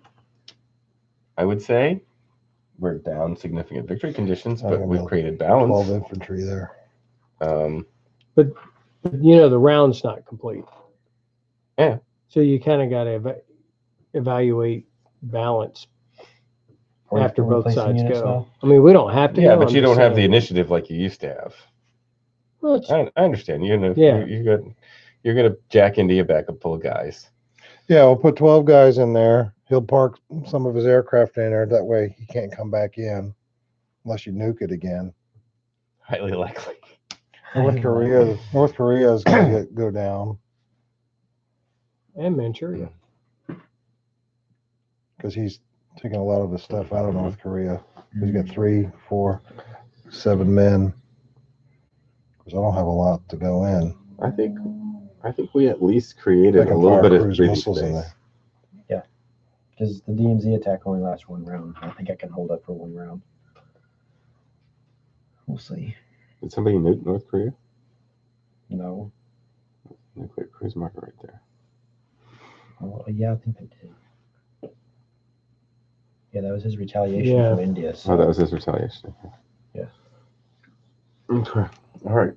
I would say we're down significant victory conditions, I but don't we've know. created 12 balance. infantry there. But the round's not complete. Yeah. So you kind of got to evaluate balance Or after we're both replacing sides units go. now? I mean, we don't have to. Yeah, go, but I'm you just don't have the saying. initiative like you used to have. Well, it's- I understand. Yeah. You're gonna jack into your backup full of guys. Yeah, we'll put 12 guys in there. He'll park some of his aircraft in there. That way he can't come back in unless you nuke it again. Highly likely. North Korea is going to go down and Manchuria. because he's taking a lot of his stuff out of North Korea. He's got 3, 4, 7 men. Because I don't have a lot to go in. I think we at least created They a can little fire bit of cruise breathing missiles in space. there. Because the DMZ attack only lasts 1 round. I think I can hold up for 1 round. We'll see. Did somebody nuke North Korea? No. Nuclear cruise marker right there. Oh, yeah, I think I did. Yeah, that was his retaliation Yeah. from India. So. Oh, that was his retaliation. Yeah. Okay. All right.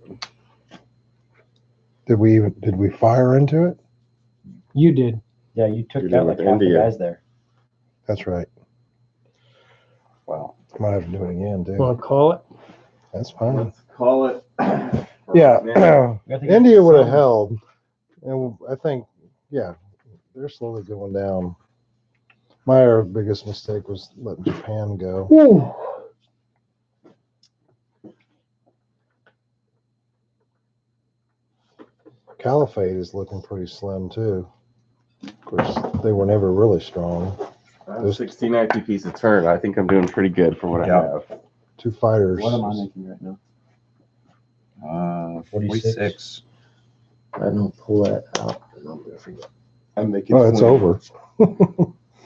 Did we fire into it? You did. Yeah, you took You're out like doing half the India. guys there. That's right. Wow. Might have to do it again, too. Want to call it? That's fine. Let's call it. Yeah. I think India would have some- held. And I think, yeah, they're slowly going down. My biggest mistake was letting Japan go. Woo. Caliphate is looking pretty slim, too. Of course, they were never really strong. 16 IPPs a turn. I think I'm doing pretty good for what Yeah. I have. 2 fighters. What am I making right now? 46. I don't pull that out, and I'm gonna forget. I'm making. Oh, it's 20. over.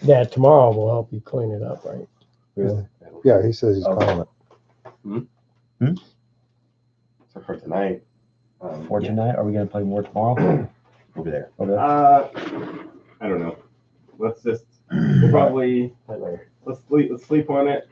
Yeah, tomorrow will help you clean it up, right? Really? Yeah, he says he's Okay. calling it. So for tonight. For tonight, are we gonna play more tomorrow? Over there. Okay. I don't know. Let's just we'll probably let's sleep on it.